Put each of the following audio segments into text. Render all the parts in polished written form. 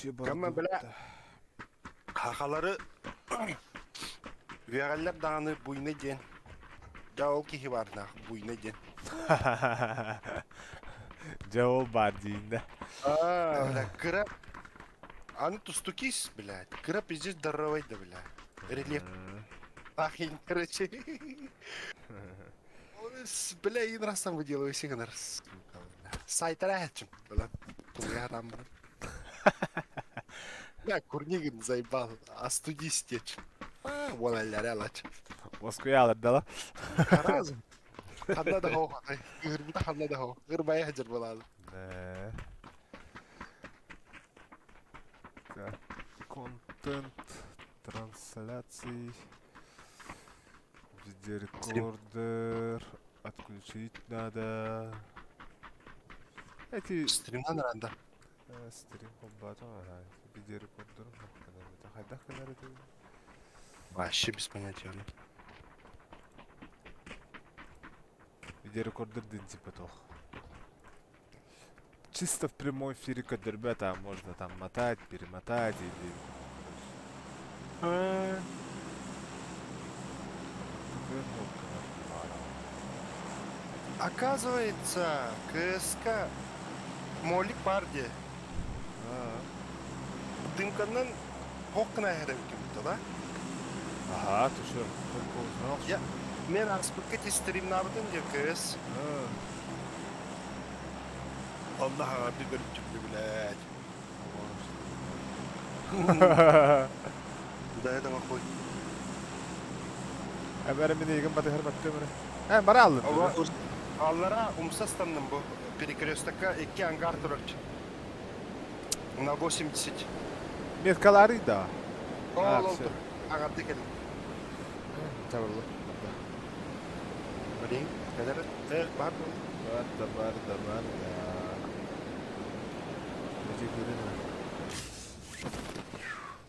Кәмі біле қақалары Веғаллар дағаны бұйны ден. Жауыл кейі барына бұйны ден. Жауыл бар дейінді. Бля, кірап. Аны тұсту кейс, блядь. Кірап здесь дарровайды, блядь. Релеп. Ахин, короче. Бля, един раз съм выделал и сигнар. Сайтара хачым, бля. Тулия там, бля. Бля, Курнигин заебал. Астуди стечь. Вон алляря лач. Москве алырдала. Разум. Ханна да хоу. Гырбыта ханна да хоу. Гырбая хаджар болады. Контент, трансляции, видеорекордер, отключить надо. Эти... Стрим надо. Стрим комбатом, видеорекордер. Хайдах канары ты? Вообще без понятия. Видеорекордер день типа toch. Чисто в прямом эфире, как ребята, можно там мотать, перемотать или... Оказывается, КСК Молик Парди. Дымканнан хоққына әрі өкемді, да? Ага, ты что, только узнал? Я... Мен аспекте стрим набытын де КС. Аллаха, биберіп жүкті, блядь. Да, это махой. Бәрі мені егін баты хәрбатты өмірі. Бары алды. Аллара умсастанным бұл перекрестокка 2 ангар тұрырчы. На 80. Меткалары да. Ол тұр. Ағарды келім. Табырлы. Білейін, кәдері? Бар бұл. Бар. Өте көрін өр.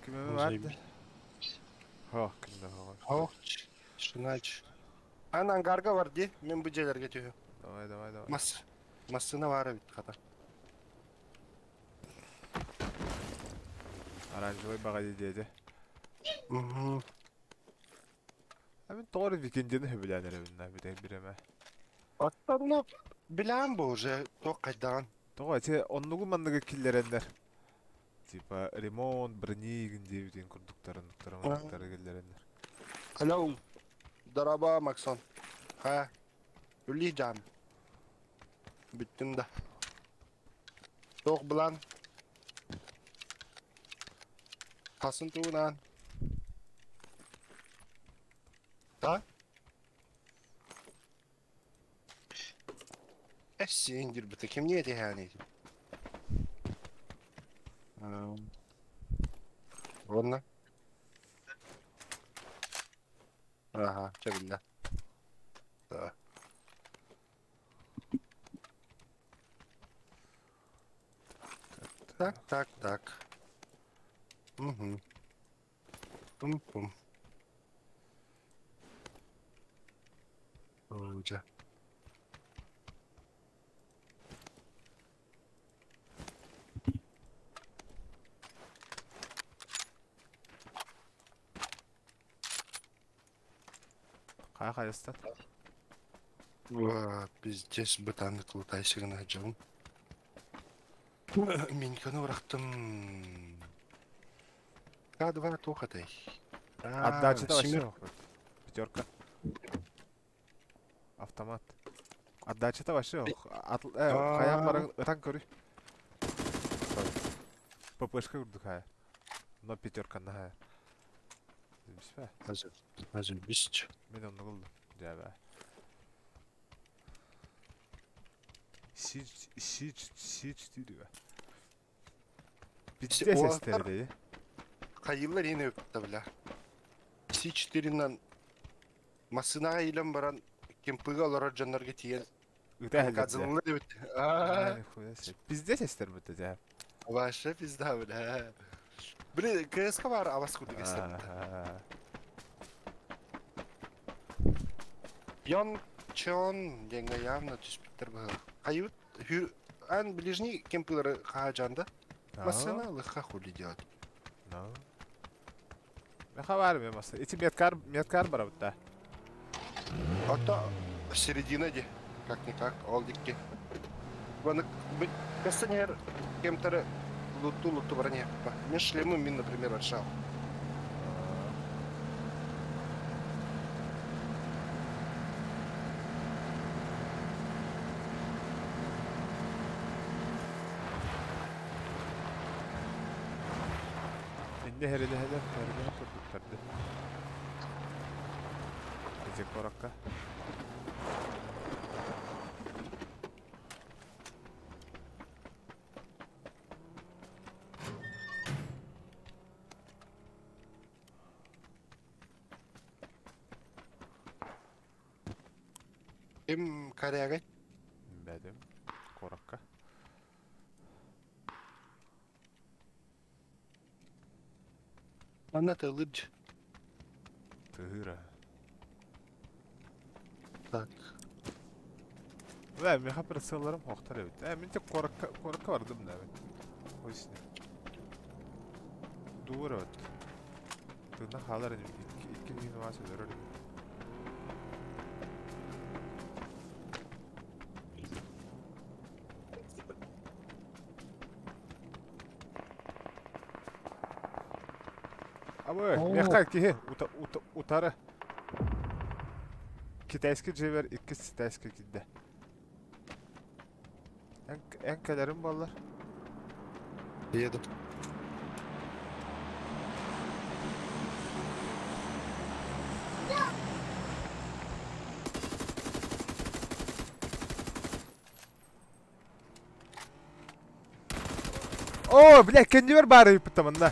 Кіме барды? Хоқ, кімді хоқ. Хоқ, шынач. Ан ангарға бар де, мен бұл жерлерге түйі. Давай. Массына бары бит қата. Оранжевый баға деді. Әмін тоғыры викендені хөбіләнер өбінна біреме. Аттарына білән бұл уже тоқ қайдаған. Тоға, те оннуғы маңнығы келдерендер. Типа ремонт, бронигін дебітен күрдіктарын келдерендер. Алау, дараба Максон. Ха, үлі жан. Бүттім да. Тоқ білән. Қасын туынан. Да? Сендер біті, кем не әте әне етім? Орна? Ага, чабілді. Да. Так. Пум-пум. Оуджа. Қайыстан? Пиздец, бытанды қылытайсығына жауым. Мен көні ұрақтым... К2 тоқатай. Отдача-то вообще охуй. Пятерка. Автомат. Отдача-то вообще охуй. Қаяқ барың ұтан көрі. ППшка үрді қая. Но пятерканы қая. Білмеш бә? Әзір бісч. Мен оны қылдым. Жабә. Си-4 бә. Бітте сестерді, е? Қайылар ені өпті, біля. Си-4-нан масынаға елім баран кемпіға олар жанларға тиген. Қазылылар өпті. Бізде сестер бұтты, жабә. Ваша пизда, біля. Біле, КСК бар, авас күрді кестер бұтты. Ян чон денге явно түспектер бұл. Қайыт, ән ближний кемпілері қаға жанды. Машина лыха хули делать. No. Ne haber mi masa? İçi metkar bara butta. А в середине де. Как-никак, олдикки. Вон, кастанер, кем-то луту броне. Не шлему мин, например, отшал. İnde heride tutturdu. Gidecek orakka. Им корягать. Bedim. Korakka. Она ты лыдж. Tığıra. Так. Ve mi hapır sığlarım hoqtar evet. Mince korakka vardı mı evet. O isne. Dur evet. Tığına halar iki gün var söyler. Ой, мягкая кихи, утары. Китайский жевер, iki китайский кидді. Әңкәлерім балар. Еду. О, бля, кендивер бары пытамында.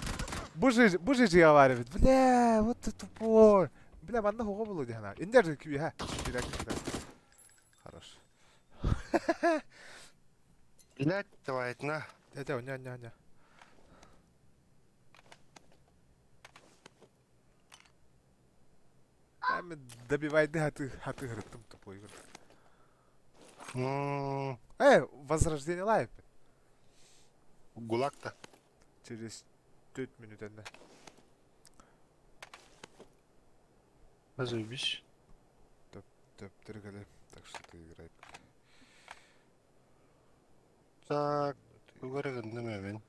Бужи говорит. Бля, вот ты тупой. Бля, банда хуга булу дихана. Индер же киби, ха. Хорош. Блять, давай, на. Дядя, ня. Әмі добивайды хаты ғырыттым тупой. Возрождение лайф. Гулаг-то. Через 4 минут одна. Заебись. Топ-3 так что ты играй. Так, көрегенде мен.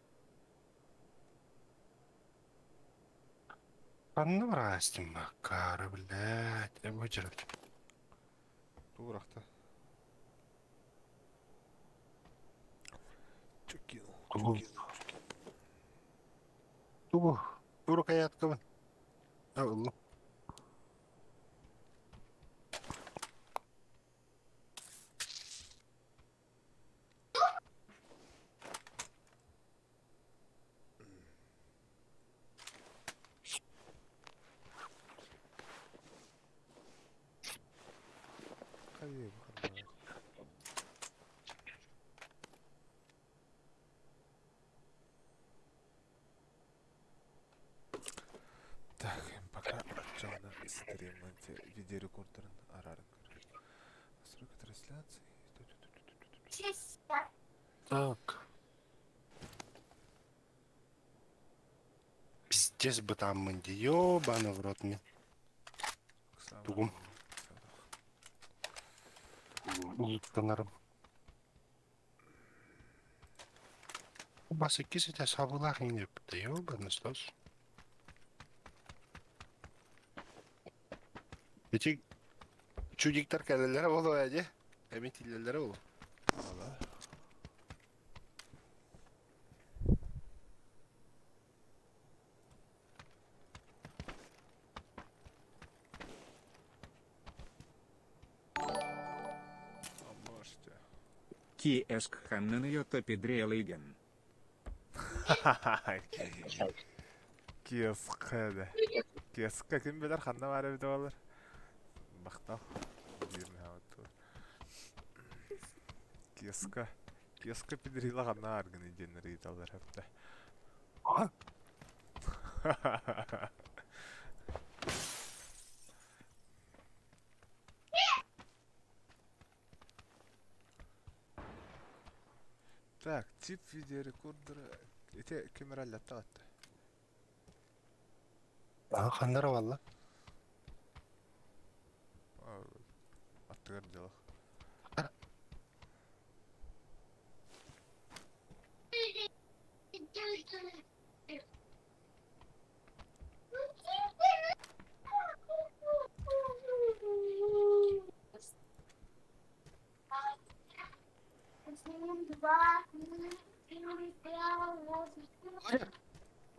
Қанны бір астым баққары, блядь, әбі жүріп. Турақта. Туру каятқа бін. Ұлы. Так, пока отчална стримнте видеорекордерін арарын көріп. Настройка трансляции. Так. Пиздец бы там мынди, ёбаный в рот мне. Тугум. Улыттанарым. Басы кисете сабылақ инеп бітті, ёбаный стос. Эти чудиктар кәлелері болу әде? Әмет илелері болу. Ала. Киеск ханнын йота педрелыген. Киосқа. Киосқа кім білер қанда бар өйді олар? Бақтал. Киосқа педрила қанда арғын еденер еді олар әпті. Так, тип видеорекордера Ите кемералла тагатта. Хандара валла. Аттыгар дела.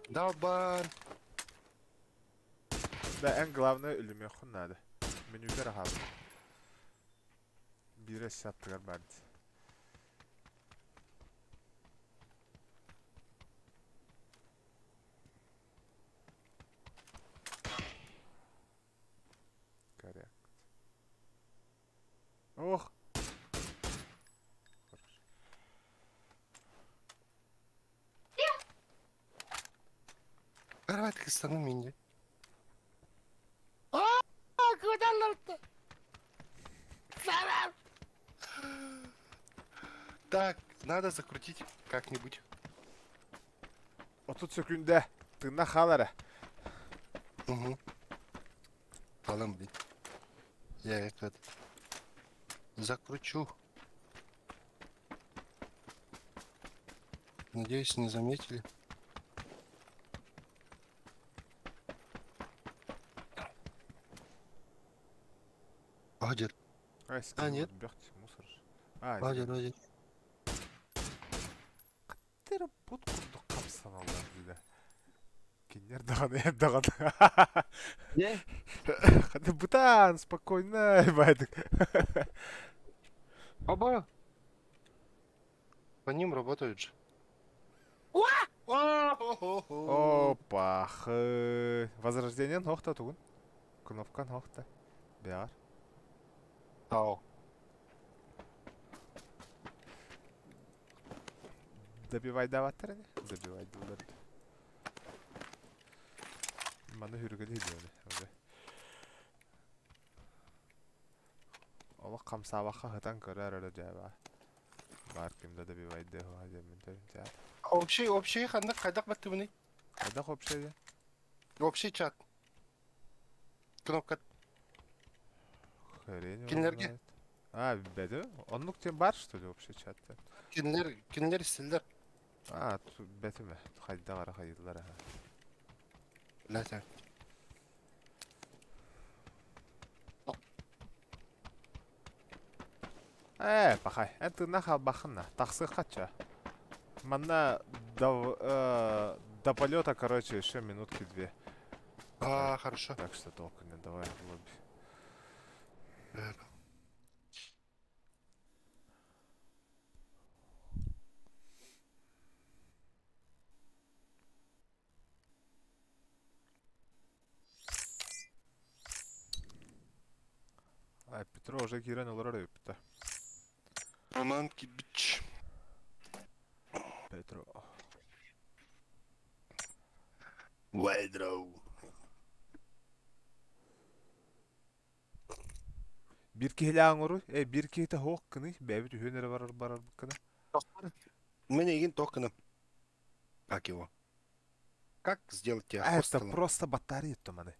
Далбан. Да, en главное ölüm yok надо. Menüde rahat. Bir attıgar bardı. Correct. Oh! Давайте стану минья. Так, надо закрутить как-нибудь. 30 sekünde. Tırnak halara. Угу. Полом, блин. Я этот закручу. Надеюсь, не заметили. Адер, Ay, нет. Мусор. А, Адер, Адер. Тері бұт құрды қапсан алдар дейді. Кенер дағаны ем дағаны. Не? Хады бұтан, спокойно, байдық. Оба! По ним работают же. Опа, хы. Возрождение ноқта тұғын. Кнопка ноқта. Беғар. Ау. Добивай даваттыр әне? Добивай дұлдарды. Маны хүргілі дейді. Ола қамсабаққа ғытан көрі әрі жайба. Бар кімді добивай дәу әдемін тәрін. Общий хандак кайдак баттыбыны? Қайдақ общайды? Общий чат. Кнопка. Хрень. Кинлерге? А, бәді? Онлық тем бар, что ли, общий чатта? Кинлер силдер. А, бәті ме? Қайда қара қайдылар. Ләтән. Пахай, әнті нахал бақынна. Тақсы қатша. Манна до полета, короче, еще минутки 2. А, хорошо. Так что толку не давай в лобби. А, Петро уже кирен уларады пита. Романки бич. Петро. Вайдроу. Bir kehli ağırı, bir kehte hoğuk kını, bәбі түйенері барар кыны. Мне егин токеном. Как его? Как сделать тебя Это хостелом? просто батарея томаны.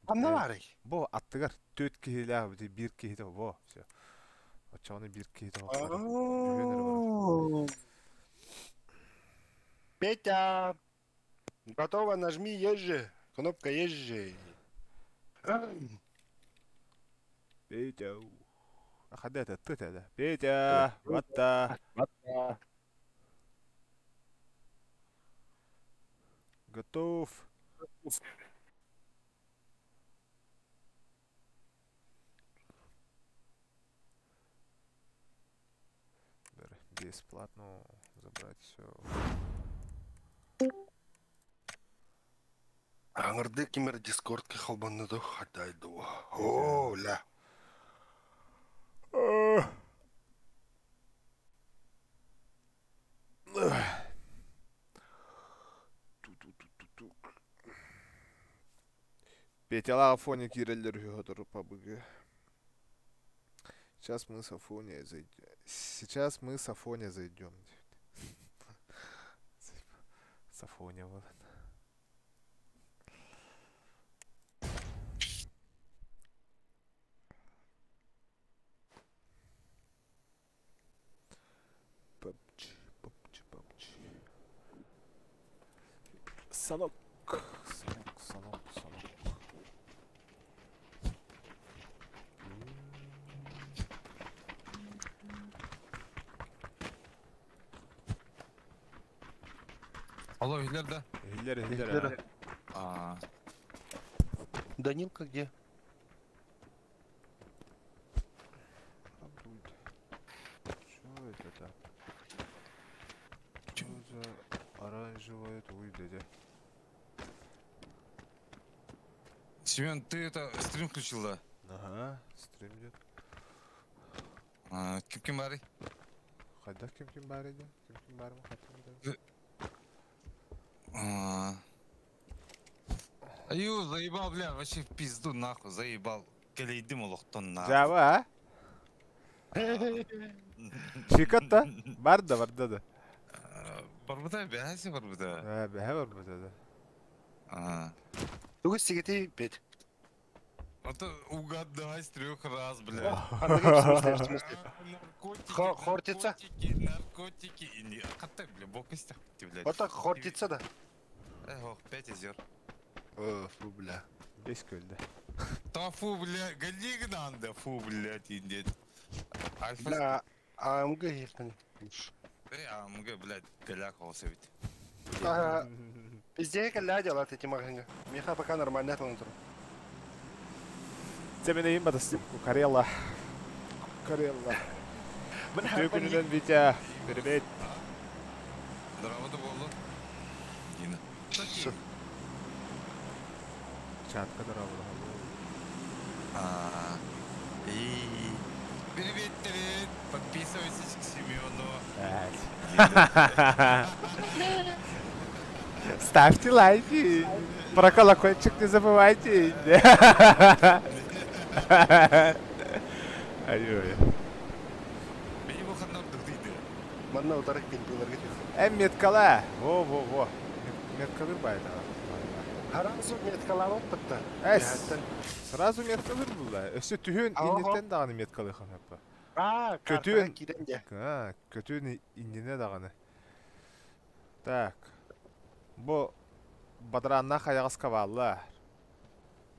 Амнаварый. Бо аттыгар, төт кehli ağabey, bir kehte, во, все. Очауны bir kehte hoğuk барар. Түйенері барар. Петя! Готово, нажми езжи. Кнопка езжи. Петя. Ахады это, ты это. Петя, ватта. Готов. Бесплатно забрать все. Аңырды кемер дискордқа қалбанды хатайды. О, ля. Петя фоне киреллер хёдор побыгы. Сейчас мы с Афония зайдем. Сафония болан. PUBG. Санок. Алло, Хиллер, Хиллер. А, Данилка где? Что это? Что за оранжевое туй, дядя? Семен, ты это стрим включил, да? Ага, стрим идет. Ким Барри? Хайда кем бар еді? Кем бар ма хатым Аю, заебал, бля, вообще в пизду, нахуй, заебал. Келейдим улуқтон, нахуй. Жаба, а? Шикатта? Барда. Барбуда, бәсе барбуда. Бәһә барбада. Тугу сигареты петь. Это угадай с 3 раз, бля. В смысле? Наркотики, Хортица? наркотики. Қаттай, бля, бокыстақ, блядь. Вот так хортица да. Ох, 5 озер. Фу, бля. Бес көлді. Та фу, бля, галигнан да фу, блядь, индет. Альфа... Бля, АМГ ехали. АМГ, блядь, голяк олса ведь. Везде коля делают эти магазины. Меха пока нормально отвонтер. Тебе имба да Карелла. Күтүү күнүнөн бите. Бербет. Здорово-то болды. Дина. Чатка дорога. Привет. Подписывайтесь к Семену. Ставьте лайки. Про колокольчик не забывайте. Ай-ой. Бeni bu kadar durduydu. Манна ударок пень был аргетин. Меткала. Во. Меткалыр байда. Харамсу меткалар опытта. Сразу меткалыр булда. Өсө түһүн иннеттен даганы меткалы ханаппа. Көтүн киренде. Көтүн иннене даганы. Так. Бу бадранна хаягас кавалла.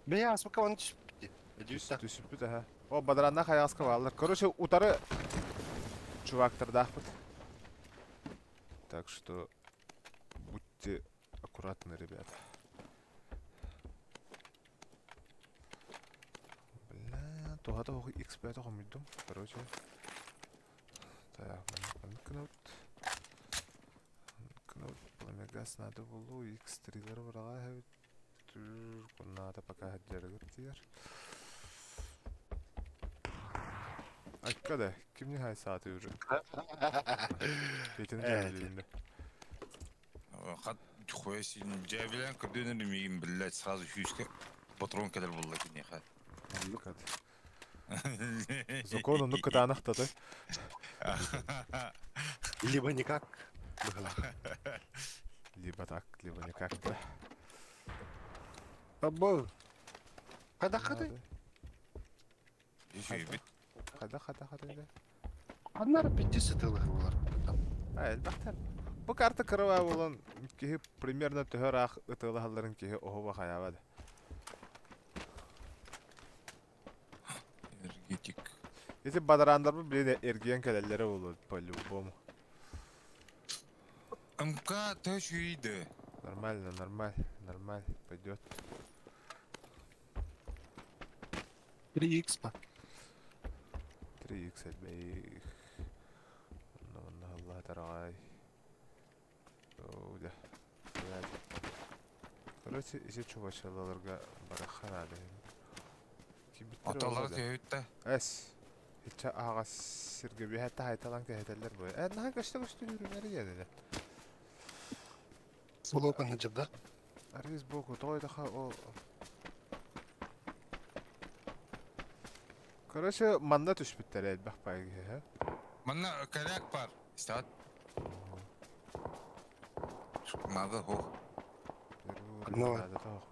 Бля, сколько он чипти. Идюста. Түсүп да. О бадранна хаягас кавалла. Короче, утары чувактар дахпыт. Так что будьте аккуратны, ребята. Бля, тогда XP тохомидум. Короче. Так, кнут. Пламегас надо булу X3-лер бурага хәбит. Надо пока хаджарыгыр тияр. Аккада, ким не хай сааты уже? Кетен жайлыйында. Хат хуясин жабилен кырдөнөр мигин блядь сразу фьюзке патрон келер болду экен яха. Аккад. Закону ну катанахтады. Либо никак. Либо так, либо никак. Да. Або. Хада. Еще бит. Хада. Аннар 50 булар. Элбахтар. Бу карта кырыва болон ки примерно төһөр ах ытылаһалларын ки оһоба хаябады. Энергетик. Эти бадарандар биле эрген келеллери болот по-любому. МК тоже иде. Нормально, пойдет. 3х па. 3х элбей. Ну, Аллах тарай. Оля. Короче, иже чувачаларга барахан ады. Аталар түйүттө. Эс. Ича агас сирге би хатта хайталан кайталар бу. Нахай кашта жүрүнөр яды. Солокан жабда. Арис боку тойда ха о. Короче, манда түшпүттер элбах байгы. Мана каляк бар. Стат. Надо, ох. Ну. Надо тох.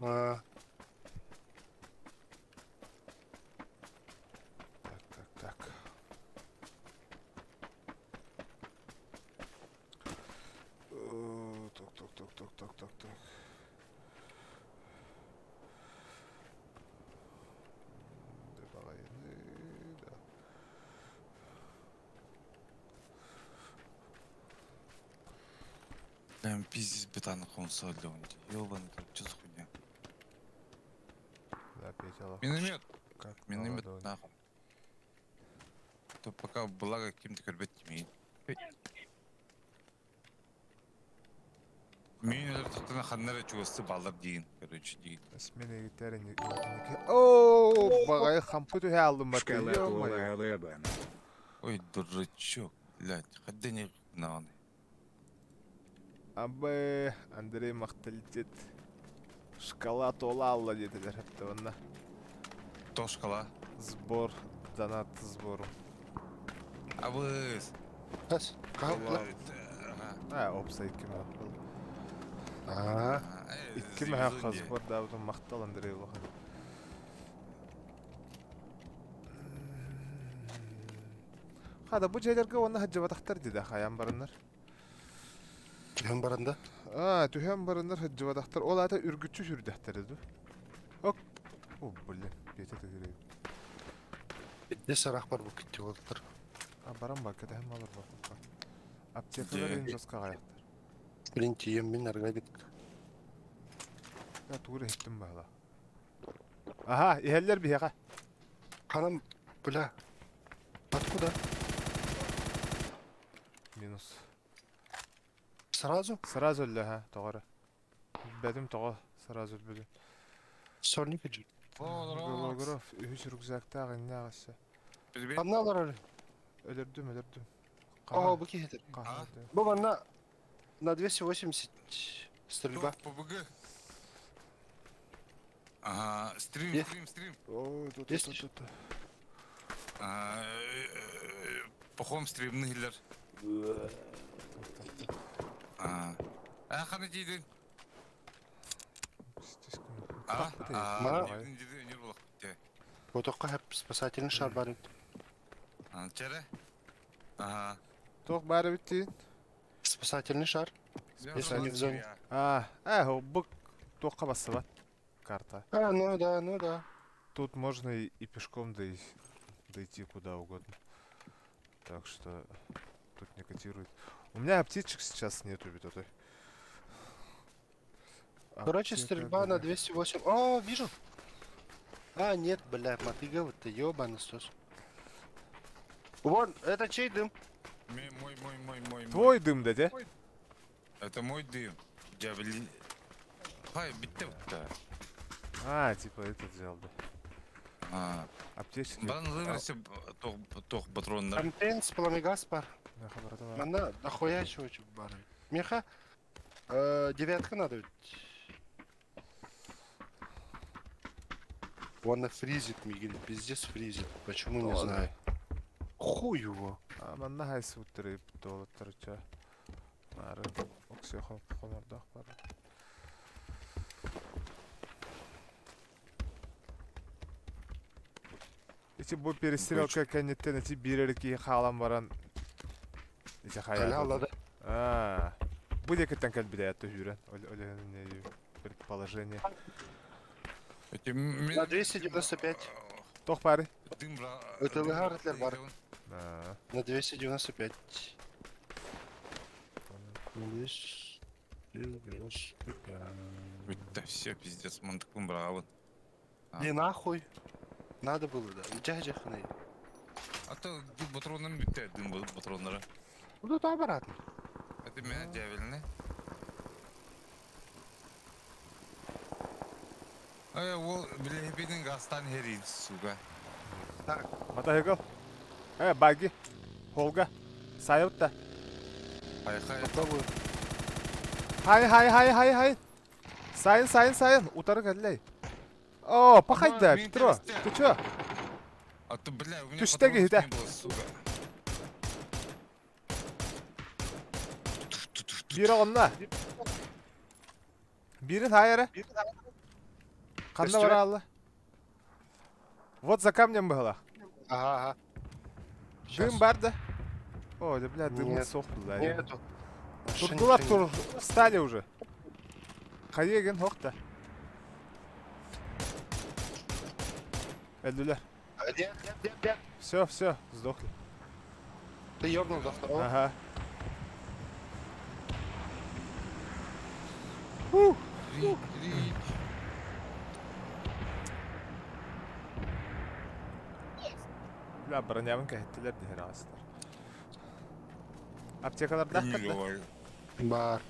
А, Так. Так. Да, да. Прям пиздец бетана консоль, ёбаный, что за хуйня? Да, Петя, Миномет, как миномет, молодой. нахуй. То пока благо каким-то корбет имеет. Минер тутана ханнара чугасты балдар дейін, короче, дейін. Смене гитаре. Ооо, багай хампуту халдым баты. Шкала Ё-моё. Лебан. Ой, дурачок, блядь, хотя не надо. Абы, Андрей мақталитет. Шкала тола алла деділер хәтті онна. То шкала. Сбор, донат сбору. Абыз. Kas? Kalk Опса 2 мәрі қыл. А, 2 мәрі қыз бар даудан мақтал Андрей олаға. Қада, бұл жайлерге оны хаджы батақтар деді қаян барынлар. Tühen barında. Tühen барынлар хаджы батақтар. Ол ата үргітші жүрдәқтар еді. Ок. О, блин, бете тегірейді. Ne sarak var bu kitle oldular. Барам ба, кәді әм алыр ба. Аптекалар ең жасқа қаяқтар. Birinci yemin arga gittik. Я туғыры еттім бағла. Аха, ихәллер бейеға. Kanım, bля. Откуда? Минус. Сразу? Сразу өлі, тоғыры. Бәдім тоғы, сразу өлбеді. Сольник ecik. Голограф, үш рюкзакта ағын ағысы. Anlalar öyle. Өлірдім. О, bu kedir. Қағады. Bu bana на 280 стрельба. ПБГ. Ага, стрим. Ой, тут. Похом стримнігілер. Қаны дейдің? Дейдің өнер болақ. Bu toqqa hep спасательный шар бар. Чәрі? Тоқ бәрі біттейін. Спасательный шар. Если они в зоне. Бұқ тоққа басы бат. Карта. Ну да. Тут можно и пешком дойти куда угодно. Так что тут не котирует. У меня аптечек сейчас нету, ведь это. Короче, стрельба на 208. О, вижу. Нет, бля, мотыга, вот ты ёбаный стос. Вон, это чей дым? Мой. Твой дым, да, де? Это мой дым. Джавелин. Хай, битте вот-то. Типа этот взял, да. Аптечки. Бан выбросил тох патрондар. Контейн с пламегас бар. Она нахуя чего бар. Меха, 9 надо ведь. Он фризит, Мигель, пиздец фризит. Почему, не знаю. Хуй его. Манна хайсы уттырып толоттырча. Нары оксия хоп хонордах бар. Ити бу перестрелка кенеттен ити бирерки халам баран. Ити хая. Алады. Бу декеттен кел бидаятты жүрен. Олегенне предположение. На 295. Тох бары. Это лыгаратлер бар. На 295. Да все, пиздец, мантыком бравы. Не нахуй. Надо было, да. Джахджахны. А то патроном битает дым патронера. Ну тут обратно. Это меня дявельный. Ол, білебенің ғастан херейді, суға. Мата хегал. Баги. Холга. Сайотта. Хай. Попробую. Хай. Сайын. Утары кәділей. О, пахайда, Петро. Ты чё? А ты, бля, у меня патронов не было, сука. Бiri onunla. Birin hayırı. Kanda var Allah. Вот за камнем было. Ага, ага. Дым бар да? Ой, да, бля, дымы Нет. сохлы, да. Нету. Вообще Турдулар ничего тур встали уже. Хаеген хокта. Элдулер. нет. Нет. Все, сдохли. Ты ёбнул до второго. Ага. Бля, бронявын кәйттілер дегер ағыстар. Аптекалар Не даққат да? говорю. Бар.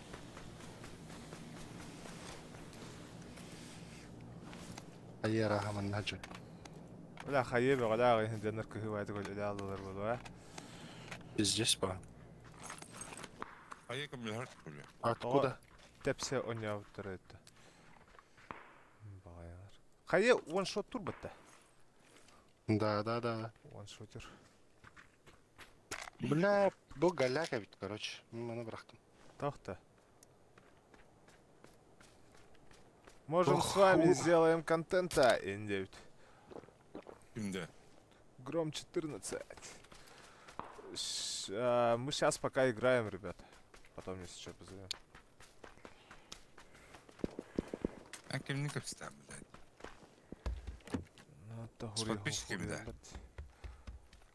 Айера хаман наджу. Бля, хайебе ғала ағайын денер күхі байды көл үлі алылар болу, а? Здесь ба. Аяка миллиард бля. Откуда? Тепсе оня ауттары өтті. Бағайлар. Хайе one-shot тур бітті. Да. One-shotер. Бля, бұл галяка ведь, короче. Мана брахтым. Тоқта. Можем Ох, с вами ух. сделаем контента, Индевит. Kimde? Гром 14. Мы сейчас пока играем, ребята. Потом если что позовем. Ben kimlik istedim блядь. Ну, то С подписчиками, да?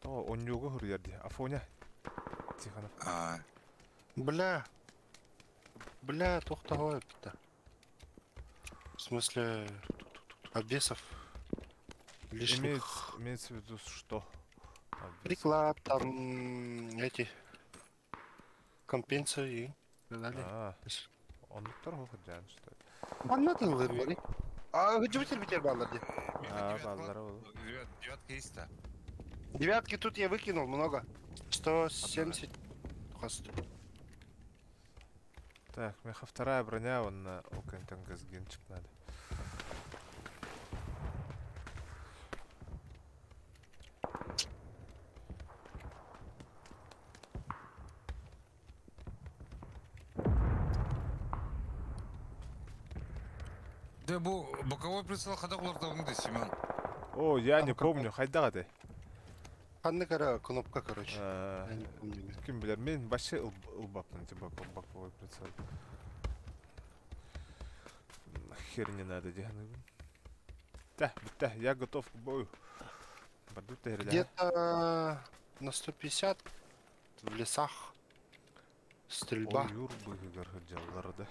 То он не угу ярди. Афоня. Тихонов. А, Бля, тоқта ғой бітті. В смысле, обвесов лишних. Имеется в виду, что? Приклад, там эти компенсации и так далее. Он торговый ходян, что ли? Anladın beni. Hıcı bitir bağladı. Баллара был. девятка есть, да? Девятки тут я выкинул много. 170. Хвост. Так, меха вторая броня, он на окантангазгенчик надо. Да, боковой прицел хода кулартауында Семен. О, я не какой? помню, хайдага ты. Қандай кара кнопка, короче. Я не помню. Ким билер, мен вообще улбаппын типа боковой прицел. Хер не надо деганы. Да, бітті, я готов к бою. Барду тегерля. Где-то на 150 в лесах. Стрельба. Ой, юрбы гаргаджаллар, да.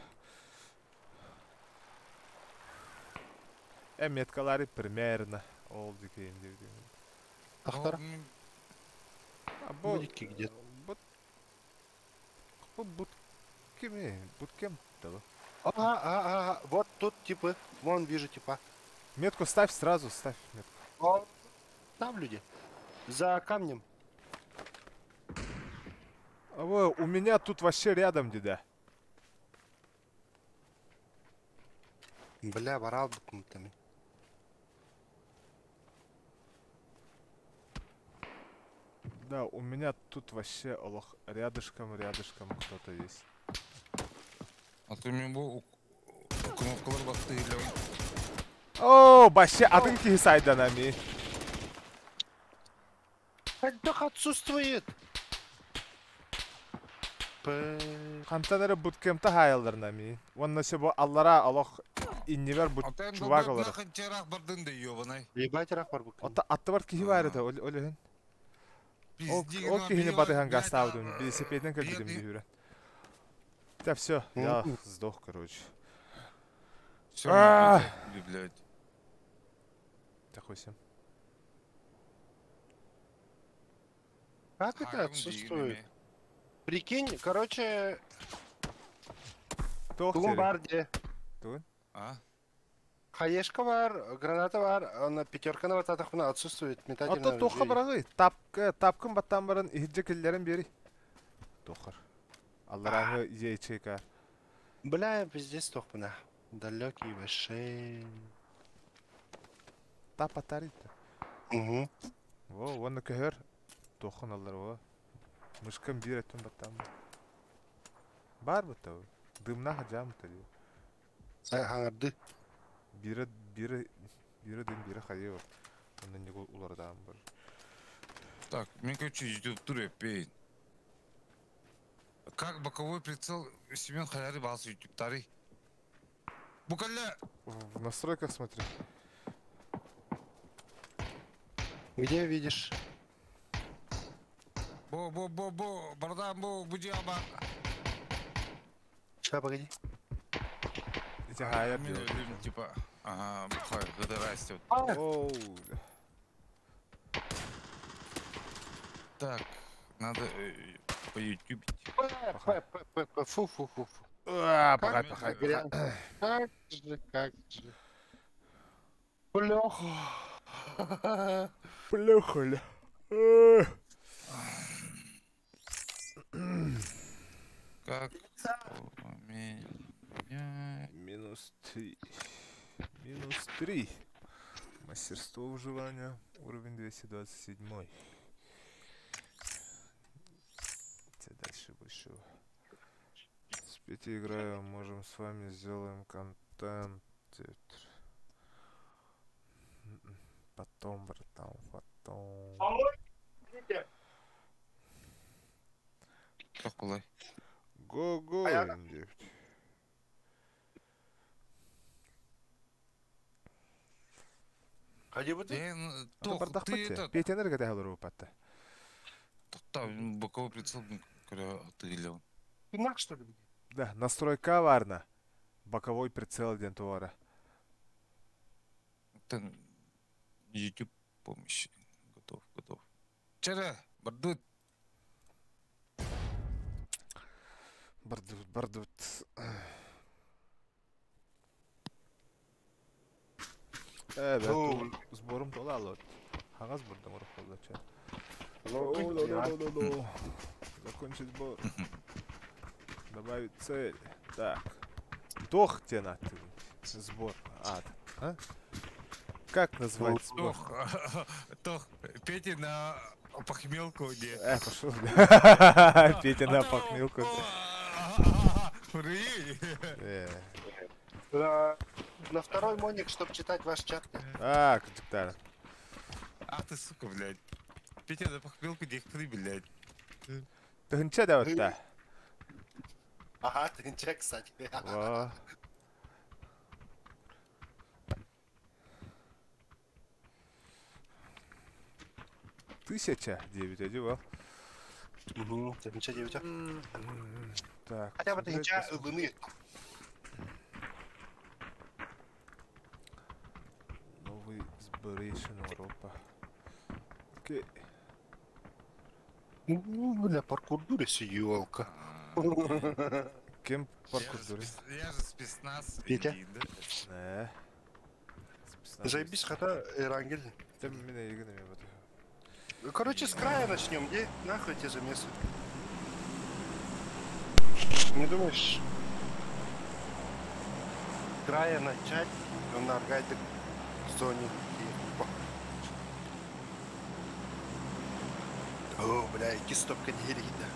Меткалары примерно. Ол дикейн девден. Тахтар. Або... Будики где-то. Буткем, да. Ага. Вот тут типы. Вон вижу типа. Метку ставь сразу, ставь метку. О, там люди. За камнем. У меня тут вообще рядом, деда. Бля, ворал букнутыми. Да, у меня тут вообще олох рядышком кто-то есть. А ты мне был кнопкалар бақты елеуін. О, вообще атын кисайда нами. Отдых отсутствует. Кантанары буткемта хайылдар нами. Вон насебо аллара олох иннивер бут чувак олар. Атын чарақ бардың да ебанай. Ебать рах бар букнут. Атты бар кихи бар еді, олehen. Ол кихини батыхан гастаудым, велосипеден көлдім бейюрен. Да, все, я сдох, короче. Все, блядь. Такой сем. Как это отсутствует? Прикинь, короче, тулум бар де. А? Хаешка бар, граната бар, на пятерка вот атахуна отсутствует метательное Ото тоха оружие. барагы, тапкын баттан барын ихиджи келлерин бери. Тохар. Алларағы ейчейка. Бля, пиздец тохпына. Далекий вообще. Тап атарит. Угу. Во, вон көхөр. Тохан аллар во. Мышкын бир еттен баттан. Бар бу тау. Дымнага жам тали. Аңарды. Бире дым, бире хайы бар. Ондан него улардан бар. Так, мне, короче, YouTube тур еппейн. Как боковой прицел Семен Халяри басы YouTube тари? Букаля! В настройках смотри. Где видишь? Бо, бардам, буджаба. Сейчас, погоди. Эти хайы Мен делают. өлім, типа, ага, бұқай, ғыды растет. Оу. Так, надо по YouTube. Фу. Пахай. Грязь. Как же. Бляха. Плюхали. Как поменять? Минус 3. Мастерство выживания. Уровень 227. Дальше больше. С 5 играю, можем с вами сделаем контент. Потом, братан, потом. Как было? Го-го, я- девки. Ходи вот ты. Бардак Ты патте. это... Петя энерго тягылыр патте. Там боковой прицел, когда отыграл. Ты нах, что ли? Да, настройка варна. Боковой прицел ден товара. Это YouTube помощи. Готов. Чара, бардут. Бардут. Evet, Оу. сбором тола алот. Хагаз бурдам ора холдача. Ну, Закончить сбор. Добавить цель. Так. Дох тебе на ты. Сбор. Ад. А? Как назвать сбор? Тох, Петя на похмелку не. Пошел. Петя на похмелку. На второй моник, чтобы читать ваш чат. Как Ах ты, сука, блядь. Петя на похмелку не хри, блядь. Ты гынча да вот да. Ага, ты чек, кстати. Во. Тысяча 9 одевал. Ты ничего не у тебя? Так. Хотя бы ты смотреть, ничего посмотреть. луны. Новый Sbration Европа. Окей. Бля, паркур дуреси, елка. Кем паркур дуры? Я же спецназ. Петя? Иди, да? Не. Заебись, хотя Эрангель. Ты меня егнами вот. Короче, с края начнем. Где нахуй эти замесы? Не думаешь? С края начать, он наргает в зоне. О, бля, кистопка не да.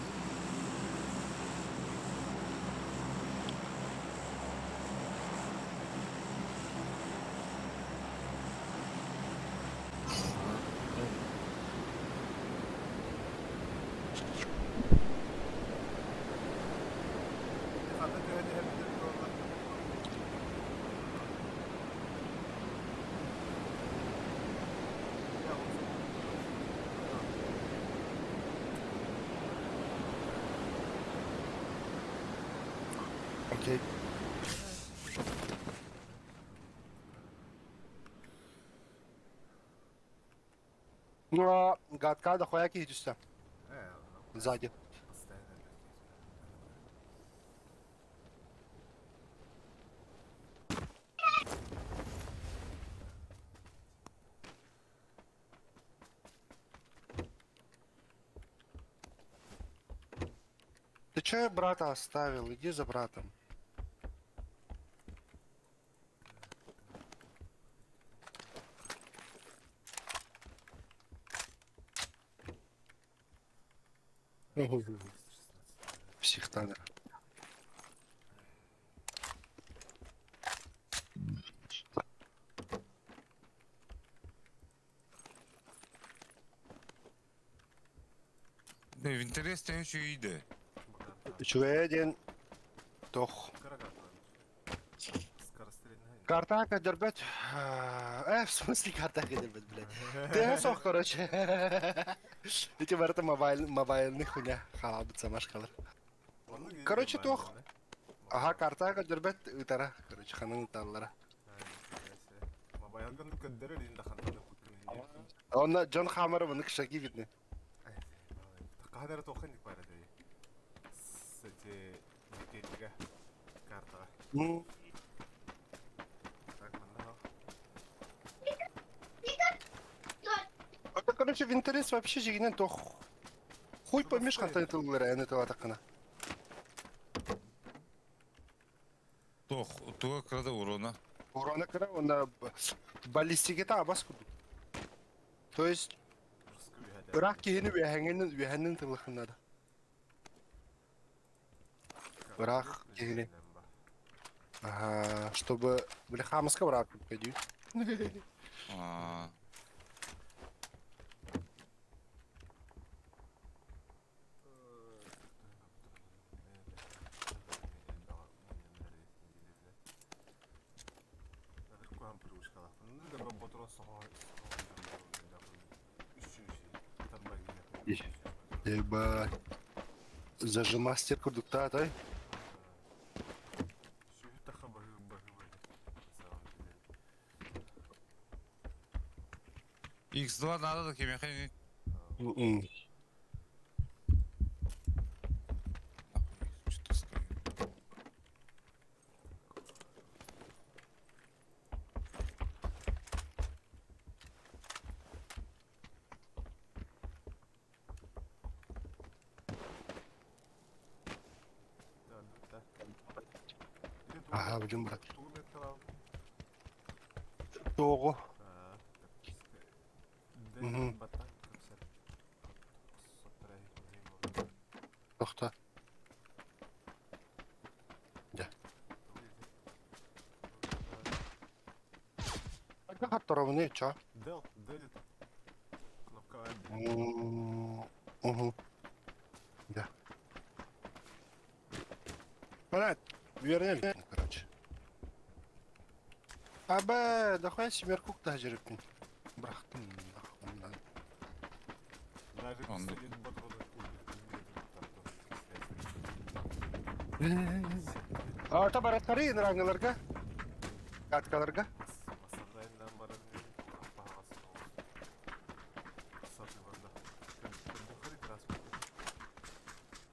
Окей. Ну, гадка дохуя кидишься. Сзади. Ты чё я брата оставил? Иди за братом. Психтанер. Интерестен шүйді. Шведен тох. Картака дербет. В смысле картака дербет, блядь? Ты сох, короче. Эти ворота мобильных хуйня. Халабыца машкалар. Короче, тох. Ага, картака дербет утара. Короче, ханын таллара. Он Джон Хаммер вынык шаги видны. Кадары тоқын бар еді. Сәте декетіге картаға. Так, мында. Это, короче, в интерес вообще жигинен тох. Хуй поймешь, қандай тылылар әне тыла тақына. Тох, туға кірді урона. Урона кіра, онда баллистикета абас күді. То есть, Irak kehini üyeheninin tıllıkında da. Irak kehini. Ага, чтобы... Бля, хамаска враг пойдет. Ебать. Зажимастер курдукта, той? X2 надо да кеме хай. Ага, будем брать. Того. Тохта. Да. Ага, хатторовны, ча? Дел, делит. Кнопка Угу. Да. Понятно. Вернем, короче. Аба, да хуя семерку куда жеребкин. Брахтым, нахуй. Даже Он- сидит батроны. Ата бараттары инраңыларга. Каткаларга. Масардайынан баран бағасы. Саты банда. Кәдімгі транспорт.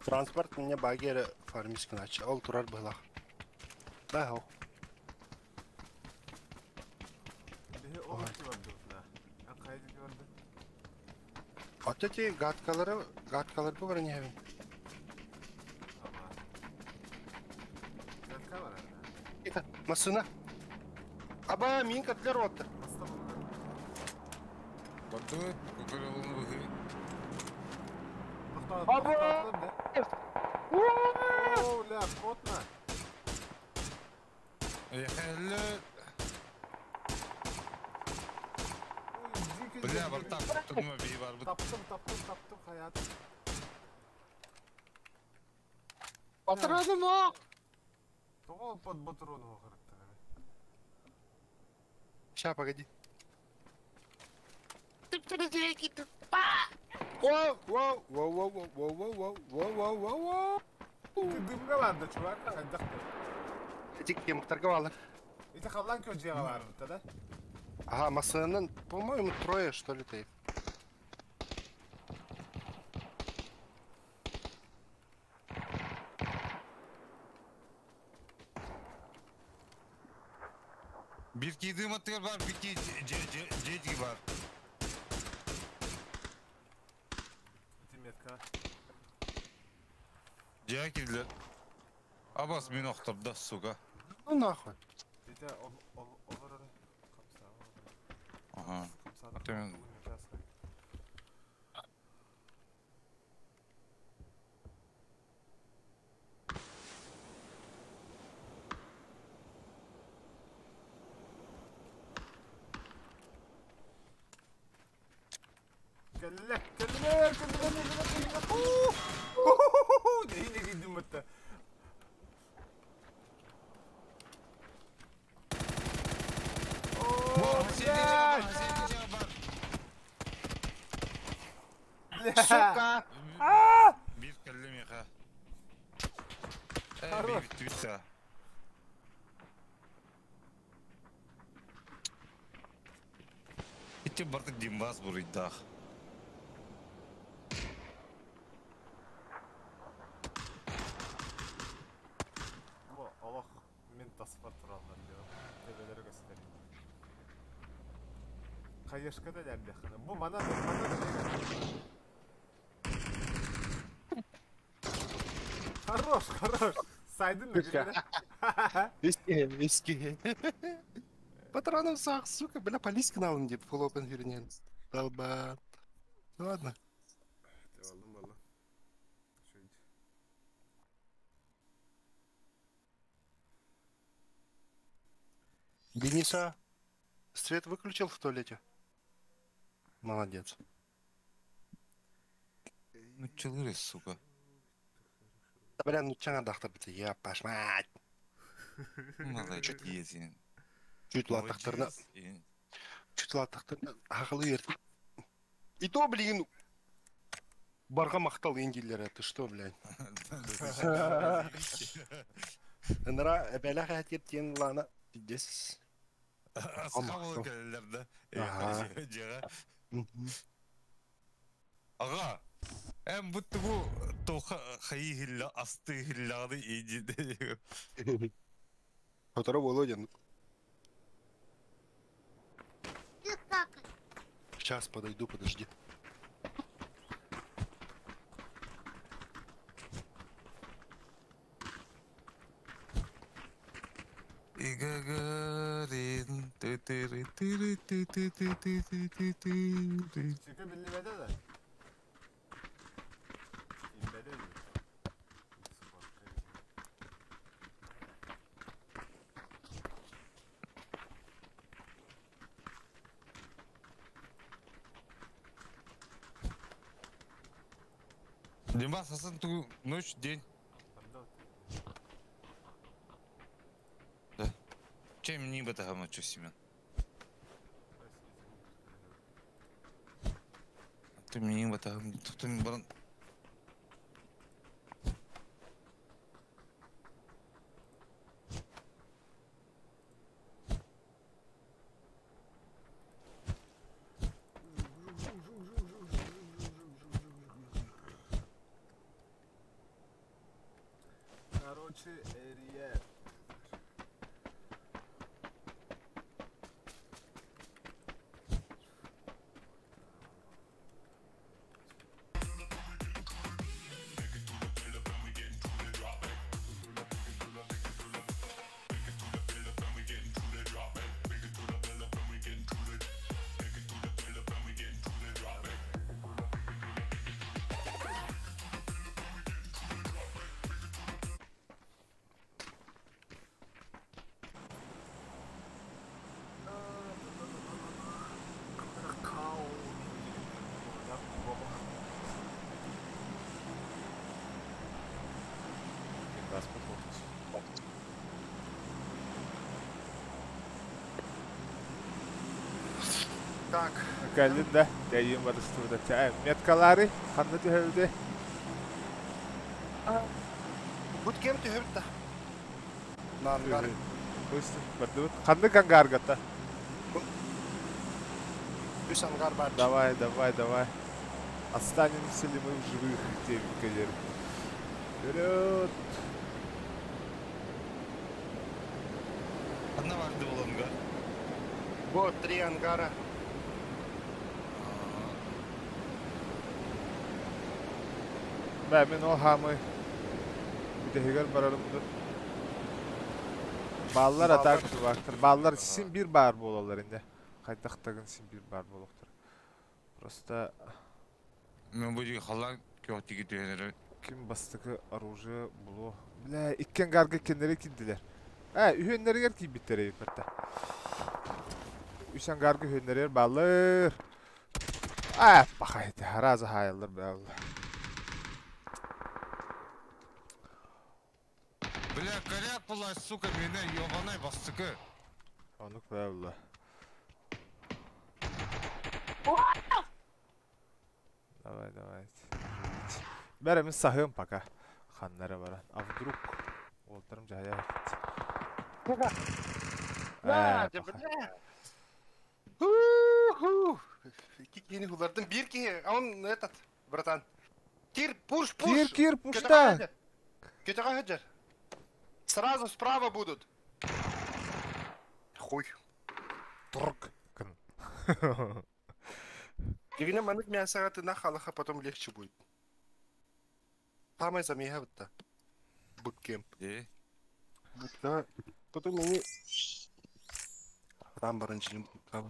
Транспорт мне багері фармискі начи. Ол турар бұлақ. Да, хау. Бе олар кеварды да. Ан қайды кеварды? От эти гадкаларга бар не хевин. Ама. Гадка бар ана. Это, масына. Аба, мин катлер отты. Маста болды. Барды, көкөрелуны бұхи. Оу, ля, котна. Ехелі. Бля, бір тап, тұрма бей бар бұд. Таптым, хаят. Батырадым о! Тоғыл под батыроны оғырықты. Ща, погоди. Воу, воу, воу, воу, воу, воу, воу, воу, воу, воу, воу, воу. Ты дымға барды, чувак, айдақты. Эти кем торговала. Эти қаблан көджеға барды, да? Ага, масынын, по-моему, трое, что ли, ты. Bir kiydiğim atıyor var, bir ki ceci var. Метка. Ceha kirdiler. Abbas beni oqtırdı, suga. Ну нахуй. Эти олар қамса. Aha. Атымен. Келлилер, келлилер. Нeyine giydim hatta. Сука! Bir kellem yaka. Хорош. Bir bitti. İtti barkı dimbaz buraydı. Allah men tasfar turallar diyor. Tebelere göstereyim. Kayışka da derdi. Bu mana da Хорош, хорош. Saydın mı? Eski. Патронов сах, сука, бля, полис к нам где full open херня. Долба. Ну ладно. Aldım valla. Şöyle. Дениса, свет выключил в туалете? Молодец. Ну çılgır suka. Да, бля, ну чё надо бити, я пошмать. Молодец yesin. Чуть латақтарына, ақылы ертіп. И то, блин, барға мақтал ендейлері, ты что, блядь? Нра, бәлі қәтептен лана, дес. Asxabı gelirlerdi. Aha. Ağa, en bu toğa xayı hilla, astı hilladı iyicidi. Который Володин. Сейчас подойду, подожди. İgagarin. Çünkü bilmede de. İmbede mi? Димас, асын ту ночь, день. Чем не бы там ночью, Семен? Ты мне не бы там, ты мне баран. Короче, Эриэ. Так, Geldim de deyim var üstümde. Metkaları kandı tühevdi. буткем ты говоришь-то? На ангар. Пусть бардут. Kandı kangargata. Плюс ангар бар. Давай. Останемся ли мы в живых, девик. Вперед! Одна vardı bulanга. Вот, 3 ангара. Ben o hamı bir de heger bararımdır. Ballar atak şu vaktır. Ballar sin bir bar bolalar indi. Kaydaktagın sin bir bar bolaktır. Просто Ben bu diye halan kötü gidiyor. kim bastıkı оружие було. Бля, ikken garga kenlere kindiler. Ühönleri ger ki bittere yıkırtta. Üsen garga ühönleri yer ballar. Бахайты, разы хайылыр бәуілі. Бля, коряк была, сука, меня ебаной бастыкы. Онық бәуілі. Давай. Бәрі мен сахым пока. Ханнары баран. А вдруг олтарым жая. Кикини хулардың bir ki, он этот, братан. Пуш! Кир, пушта! Кетеға хаджар. Сразу справа будут. Хуй. Турк. Кын. Дегенде манық мясаға тына халыға потом легче будет. Самай замеха бітті. Буткемп. Бутка. Потом мені... Там баранчының бутка.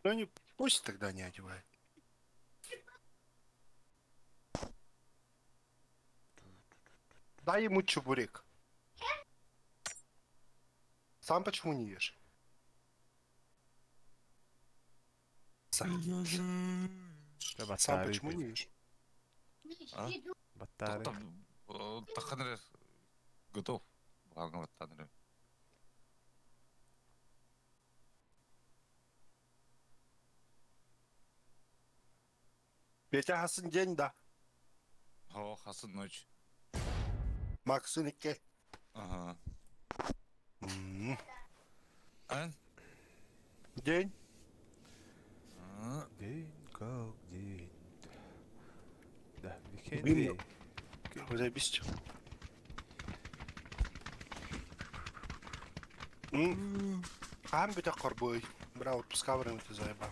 Ну не, пусть тогда не одевает. Дай ему чебурек. Сам почему не ешь? Сам почему не ешь? Баттары. Таханры готов. Бағың баттанры. Петя хасын день, да. О, хасын ночь. Максын ике. Ага. Ан? День. День как день. Да, Вимно. Заебись. Ам бите корбой. Бра отпуска времето заебал.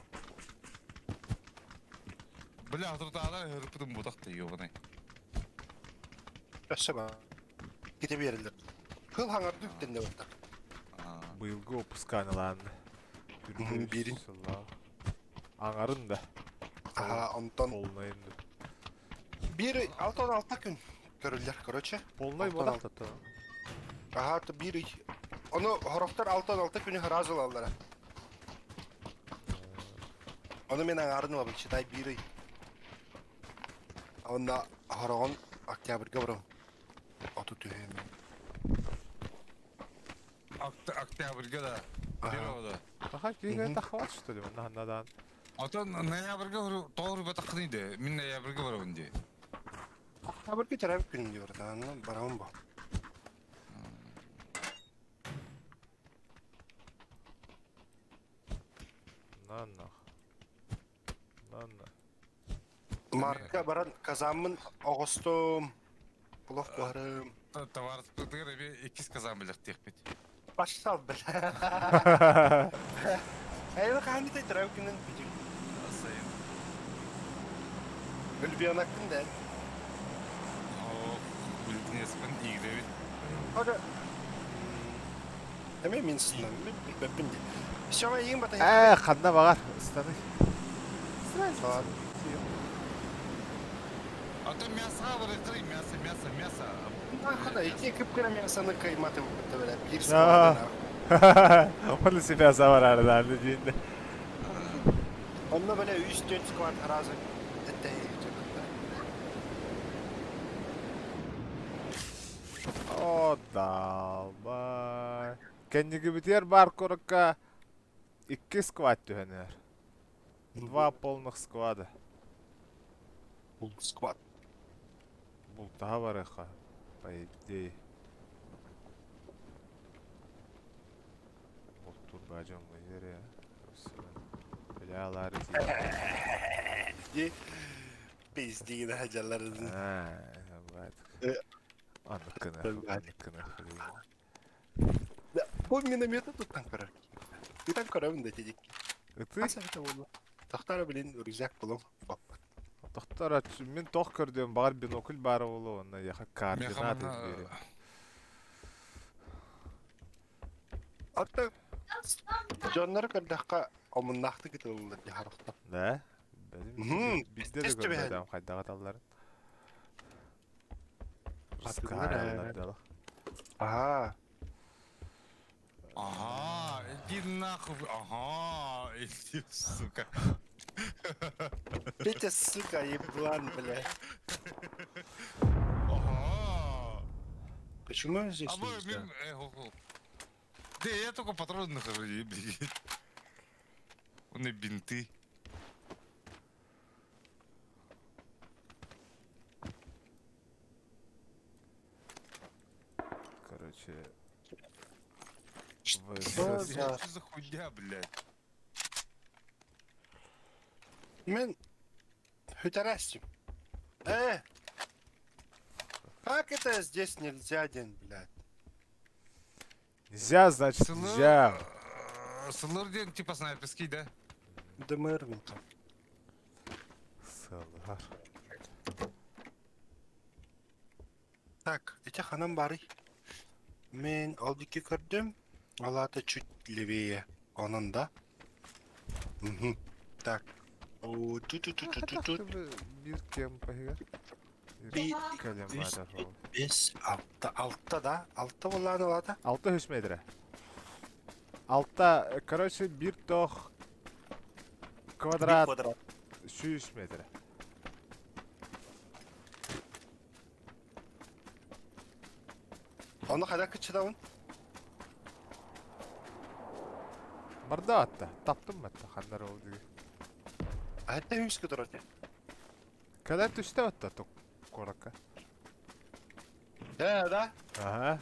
Бля, атыртаалар хырпытым бутақты ебаный. Өсі ба. Кете берілдір. Хыл хаңарды үттенде өтті. Быйылғы опусканыланды. Берін. Аңарын да. Онтон. Полнайынды. Бері 6-16 күн көрілдер, короче. Полнай болақта тұр. Бері. Оны хорықтар 6-16 күні разыл алдыра. Оны мен аңарын бабын, шыдай бері. Онда хорығын октябрьге бұрым. Оту түйем. Октябрьге да. Первого. Аха, кейген тақуат что ли? Надан. Ата ноябрьге тоғыр батақынайды. Мен ноябрьге барамын де. Октябрьге терапия күнінде бұрдан барамын ба. Нанна. Марка баран казамын оғыстым. Бұлық барым. Товарыстықтығыр әбе 2 казан білік тек бет. Башы сал біл. Әйді қағанды терапия күнін бүйдім. Асайын. Үлбиянақтың да. Үлдің еспін игілеуін. Ода. Әме мен сынам, мен бәппін де. Шама ең бата... Қанда бағар, ұстаны. Сразу. Ата мясаға бір қырый, мясо. Нахуй, эти кыпкыра мясаны кайматы бітті бәрі. Bir Aa. skvadına. Onu sipasa var aralarında deyinde. Onunla böyle 3-4 skvad razı. Ette yiyecek. O dalbay. Kendiki biter бар koraka. 2 skvad tühener. 2 полных сквада. Бұл сквад. Бұл daha var eqa. По идее. Вот тут бажан гайер я. Білялары Де бездейін хәжаларызын. бәдік. Аныққына. Бұл минометі тұттан көрір. Тұттан көрімін да тедек. Үті? Аса біті болу. Тақтары білін үргізек болу. Тоқтар мен тоқ көрден бағар бинокль бары болу, онна яқа координат етбері. Атта жонлар көрдіққа омыннақты кеті олылар де харықтап. Да? Бізде де көрдім қайдағы талларын. Рысқа аялар далық. Аха. Ага, иди нахуй. Ага, иди, сука. Петя, сука, еблан, блядь. Ага. Почему здесь А мы нельзя? мимо... Да я только патроны нахожу, блядь. Вон и бинты. Короче, Что ВСС. за... Что за хуйня, блядь? Мен... Хютарастим. Как это здесь нельзя, Ден, блядь? Нельзя, значит, нельзя. Сылырден типа снайперский, да? ДМР мен там. Сылар. Так, эти ханам бары. Мен алдыки көрдім. Алаты чуть левее. Onun да. Мгм. Так. О, тут. Bir кемпайга. Bir- Kalem üst- var o. Бес, altta да. Altta боланы лады. Altta 3 metre. Altta, короче, bir toh kvadrat Квадрат. 3 metre. Onu kadar kıçıdavın. Barda hatta. Taptım mı hatta? Kanlar oldu. Hatta hüskü durur. Kadar düştü hatta tok koraka. Да. Aha.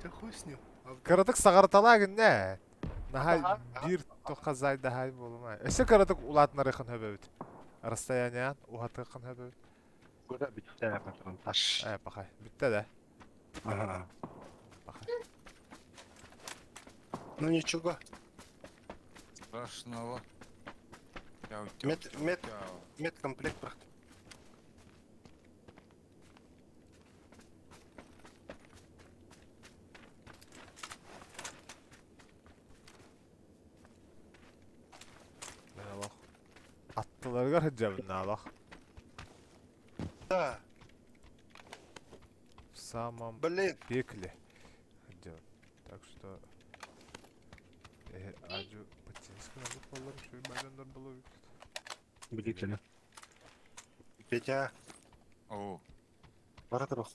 Ты хуй с ним. Karadık sağırtala günne. Nahay Aha, bir toqa zay dahay bolma. Öse karadık ulatnары kın höböbüt. Расстояниан уhatı kın höböbüt. Burada bitti patron. Taş. Bakay. Bitti de. Ага. Bakay. Ну ничего. Страшного. Медкомплект брат. Bak. Attılar hıcabına bak. Да. В самом Блин. пекле. Хыджаб. Так что... Аджу патинский надо поларım şöyle bayramlar dolu. Блин. Петя. О, Баратрох.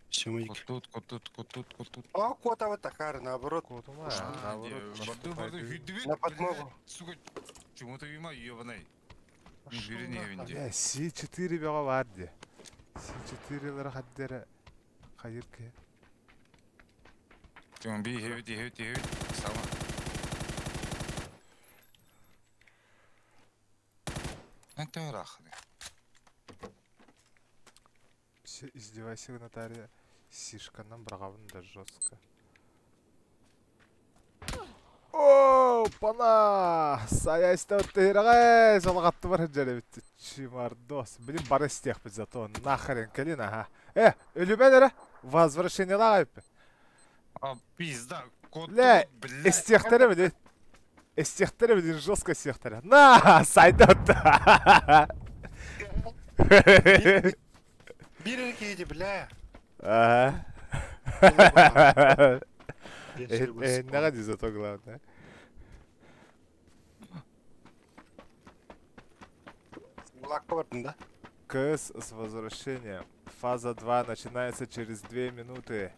Чему кот. А, кота вот такая, наоборот. Котума Барды, хүйдібет, На подмогу. сука, чему-то вима, ебаный. Бирин евінде. C4 бега var diye. C4'leri haddere hayır ki. Тем би, хевит, сама. Это рахны. Все издевайся, Наталья. Сишканан брагавын да жестко. О, пана! Саяста өттейрағай! Жалғатты бар жәрі бітті. Чимардос. Блин, бар істеқ біз зато. Нахрен кәлін, аха. Өлімен әрі? Возвращение лағайып. А, пизда, кот, Ля, блядь. істеқтері білі. Істеқтері білі, жестко істеқтері. На, сайда өтті. Бир кейді, бля. Ага. Не ради зато главное. Лакко бардың да? КС с возвращением. Фаза 2 начинается через 2 минуты.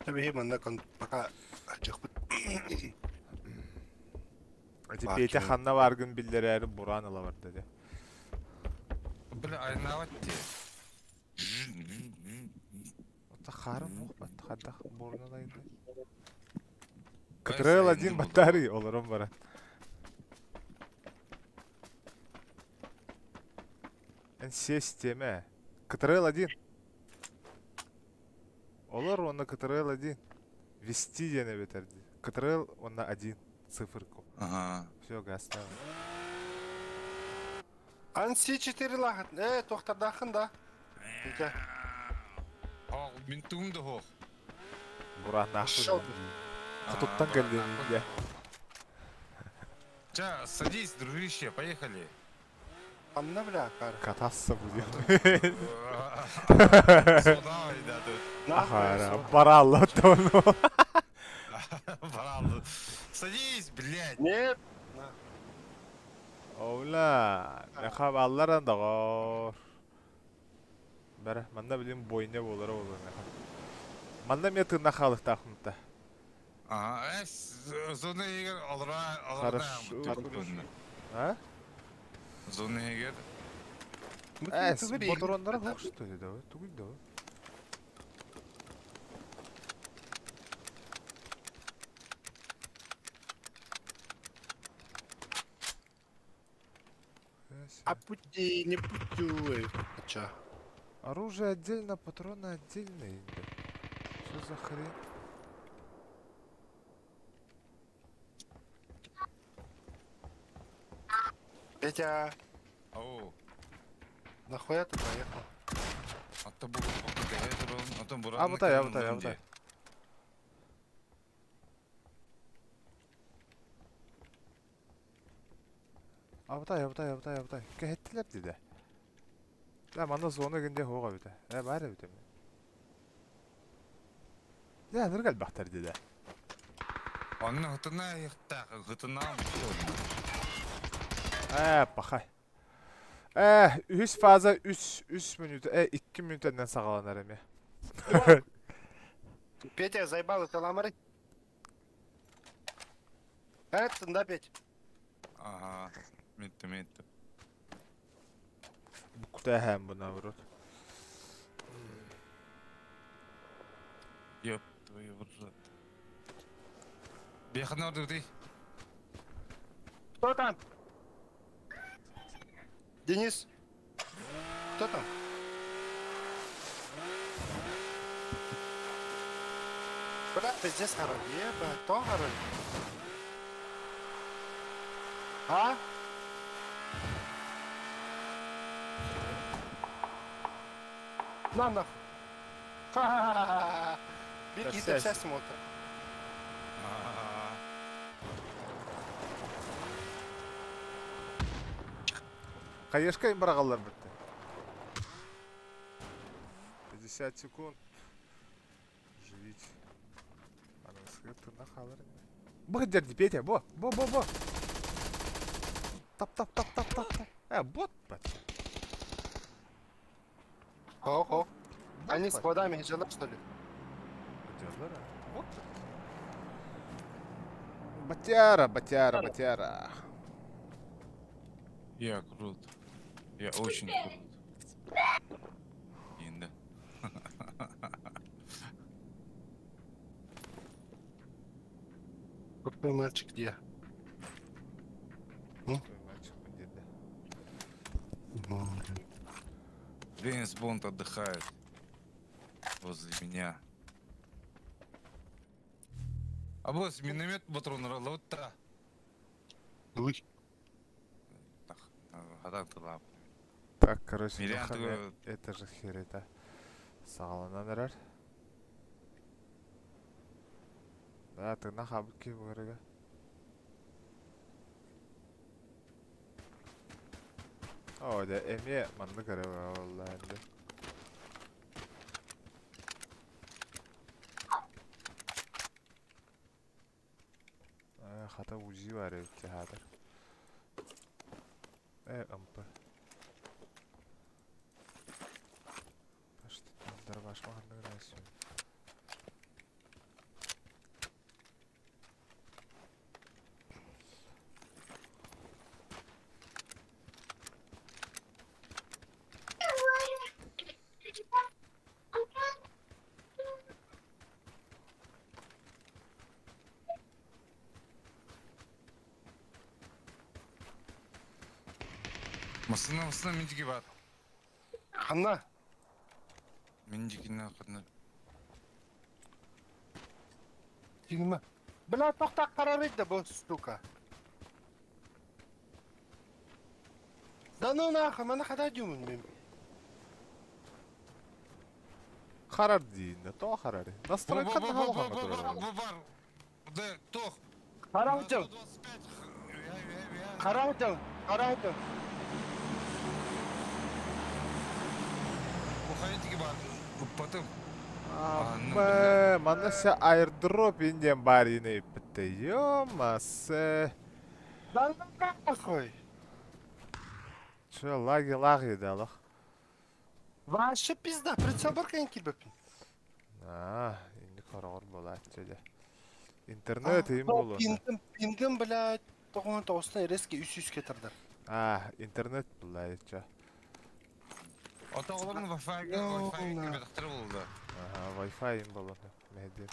Tabii hemen пока çıkıp. Hadi Var Peyte ki. Hanna var gün billeri erim Buran ala var dedi. Бля, айнават те. Ota харым yok battı kadda burnuna indi. Катрел один батарей оларым бара. En системе. Катрел один. Олар онна Катрел один. Вести дене бетерди. Катрел онна один. Циферку. Ага. Все, гаставим. Анси 4 лахат. Тоқтардақын да. Петя. Ах, мен туымды хоқ. Буран Шел. нахуй. Хатуттан geldi. Ya. Ча, садись, дружище, поехали. Анна бля, кар. Катасса будем. Сода ойда тут. Ахара, баралла тону. Баралды. Садись, блядь. Нет. Оула, яха баллар андагор. Бара, манда билим бойне болар болар. Манда мен тына халык тахмытта. Ага, зона егер алра Хорошо. А? Зона егер. Моторондар хок что ли, давай, тугуй давай. А пути не путю. Чё? Оружие отдельно, патроны отдельные. Что за хрень? Петя, Ау. нахуя ты поехал? Ата bu ата буран. Абытай. Абытай. Кәһеттелер диде. Я мана зона генде хога бите. Бары бите. Я ныргал бахтар диде. Анны хытына яхта, хытына. Пахай. 3 фаза 3 минут, 2 минуттан сагаланар эме. Петя, заебал это ламары. Это, да, Петь? Ага, метті. Кутаһам буна врот. Ёп, твою в рот. Бехана орды. Кто там? Денис? Кто там? Бля, ты здесь хороль, ебать, кто хороль? А? На нахуй. Ха-ха-ха-ха. Беги, Да да вся вся смотрит. Каешка им барагаллар битти. 50 секунд. Живить. Анысыгы тына қалыр. Бұғы дерді, Петя, бо. Тап. Бот, бат. Хо-хо. Они с плодами хиджалар, что ли? Вот. Батяра. Я крут. Я очень крут. Енді. Крутой мальчик где? Джеймс Бонд отдыхает возле меня. А босс, миномет патрон ралотта. Уй. Так, хадан тылап. Так, короче, Миллион Махаме, такой- это же хер это. Сағалананырар. Да, тына қабыт ке бұғырыға. О, да, эме манды көрі бұға олда әнді. Хата УЗИ бар өтте хадыр. Ымпы. Дырбашмағандығын айсың. Масына мендігі бар. Ханна. Мендігіні қадына. Тигма. Бля, тоқта қарарайды да бұл штука. Да ну нахуй, мана қада дюмін мен. Қарар дейін, то қарар. Настройканы халыға тұрады. Бар. Да, тоқ. Қарауытым. Қарауытым. бар. Ұппатым. Манаса airdrop инден бар ине бітті. Ёмасы. Да нахуй. Чё, лаги далық. Вообще пизда, прицел бар кайын келбеппін. Инди қарағыр болады жеде. Интернет им болу. Пингім, блядь, 99-тан резке 300 кетірді. Интернет бұлай, чё. Отағыларын Wi-Fi-ге кебедіқтірі болды. Wi-Fi им болу. Мәдер.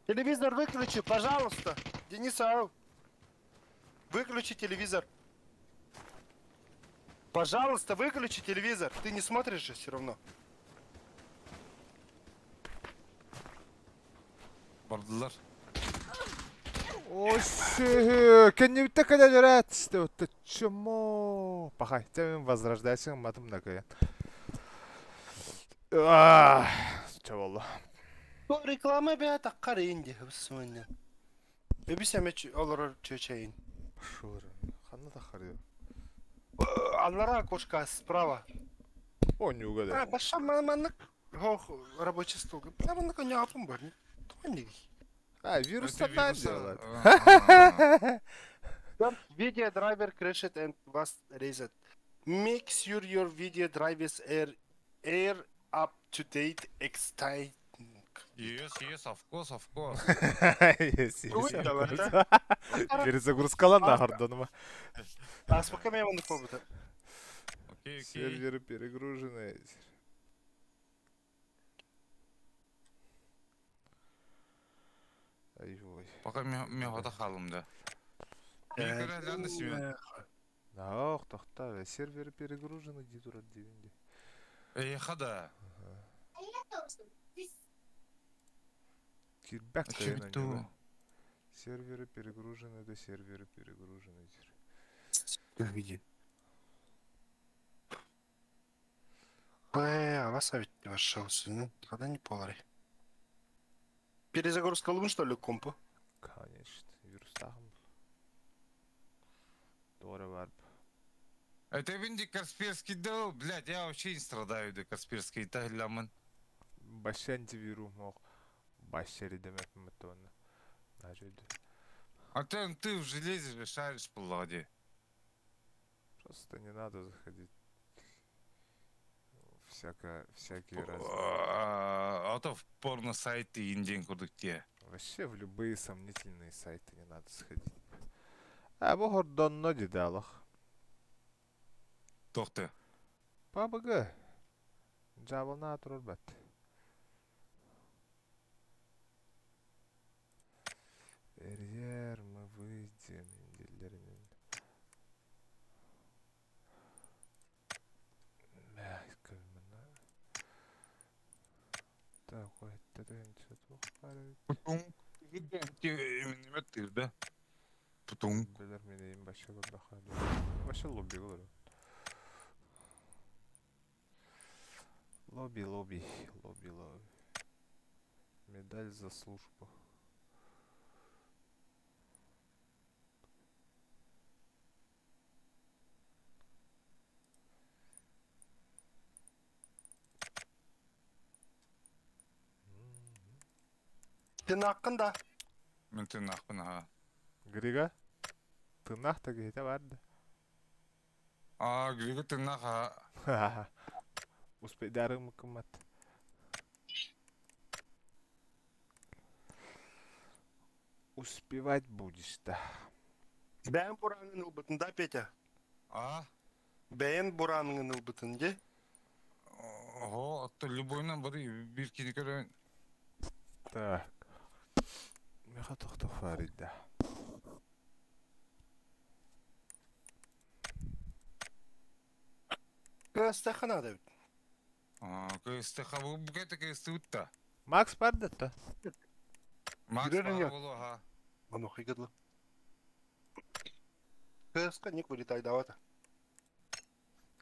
Телевизор выключи, пожалуйста. Денис Ау. Выключи телевизор. Пожалуйста, выключи телевизор. Ты не смотришь же все равно. Бардылар. Оши, кенне бітті кәді жүрәт. Өтті чому? Пахай, тәмен возрождайсың матым накаян. Чо болу. Ну, реклама бе таққар енді. Өбісімінен. Өбісеме олар чөчейін. Шуры, қанна таққар еді. Аллара окошко справа. О, не угадай. Баша маманық. Рабочий стол. Маманық не апым бар. Вирустан делать. Video driver crashed and was raised. Make sure your video drivers are up to date exciting. Yes, of course. Перезагрузкала нахардоныма. А сколько меня он побыта? Окей. Серверы перегружены. Ай-ой. Пока мен хода қалымда. Мен көрәләнді сүйен. Ох, тоқта, серверы перегружены дейді ұрады дегенде. Хада. Кирбәк Че бітті? Серверы перегружены, да серверы перегружены. Где? А вас ведь вошелся, когда не полари. Перезагрузка лун, что ли, компа? Конечно, вирус тағым. Doğru var. Это винди Касперский дал, блядь, я вообще не страдаю, да Касперский, та ламан. Başı антивирус мог. Başları demek mi onu? Нажиды. А ты в железе же шаришь по ладе. Просто не надо заходить. Всякие разные. А то в порно-сайты инден курдук-те. Вообще в любые сомнительные сайты не надо сходить. А bu hordanno dedi Allah. Тоқты. PUBG. Жабылна тұрыр бәт. Эрьер, мы выйдем. Инделермен. Көлміна. Так, ой, тәрен чатуқ бары. Путун. Неме тырды. Путун. Бәлер мені ең башы лоббақады. Башы лобби olur. Лобби. Медаль за службу. Тынаққында. Мен тынақпын, ха. Грига? Тынақ та кейте барды. Грига тынақ, ха. Успейдарым кымат. Успевать будешь, да. Бәйін бұранын ұлбытында, Петя. Бәйін бұранын ұлбытында. Ого, атты любойнан бір кені көрін. Так. Меха тоқтық Фарида. Көстіқі нады өт. Көсті қабы бұқайты көсті ұтта. Макс барды да. Макс Жүрерін бары ят. болу, ха. Мұны қиғыдлы. Көстіқі не көрі давата.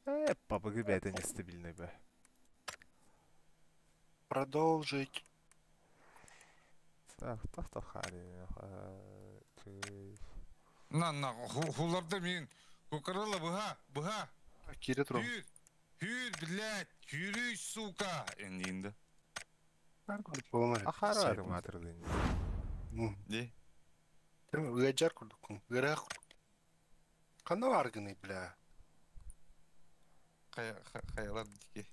PUBG бәді нестабильный бә. Продолжить. Так, тоқтық Хари. На, хуларды мен көкірілі бұға. Кире тұрым. Үйір. Хүйр, блядь, хүйрүй, сука. Енді. Ахара адым атырдың. Не? Уяджар күрдік. Гырақ. Қанда аргыны, бля. Қаялар дике.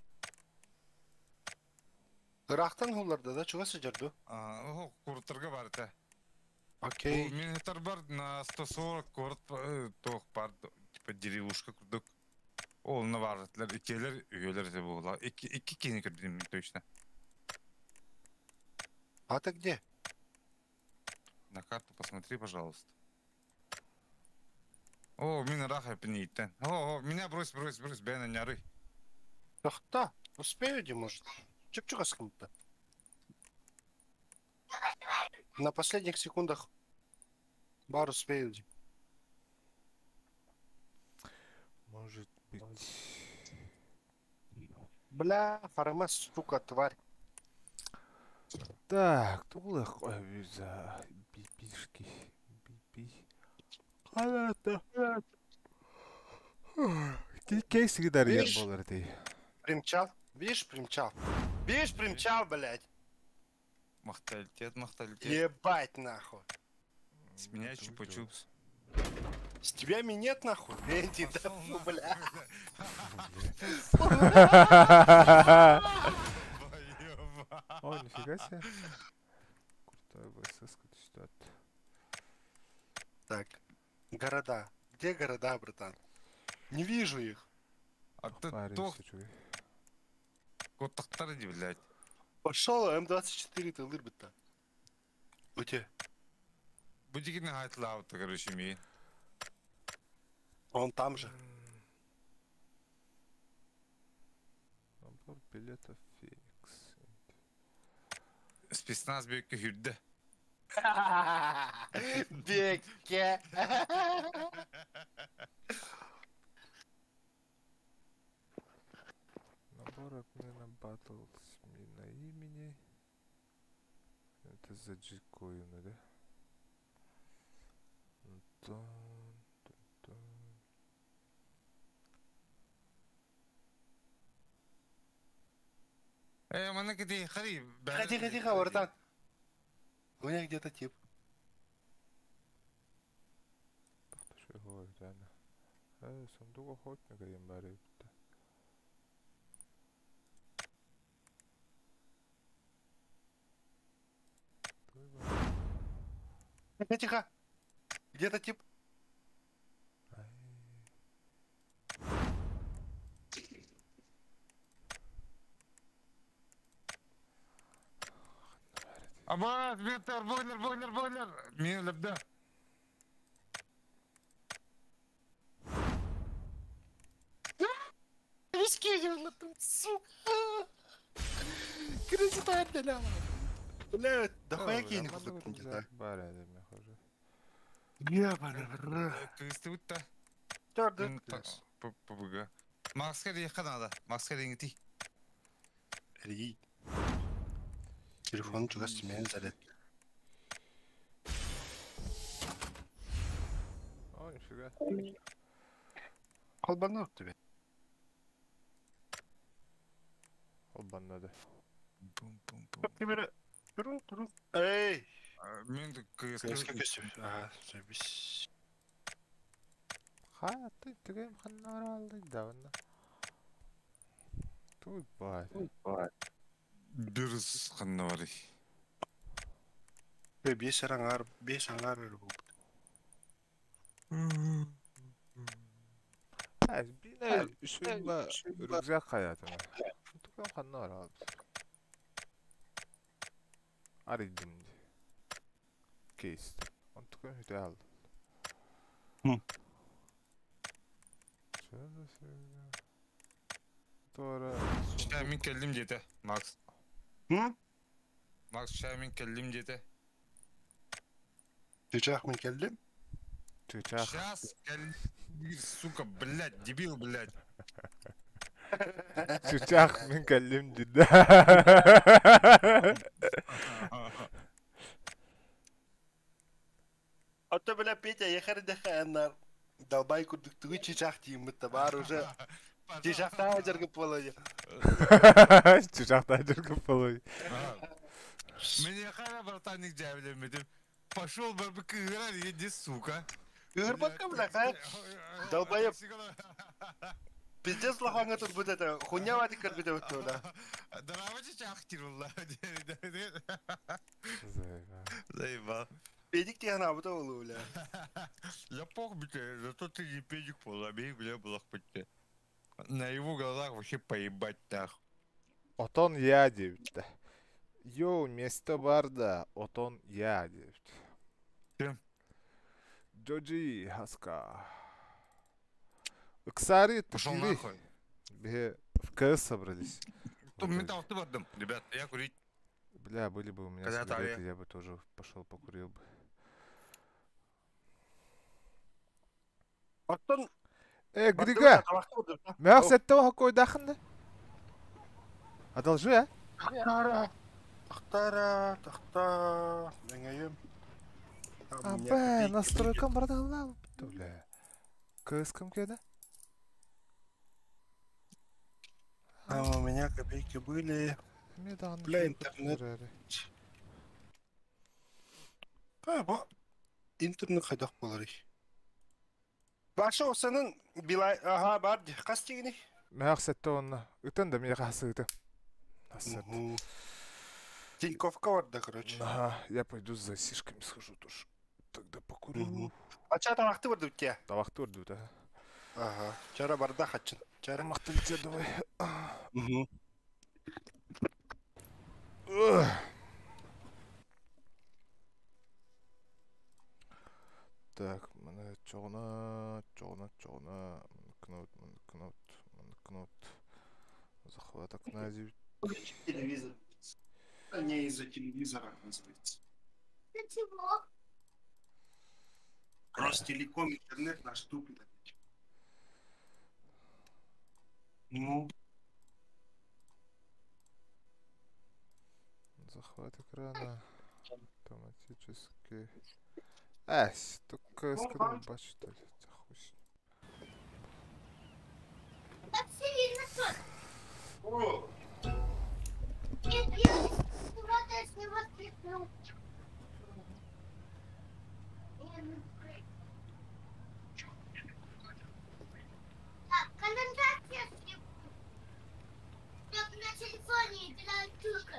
Гырақтан оларда да чуғасы жерді. Куртырға бар та. Окей. Минутар бар на 140 корт тоқ бар. Типа деревушка күрдік. Олына бардылар. Икелер үйелер де болла. Iki кені күрдім точно. А ты где? На карту посмотри, пожалуйста. О, меня раха пнитен. О, меня брось, Бена не ары. Тахта. Успею, где может? Чук-чука с кем-то. На последних секундах бар успею. Может быть. Бля, фарма, сука, тварь. Так, тулы қой виза. Бипишки. Бипи. Қалата. Кейсі кидар ер Видишь? болар дей. Примчал? Видишь, примчал? Видишь, примчал, блядь? Махталитет. Ебать, нахуй. С меня чупа-чупс. С тебя минет, нахуй? Эти, да, фу, бля. О, нифига себе. Крутой ВСС что-то. Так, города. Где города, братан? Не вижу их. А ты Парень, тох, сучуй. коттақтар ди, блядь. Пошел, М24 ты лырбит-то. У тебя. Будикini хайтлаута, короче, ми. Он там же. Набор билетов Феникс. Спецназ бүйекке хүрді. Бекке. Набор обмена батл смена имени. Это за джикоины, да? Тун, тун, тун. Мана кеди, хари. Тихо, братан. У меня где-то тип. Что говорит, Анна? Сундук охотника им барит. Тихо. Где-то тип. Аббас, беттер, бойлер. Мен ләбді. Рискидил, сука. Красота, бля. Бля, да хуя кинь, да. Баря, да, мне хожу. Ебаный. Кысты утта. Тёрдый. Побыга. Максқа дейін қанада. Максқа дейін ти. Ри. Телефон чуга стемен залет. О, нифига. Колбанок тебе. Олбан надо. Турун. Эй! Мен Кэске кысты. көсіп. Забись. Ха, ты тігем қаннар алды, давында. Туй бай. Бүріс қанна бары. Бес аңар болды. Бина үсүнба рюкзак хаятына. Тігем қаннар алды. Аридимди. Кейсті. Он тігем үте алды. Sonra Şamin kellim dede. Max. Hı? Max Şamin kellim dede. Сейчас мы келдим. çöçak. Сейчас kellim. Сука, блядь, дебил, блядь. Çöçak min kellim cidden. А то, бля, Петя, я хардяха, долбай курдуктугу чичахти, мы табар уже. Тишақта жүргіп болады. Чужақта жүргіп болой. Мне қара братаник жәбілемедім. Пошел барбекюға еде, сука. Үрбаққа бұлақа. Долбайып. Пиздец лохаңа тут будет это. Хуйня вати кірбіде өтті ода. Драмачы чақтыр ұлла. Заебал. Педик деген абыта олы өля. Я пох бите, зато ты не педик пол, а бей, бля, блах бите. На его глазах вообще поебать так. Отон я депті. Йоу, место барда. Отон я депті. Кем? Джоджи, хаска. Иксари, Пошел тушили. нахуй. Бе, в КС собрались. Тут металл ты бардым. Ребят, я курить. Бля, были бы у меня Когда сигареты, Талия? я бы тоже пошел покурил бы. Оттон... Грига, мяк сеттева какой дахынды? Одолжи, а? Тахтара. Дәңәйем. Абе, настройкам продавал. Бля. КС кім кеді? У меня копейки были. Бля, интернет. Интернет қайдақ болар еш. Башы осының билай... Аха, бар. Қас тегіне? Мяк сеттева үтін да мне қасы үті. Тиньковка варда, короче. Ага, я пойду за сишками схожу тоже. Тогда покурю. Ача тамақты барды үтте? Табақты өрді өті. Ага. Чара барда қачын. Чара. Тамақты бітер давай. Так, мене чоғына, кнот. Захват окна зив. Телевизор. Не из-за телевизора, называется. Чего? Ростелеком, интернет наш тупит. Ну, Захват экрана. Автоматически. Ась, только скрин бачу, что ли? Хуй с ним. Так все видно что? о, Нет, я с него стряхнул. Так, канализация стряхнул. Как на телефоне играет тушка.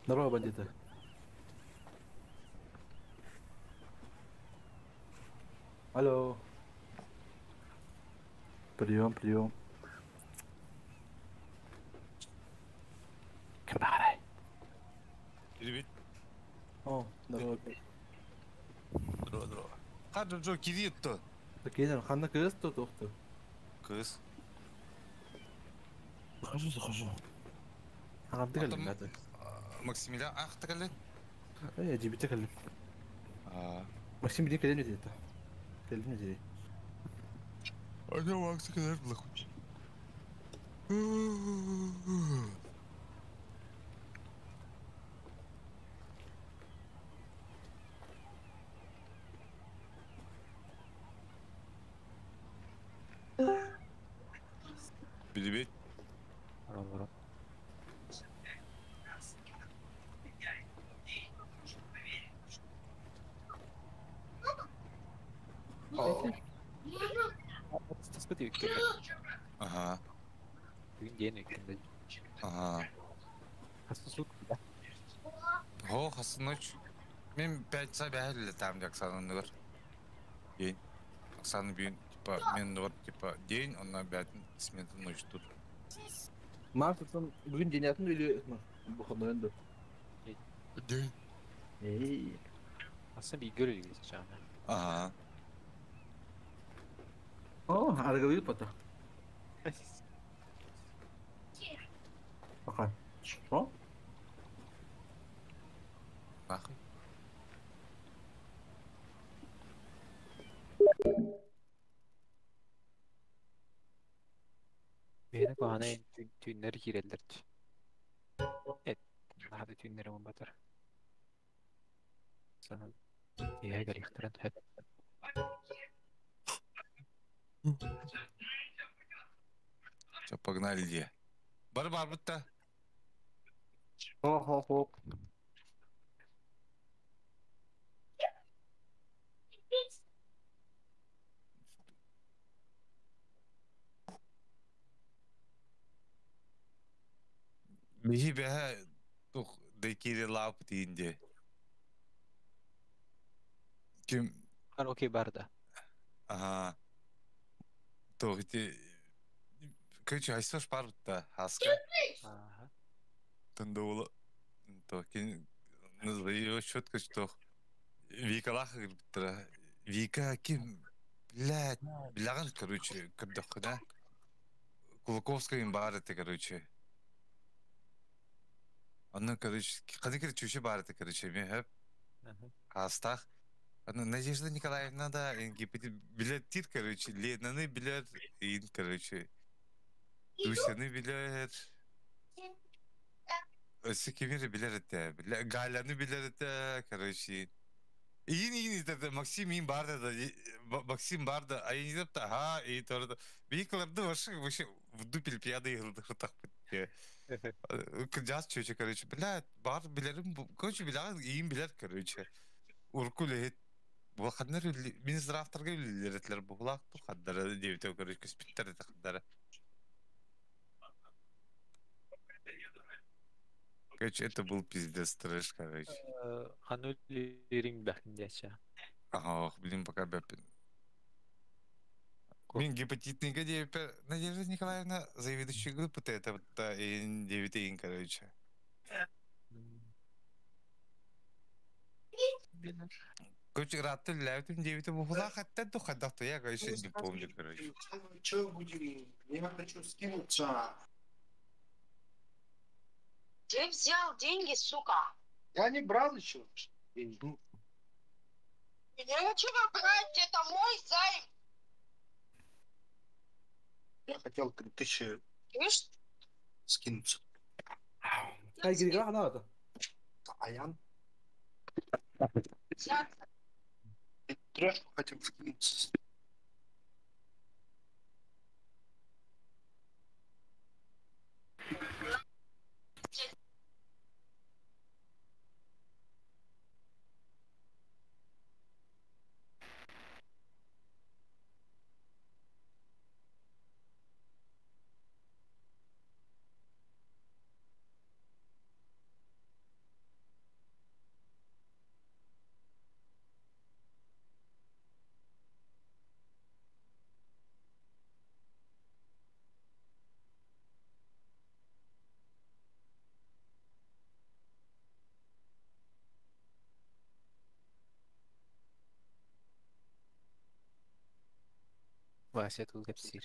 Здорово, бандиты. Алло. Прием, прием. Кабаре. Ребят, О, здорово. здорово. Қады жо кирет-то. Закинем, ханна кырыс то тоқты. Кыз. Захожу. Ағамды кәлім мәді. Максимиля ақты кәлі? Жибітті кәлім. Максим биден кәлем не дейді. Кәлем не дейді. Ана уақсы кәлер бұлақ өте. Билибет. Смотри, Ага. денег. Ага. Хасусут. О, хасы ночь. Мен 5 сай бәрі там Оксананы бар. День. Оксаны бүйін, типа, мен бар, типа, день, онна бәтін сменті ночь тут. Мағын бүгін денятын үйлі бұқынды енді. День. Эй. Aslında bir göl gibi canım. Ага. О, арга видит пота. Пока. Что? Нахуй. Beni bana tüynleri gireldirdi. Evet. Daha da tüynlerim batar. Sana diye gerektiren hep. Все, погнали, где? Бар бутта. Ho. Бихи бэхэ тух дэкири лап тиинде. Ким Kan okey barda. ага. Тух ити Кычы айсош бар бутта хаска. Aha. Тандаула. То кин называю четко, что Вика лаха биттера. Вика ким блядь, благан, короче, кырдахына. Кулаковская бар это, короче. Она, короче, кады кир чуши бар это, короче, мен хэп астах. Она Надежда Николаевна да, билет тир, короче, Ленаны билет ин, короче. Дусяны билет. Секимири билет это, Галяны билет это, короче. İyi de Максим ин барда да Максим барда а я не знаю ага и то Викларды вообще в дупель пьяды так жас чөче короче блядь бар билерим короче билер иин билер короче уркуле bu kadar min zraftarga ületler bu kulak bu kadar devte короче кспиттер это kadar короче это был пиздец трэш короче Kan öllerin bakınca aşağı. ага блин пока бэппин. Мен гепатитный гадею, Надежда Николаевна, заведующая группы, это вот та 9 короче. Короче, раты ляютын 9 бухла, хотя то ходах-то я, короче, не помню, короче. Че будем? Я хочу скинуться. Где взял деньги, сука? Я не брал еще деньги. Я ничего брать, это мой займ. Я хотел 3000 Слышь? скинуться. Ай, гири гана это. Аян. Взяться. Трэшку хотел скинуться. Vahşet ol hepsi.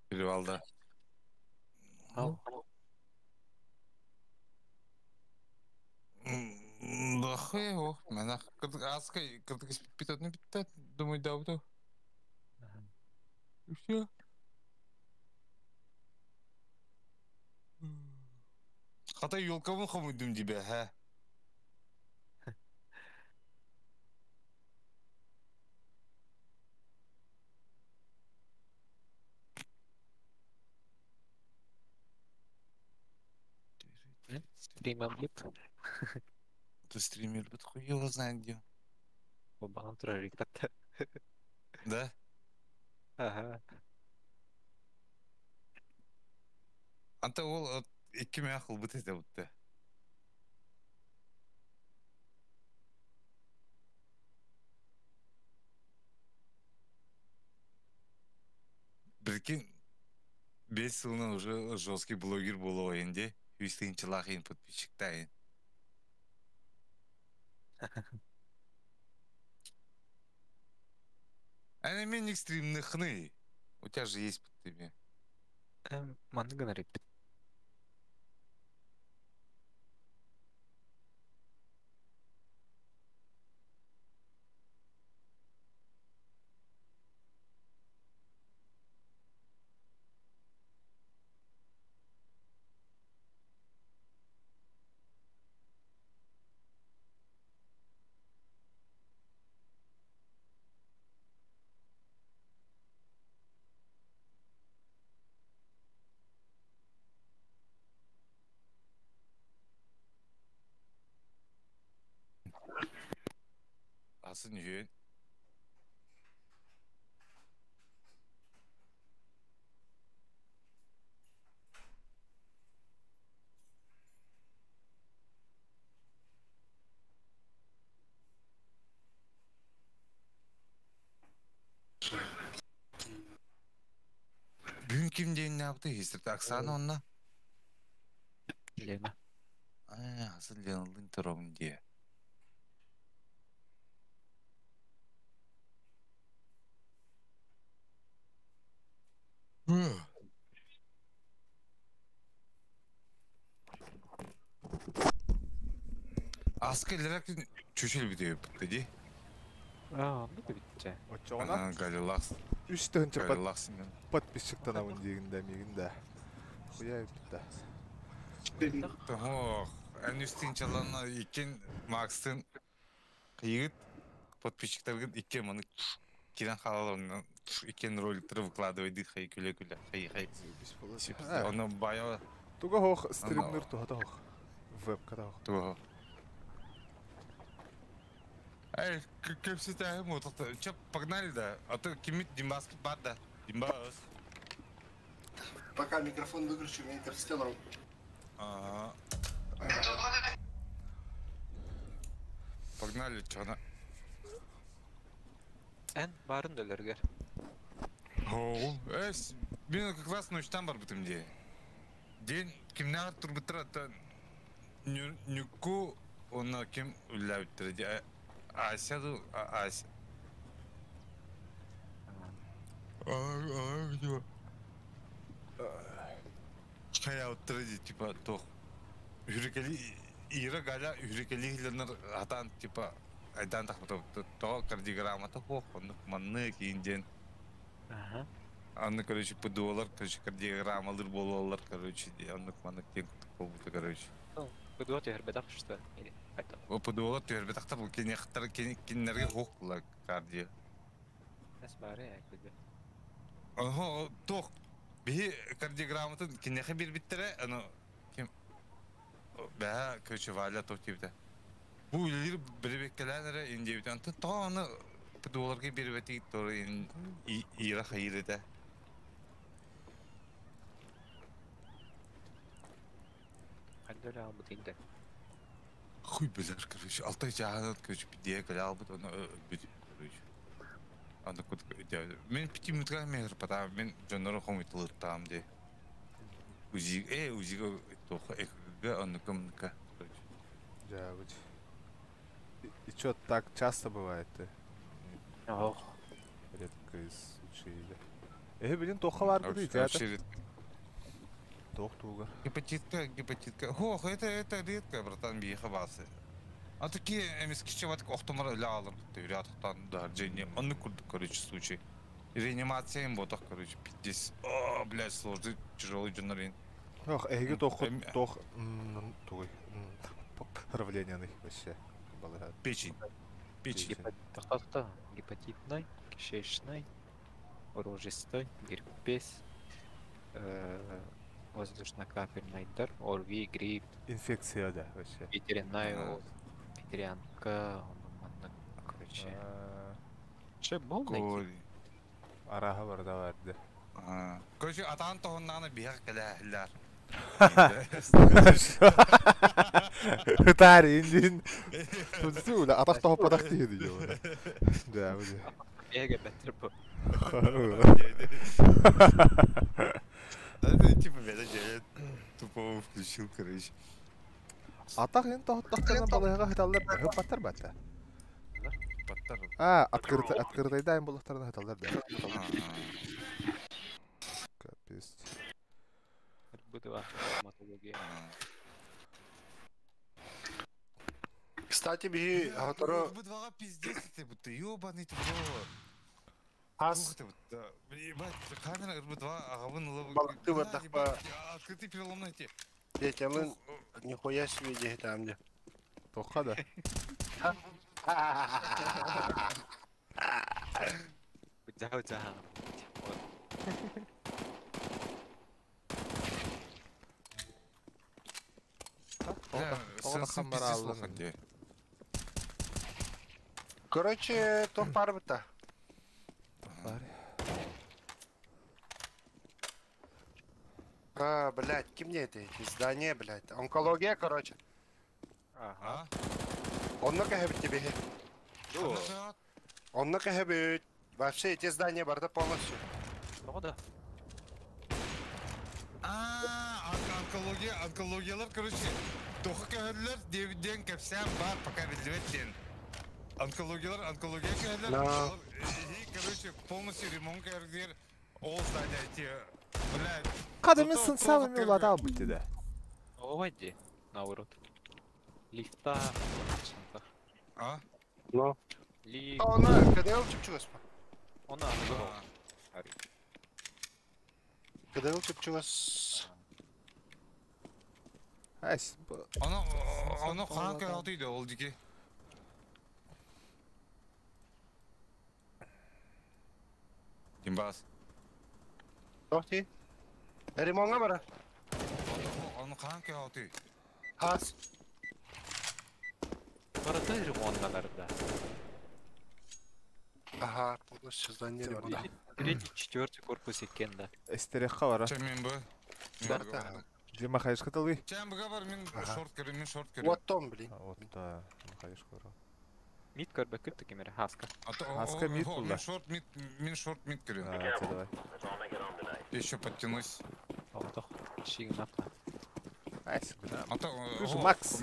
Перевалда. Al. Да хуй его, менах, аской, когда питать не питать, думаю, да, вот. И все. Хата елкамын хамыдым тебе, ха? Stream облип. Ты стример, вот хуй его знает где. Babağın turarik hatta. Да? Aha. Anta ол iki mi akıl bu tezde bu. Прикинь, 5 жылынан уже жесткий блогер болу енді. 100 тысячалақ подписчик дайын. Мен экстримный хны. У тебя же есть под тебе. Маны гына репет. Асын үйен. Бүгін кім дейін не yaptı? Есірді Оксана онна? Лена. Асын Леналдың тұрауын де. Аскерлерак чөшел бітеу бітті де? Onu da bitti. Отчоғына Галилакс. үш тігінші Галилакс мен. подписчиктан ауын дегінде мегінде. Құя бітті. Ох, ән үстін чалана екен Макстың қиығыт подписчиктарғын екен мұны кирен қалаларынан екен роликтері выкладывайды хай күле-күле. Хай. Оны бая... Туға хоқ стримнер туға да хоқ. Вебкада хоқ. Туға. Эй, көпсіз тәйім отырды. Чөп, погнали да. А то кемет Димбаски бар да. Димбас. Пока микрофон выключу, меня интерстелларом. Погнали, чана. En barın dölerger. Мен как раз ночтан бар бітім де. Ден кімнен тұр бітір ата нүкку оны кім үлі өттірі де. Асяду, Ася. Кая өттірі де, типа, тоқ. Үрекелі, ира галя үрекелі хилернер атан, типа, айдан тақпыты. Тоға кардиограммата қоқ, оны манны кейінден. Анны, короче, подуалар, короче, кардиограммалар болуалар, короче, анны манны кен қолбыты, короче. Быдуа тегербедақ что? Или қайта? О, подуалар тегербедақтар бұл кенеқтар, кенерге қоқ бұла кардио. Әс бары әк біді. Ого, тоқ. Бе кардиограмматын кенеқе бір біттірі, аны, кем... Бәе, короче, валя тоқ дейбді. Бұл үйлер бірбеккеләнері ендейбді. Анты тоқ аны подуаларға бір бәтейді, торы ира қайыр еді. Қайды өлі албы дейді. Хуй білер, короче, алтай жағынан, короче, бідея кәлі албыд, оны өбіді, короче. Аны күдік өдеуді. Мен 5 минутқа мегір патам, мен жонары қомитылыр тағам де. Үзігі тоқы әкігі, оны көмінікі, короче. Жабыч. И чё, так часто бывает? Ох. Редко из случаев. Блин, тоха бар бudi театр. Тох тугар. Гепатитка. Хох, это редко, братан, биеха басы. А такие эмискичи вот охтомар лялар, ты рядом да, Дженни, он не курд, короче, случай. Реанимация им ботах, короче, 50. О, блядь, сложный, тяжелый дженерин. Ох, тох, тугай. Равленяный вообще. Печень. Тохта, гепатитный, кишечный, урожистой, герпес, воздушно-капельный дар, ОРВИ, грипп. Инфекция, да, вообще. Ветеринарная, ветеринарка, короче. Че, болды? Араға бар да барды. Короче, атан тоғыннаны бияқ кәләхілер. Хытар, индин. Tudisi öyle atak tohop atak diyedi ya. Да, öyle. Эго бәттір бұл. Это типа меня тупо включил, короче. Атақ енді тоқтақтарынан балайға хаталдар хөп баттар бәтті. Баттар. Открытайда айын болықтарына хаталдар да. Капец. РБ2 стоматология. Кстати, би автору РБ2-га пиздец ты будто ёбаный ты бро. ас Ух ты, да. Ебать, камера РБ2 агавын ловы. Балықты бардақ па. Открытый перелом найти. детямын нихуя себе де там де. Тоққа да. Жау. Оғда қамбара алдың. Короче, топ бар бұта. Блядь, кем мне это? Здание, блядь. Онкология, короче. Ага. Он накахебит тебе. Он накахебит. Вообще эти здания барда полностью. Ну да. Онкологиялар, короче, тоқы кәһәрләр ден кәпсәм бар, пока білдіметтен. Онкология кәһәрләр, короче, полностью ремонт кәрдер, ол здания те, блядь. Қадымен сынсавымен олады ал бұтті да. Овайди, наоборот. Лифта. А? Ну. Лифт. Она, когда он чупчугас? Она ангелов. Когда он чупчугас? Әс, Оны қанат кәлтейді ол деке. Кимбас. Тоқти. Ремонға бара. Оны қанат кәлтей. Ас. Барата ремонталарда. Ага, полностью здание ремонта. Третий, четвертый корпус екен да. Эстерекқа бара. Чәмен бі? Барта. Дима қайышқы тылғи? Чәмен біға бар, мен шорт керем. Вот том, блин. Вот да, қайышқы бара. Мид көрбі күтті кемері, хаска. Аска мид бұл да. Мен шорт мид керем. Те давай. Еще подтянусь. Олдық, шиғын апла. Әс, бина. Слушай, Макс.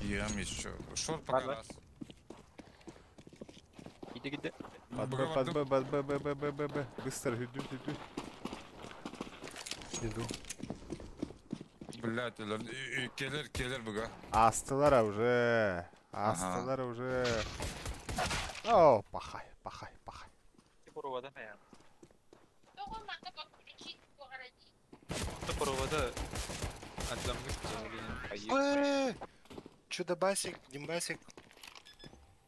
Ем еще. Шорт пока раз. Иди. Б. Быстро, иду. Иду. Блядь, келер бұға. Астылар уже. О, пахай. Провода ма я? Провода отзамгыш Ой, чудо-басик, Димбасик.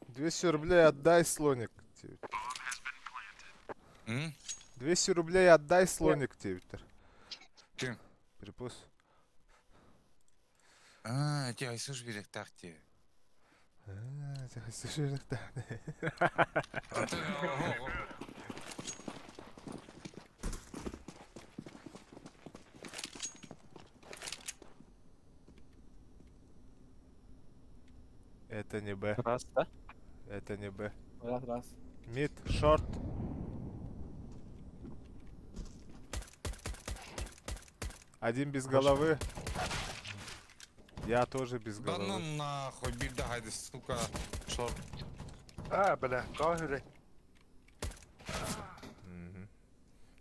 200 рублей отдай, слоник. 200 рублей отдай, слоник, Твиттер. Кем? Перепус. Те айсуш берек тақте. Это не Б. Раз, да? Это не Б. Раз. Мид, шорт. Один без головы. Я тоже без Да ну головы. нахуй, бида, хайди, сука, шорт. Бля, кожуры.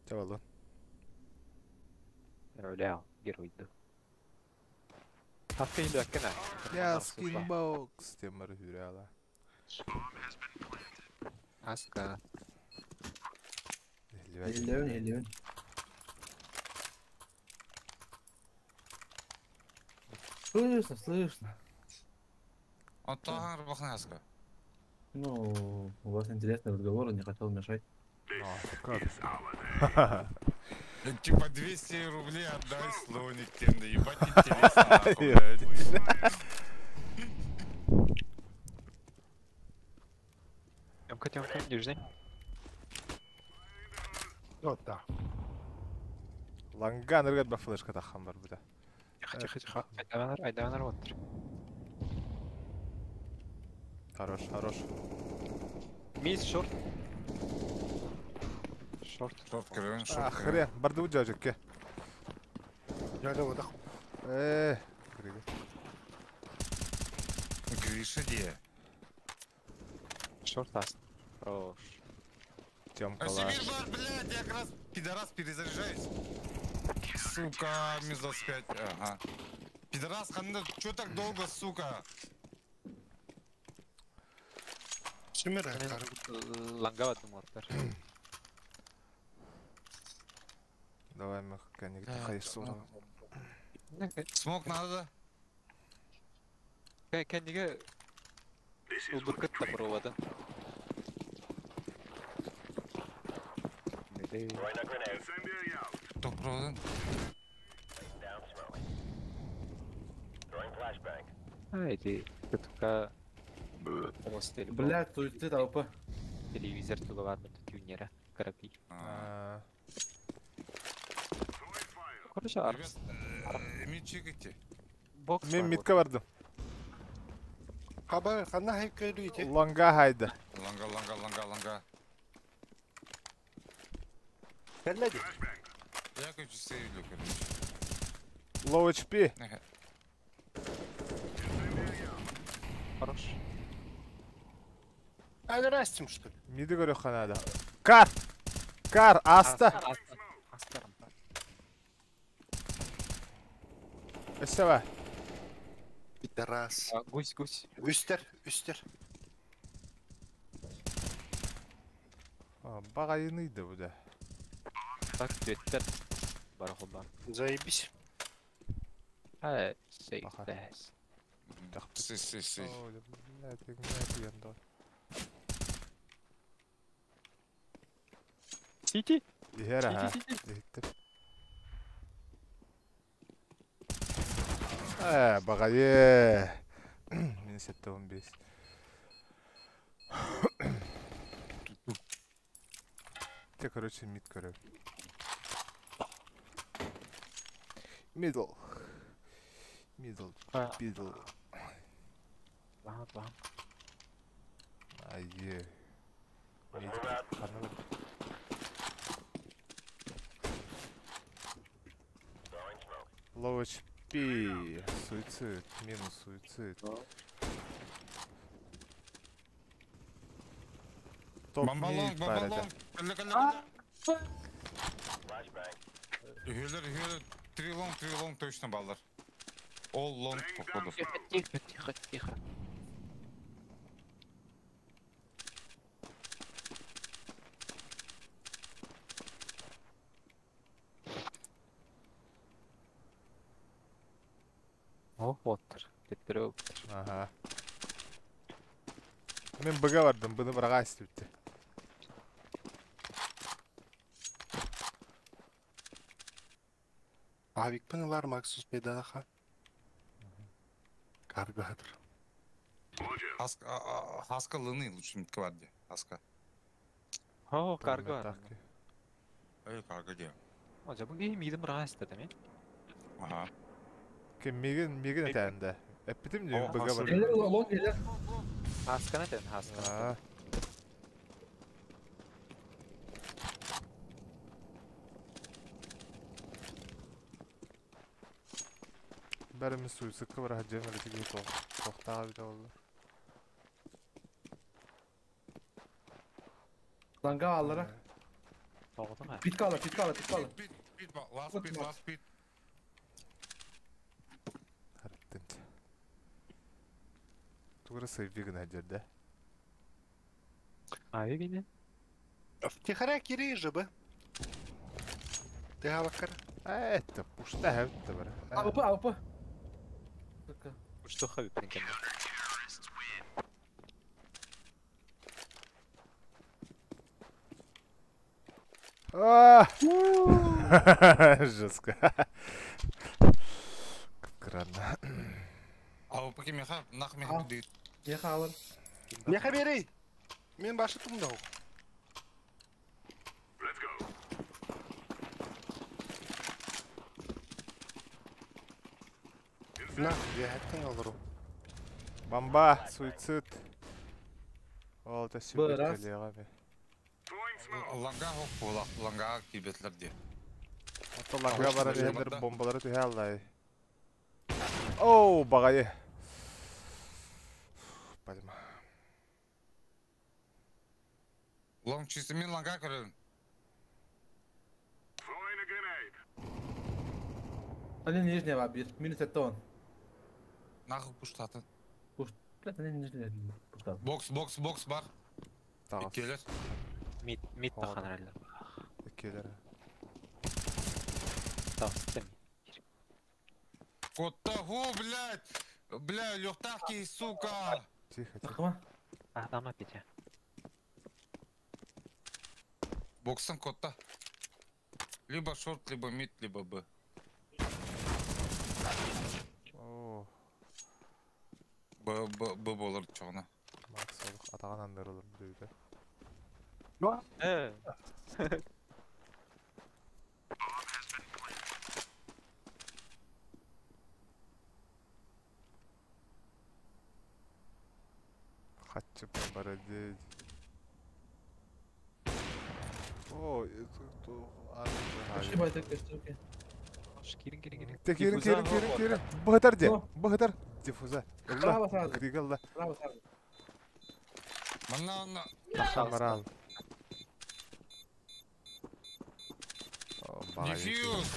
Tavallaan. Öyle геройды. Hakkı ile hakkına. Я скинбокс. Темір hürala. Аска. 11. Слышно. Оттағын рыбақнаска. Ну, у вас интересный разговор, не хотел мешать. Типа 200 рублей отдай, слоник, тем ебать интересно, нахуй, блядь. Темка, нижний. Вот да. Ланган ыргат ба флешка таққан бар бұда. Тихо. Айдаванар отыр. Хорош. Мисс шорт. Шорт керем, шорт керем. Хрен, барды бұ жажекке. Жайлы одақ. Грига. Гриша где? Шорт ас. Хорош. Тёмка А лаш. Сибирь бар, блядь, я как раз, пидорас, перезаряжаюсь. Сука, минус 25, ага. Пидорас, чё так долго, сука? Шимер, Ланга ваттым оттар. Давай мы как-нибудь хайш сорам. Смог надо? Кенниге убыккыт та проводын. Топ проводын. Эти ТТК хостел. Блядь, ты толпа. Телевизор тулаватны тюнера. Карапи. Короче, арс. Мид чекайте. Бокс. Мен митке бардым. Хаба, хана хайкайду ите. Лонга хайда. Ланга. Келледи. Я хочу сейвлю, короче. Low HP. Хорош. Ай, растим, что ли? Миді көрі қанада. Кар, аста. Астарым. Эсева. Пидорас. Гусь. Үстер. Бағайынıydı bu da. Так, тветтер. Барахолдан. Заебись. Сейф. Баха. Бәс. Сей. Ой, блядь, фигня yandı. Сити? Дихер ha. Сити. Дихтip. Бағайы. Мен сетті 15. Те, короче, мид көрі. Middle. Баха. Айе. Low HP. Суицид. Минус суицид. Топ мид бар еді. Хюлер, 3 лонг точно балдар. Ол лонг походу. Тихо. О, оттыр. Теттер өптір. Ага. Мен быга бардым, бұны бұраға істепті. Авик пынылар Максус педаха. Каргадыр. Хаска лыны лучше митка варди. Хаска. О, карга бар. Карга де. О, жабынге мидім бұраға істеді мен. Ага. Кем мегін әтәнді. Әппетім де О, быга хасыр. бардым. Gelir long gelir. Хаскана тен, хаскана. Бәріміз суйсыққа бұраға жемелетіге тоқтаға біде oldu. Langa allara. Тоғыды ға. Pit kalır. Last pit. Хараттент. Туғыры сайфигін әдерді. Ай, гене. Втихаря кири жыбы. Ты гавакар. Әтті, пұшта әвітті бәрі. Avpa. Что хабит мен кенде. Жестко. Кранно. Ау паки меха, нах меха дейт. Ne kalır? Не хабери. Мен башы тұмдау. На, я әттің алыру. Бомба, суицид. Ол да сүйбет Бұрас. кәлеға бе. Ланга хоқ болақ, ланга кибетлер де. Ото ланға бара дегендер бомбалары түйе алдай. Оу, бағайы. Пальма. Лонг чисто мен лонга көрем. Один нижний вабир. Минус это он. Нахуй пуштатын. Блядь, один нижний. Пустал. Бокс бар. Тағыз. Келер. Мид Ладно. бахан әлі. Екелері. Тағыстым. Котта, ху, блядь. Бля, лёхтавки, сука. Тихо, тихо. Такова? Адама петя. Бокстан котта. Либо шорт, либо мид, либо Б. Оу, Б болар чоғына. Макс олық. Атаған андыр олар біреуді. Қатшы бары дейді. Оу, Ошибай, так штуки. Кирин. Кирин. Бұғытар де. О. Бұғытар. Диффуза. Право сразу. Григалда. Право сразу. Мана, Хамарал. О, бағай. дефьюз.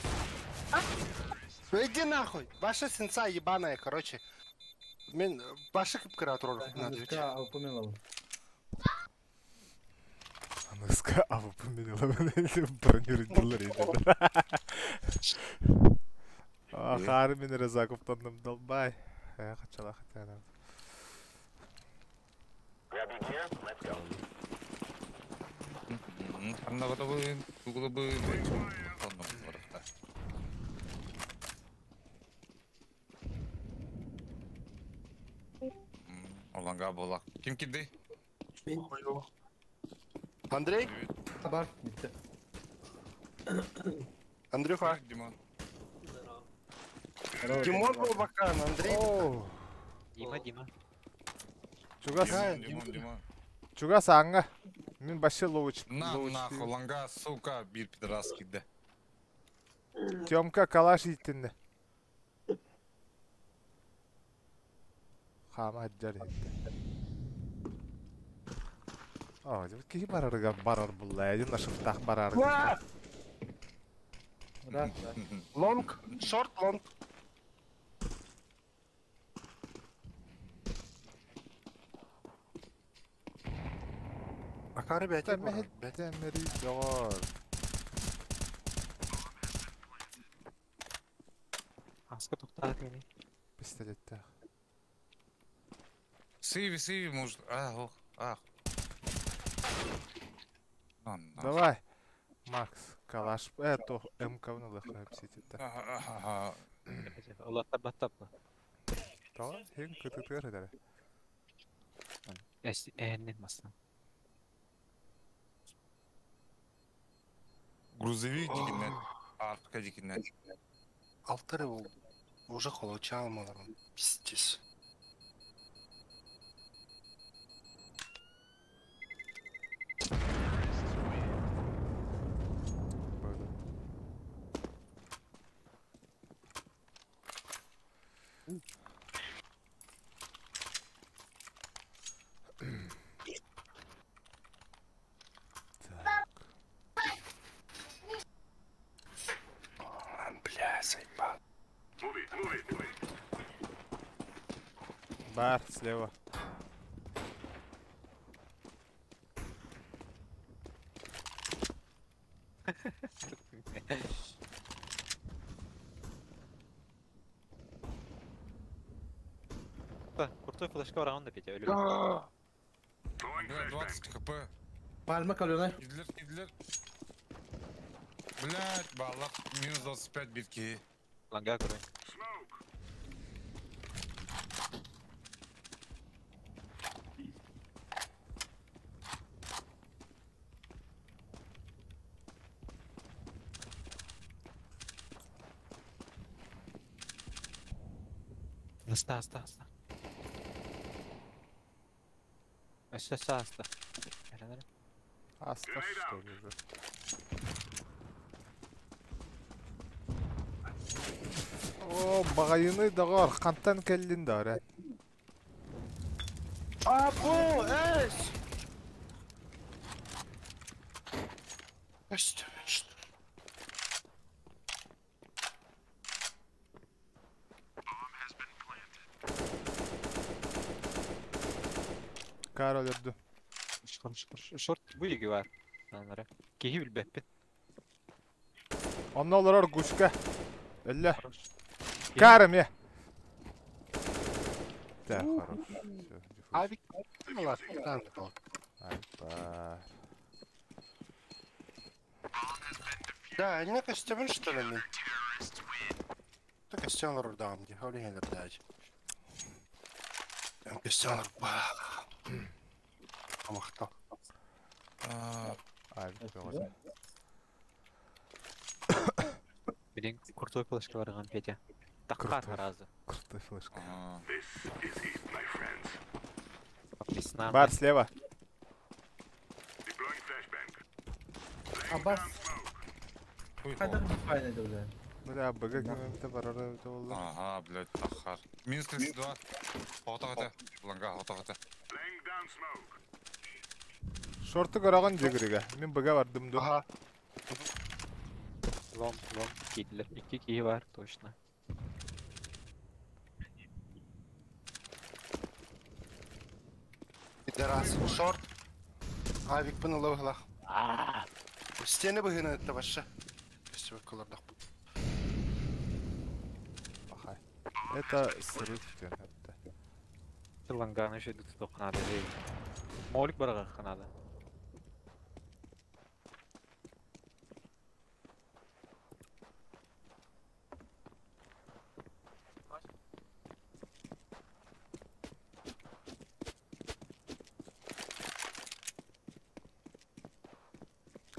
Иди нахуй! Ваша сенса ебаная, короче. Мен башы кіп кіра тұрыр на Twitch. Да, упомянул. Анықска авып менелі бронирділер еді. Қары мені Рызаковтандым далбай. Қачала қатяна. Анда бата бұйын, туғылы бұйын. Тонным барықта. Оланға болақ. Кім кеді? Андрей? Бар, bitti. Андрюха. Димон. Димон был бакан, Андрей. Оу. Дима. Димон. Чугас аңға. Мен башы лоуч. Нахуй, оланға, сука, бір пидорас кеді. Тёмка калаш итінді. Қама әджар етті. О, деп кейі барарға барар бұл әйден ашықтақ барар. Да. Лонг, шорт, лонг. Акары бәте бар. Тәмірі жоғар. Аска тоқтады мені. Пистолетті. Сейви, может. Ох. Давай. Макс, калаш. То МК-ны лықырып сететті. Олар табаттаппы. Давай, ең күтіктер едері. Әннен бастан. Грузовик дегеннен, артка дегеннен. Алтыры ол уже қолауча алмалар. Пиздец. Böyle. Бля, заебал. Бар, слева. Крутой флешка раунда, Петя, ölü. Бля, 20 хп. Пальма калена. Идлер. Блядь, баллах, минус 25 битки. Ланга көрейін. Аста. Аста. Әрі. Аста, что ли, уже. О, бағайыны дағар, қанттан кәлін дағар, Абу, эс! Что? Кар өлірді. Шорт bu yigi var. Anlara. Kehi bilbeppi. Онна олар гүшка. Әлі. Карым, е. Да, хорош. Авик, ну ладно, там такого. Айпа. Да, они на костюме, что ли, мен? Да, костюм рудам, где хули не дать. Там костюм Амахта. Айпа, оғазы. Bilin kurtoy flaşka vargan Petya. Takkar Kurtoy. harazı. Крутой флешка. Писна. Бар, слева. Аббас. Қайда файна еді өзі? Бля, бага кемемте бар арабыта болды. Ага, блядь, тахар. Минус 32. Отағыта. Ланга, отағыта. Шорты көраған жегіріге. Мен бага бардым ду. Ага. Lom kiydiler. 2 kiyi var точно. Пидорас, шорт. Авик пынылы бұғылақ. Стені бұғына өтті башы. Костюм колордақ. Ахай. Это сырык тен әтті. Ланганы ще дұты қанады değil. Молик бараға қанады.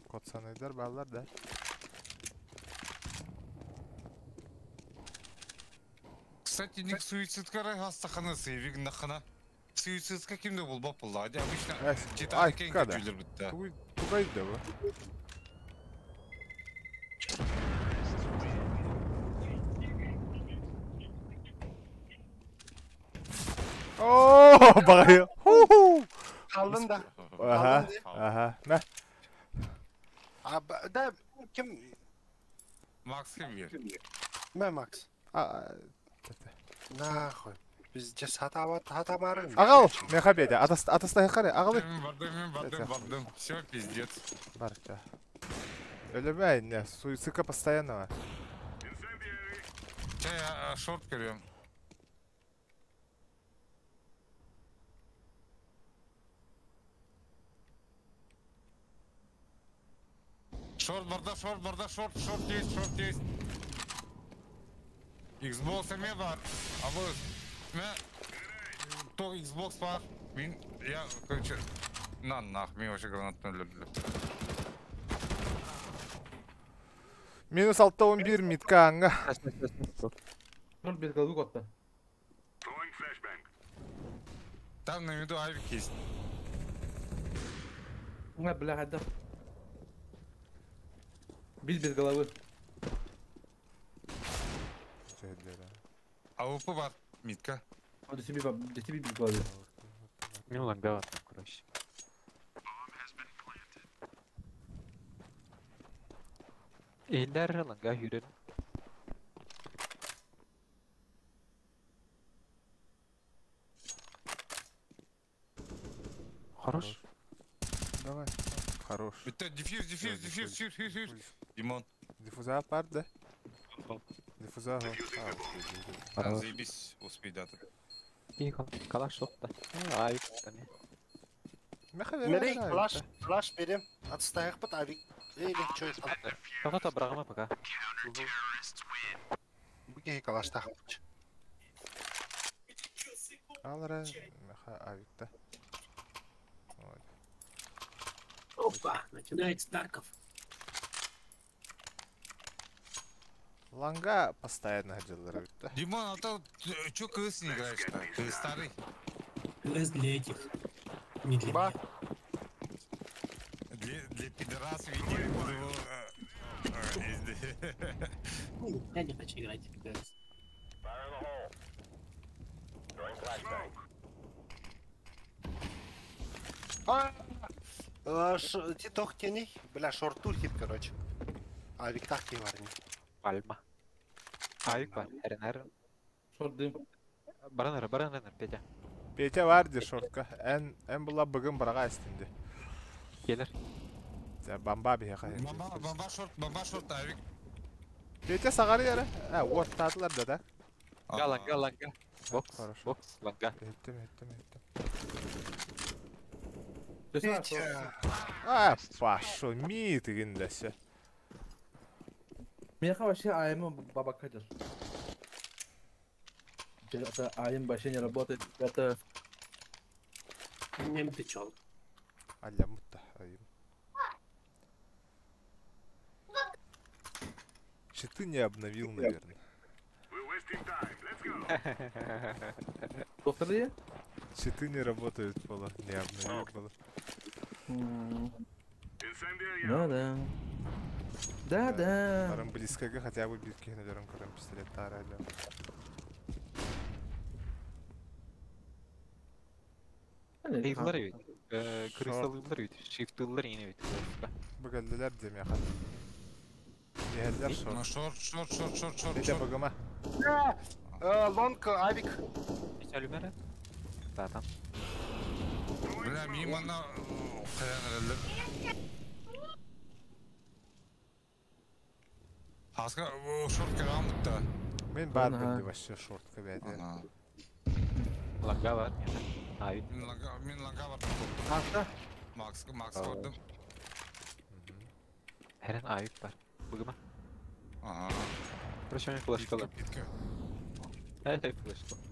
Код санайдар баллар да. Кстати, ник суицидка хастаханасы, виг нахана. Суицидка кимде болбап болды. Ади обычно Ай, титаникен када. көтүлөр битте. Тугайды ба. Ооо, бағайы. Қалдың да. Аха, аха. Мә. Да, кім? Макс кем бер? Мен Макс. Нахуй. Біз жас хатамарын. Ағал, мен қабеді. Атастағы қарай, ағал. Мен бардым. Все, пиздец. Бар, да. Өлімәй, не, суицидка постоянно бар. Че, я шорт көрем. Шорт есть. Xbox эме бар. А вы, то Xbox бар. Я, короче, нах, мен вообще гранатны өлөрлү. Минус 6-11 митка аңға. Шорт без головы котта. Там на виду авик есть. Уңа, бля, қайда. Бил без головы. АВП бар, митка. До тебе без головы. Мен ланга var короче. Eller langa hyren. Хорош. Давай. Хорош. Это диффьюз. Димон, Диффуза бар, да? Диффуза. заебись, успей даты. İyi kalaş soktu. Ayıp tane. Мерей, флаш берем. Отстаях под авик. Или что это? Fakat da bırakma пока. Бүге калаштах. Алара, меха авикта. Опа, начинается Тарков. Ланга постоянно ходил авикта. Димон, а то чё КС не играешь-то? Ты старый. КС для этих. Не для Ба. Для пидорасов видели под его... меня. Я не хочу играть в КС. Ти тохтяний, бля, шортур хит, короче. А Виктах киварни. Пальма. Айк var. Herен. Шорт дым. Бараныр, Петя. Петя var de шортка. En bulla bugün bırağa istindi. Gelir. Bamba bir haka. Бомба шорт, Авик. Петя сағары яры. Орттадылар да да. Ланга. Box. Хорошо. Box. Ланга. Ettim. Пошел, мид гиндесе. Меха вообще АМ баба кадр. Это АМ вообще не работает. Это Не печал. Аля мутахайым. Ты не обновил, наверное. повтори. Читы не работают, было. Не обновил, было. Да. Барам близкого хотя бы битки, наверное, когда пистолет тарали. Kıyılar evet. Kristallılar evet. Shift'lılar yine evet. Bıgaldılar demiyor kan. Yeğiller Ну, şort. шорт. Bir de bıgıma. Лонг, Авик. Hiç alümere? Zaten. Бля, мимо на... Қаян рәлдер. Хаска, шорт кәгам бұтта. Ben bardım diye şort kabede. Langa var. Hayır. Мен ланға бардым. Hasta. Макс бардым. Heren ayıp var. Bugüma. Ага. Proszę mnie flash kalım. Bitki. Hey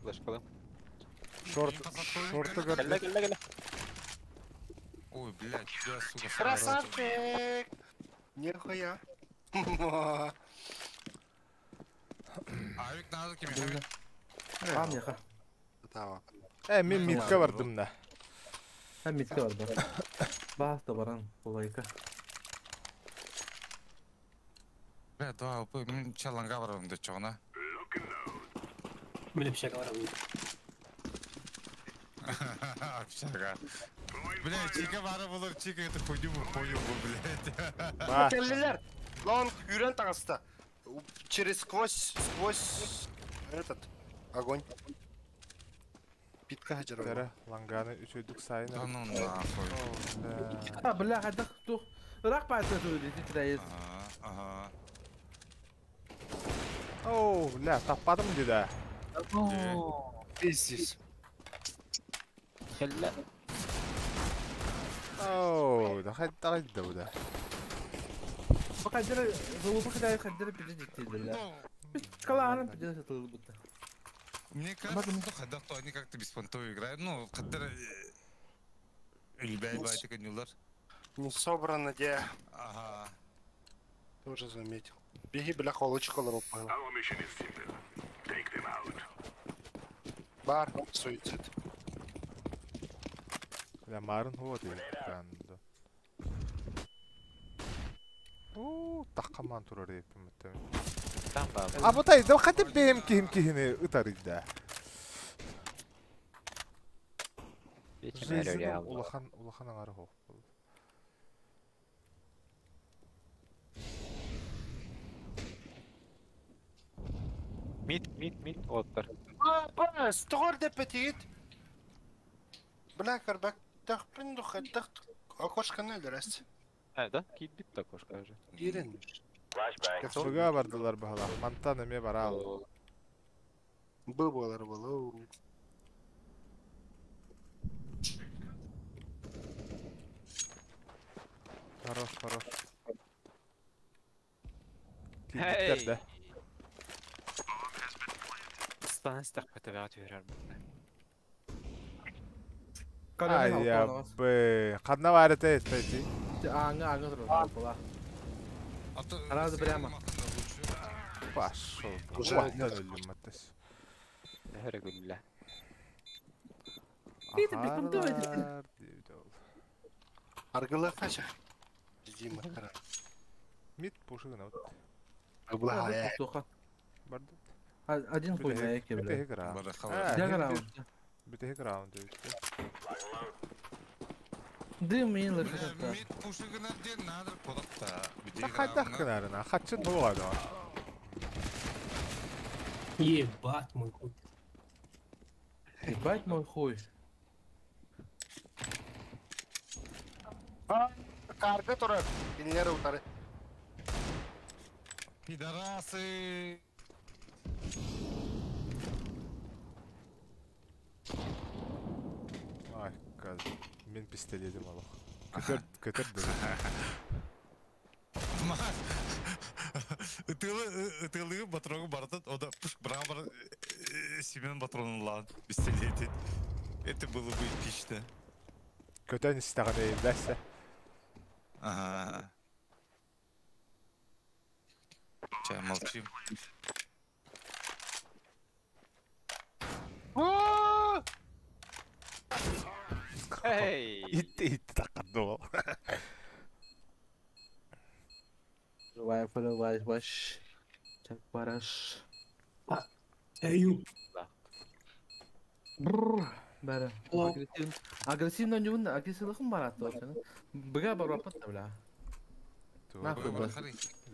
flash kalım. Şortu gördüm. Gel. Ой, блядь, тебя, сука, Красавчик! Нихуя. Авик надо кеме. Tamam Mеха. Tamam. Ben mid'e vardım da. Hem mitke var da. Bas da baran kolayka. Бля, давай, опы, мен че ланға барам да чоғына. Böyle bir şey var abi. Общага. Бля, чика бары болар, чика это хуйню bu, блядь. Bak. Келлилер! Лонг, Юрен тағыста. Сквозь этот огонь. Питка хачарова. Tere, langanı üçüydük sayın. Да ну нахуй. Ha billa hadi tuh. Irak partisi söyledi titrayız. Ага. Oo, la tapadım dedi. Пиздец. Kelle. Oo, da bu da. Bu kadar bu kadar bizi ciddidirler. Kalanın bizi satıldı bu da. Мне кажется, что ходах-то они как-то беспонтово играют. Ну, которые... Или бай-бай, конюлар. Не собрано, где. Ага. Тоже заметил. Беги, бля, холочек лопал. Бар, суицид. Ya marın hava değil kandı. Oo, takkaman turur yapayım muhtemelen. Tamam abi. Abu tay da katip benim kihini ıtarıydı da. Geçim eriyor ya. Ulahan ağrı hoş buldu. Mid otlar. Стор де петит. Бля, карбак. Так, пиндуха, так. Окошко не дерес. Da kid bit de koş karşı. Girenmiş. Suga vardılar bu hala. Mantan eme var al. Бывалар было. Хорош. Hey. Kidler de. Stans takpete ve atıyor her bunda. Ay ya be. Kadına var ete etmedi. Аңа тұрып бола. Арады прямо. Пошел. Уже Ulan öldüm maddesi. Her gülle. Bir de bir bunda öyle. Ahar diye de oldu. Аргала кача. Дима кара. Mid boşu gına. Бла, Bardı. Один хуй на эке, Bir бля. tek round. Барахала. Ha, Diğer bir- round. Bir tek round işte. Дым мен лошадка. Мит пушигына ден надыр подакта. Қайдақ кінәріна, қатшын болады ма? Ебать мой хуй. Ебать мой хуй. Карга тұрар. Инелер утары. Пидорасы. Ай, қазір. Мен пистолетім алақ. Көтерді. Ытылы батроны бардат, ода браво Семен патронын лан пистолеті. Это было бы эпично. Көтен істіған ейін бәсі. Ага. Чай, молчим. Эй! Итті тақырды ол. Ваш. Чак бараш. Эй, Бәрі. О. Агрессивно не агрессивлықым бар атты өтсені. Біға бар уақыт та біля. Нахуй бы.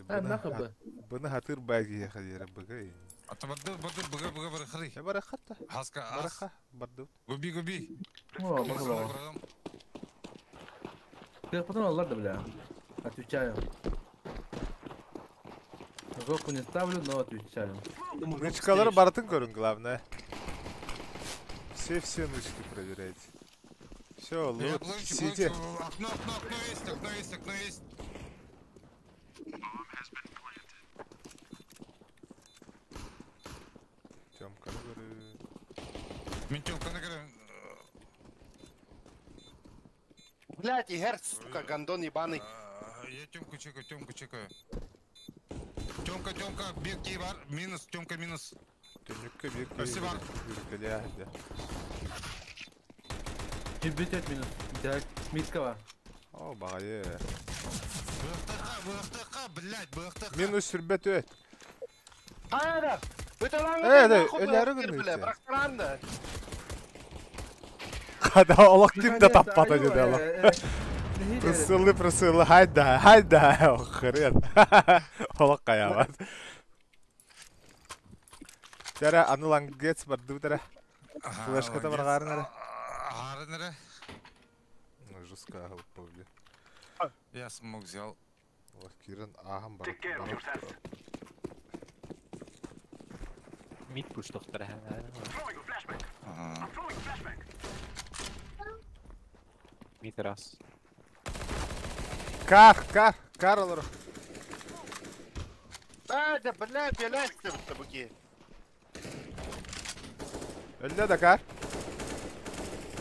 Нахуй бы. Бұны хатыр бәгі еқадері бұғы ейін. Ата барды бары хары. Бары қатты. Хаска ас. Барақа барды. Губи. О, бақылау. Как потом олар да бля. Отвечаю. Жопу не ставлю, но отвечаю. Нычкалары бартын көрін, главное. Все нычки проверяйте. Все, лут, сиди. Окно есть. Тёмканы көрі. Мен Тёмканы көрем. Блядь, Игорь, сука, гандон ебаный. Я Тёмку чекаю. Тёмка, бирки бар, минус, Тёмка минус. Түнікке берке Спасибо. жүргілі әді. 25 минут. Дядь Миткова. О, бағайы. Бұқтыққа, блядь, бұқтыққа. Минус сүрбет өт. Hayır. Ötelanı ölüleri görmeyeceğiz. Bıraktıran da. Қада олақ кімді таппады деді олақ. Прысылы, хайда, хрен. Олақ қаябад. Жара, аны лангец барды бұдара. Флешката бар ғарын әрі. Ғарын әрі? Жестко ағылып болды. Я смог взял. Олақ керін ағым бар. Мид пуш доктора. Мид раз. Кар олар. Да, блядь, белясты в табуке. Өлді да кар.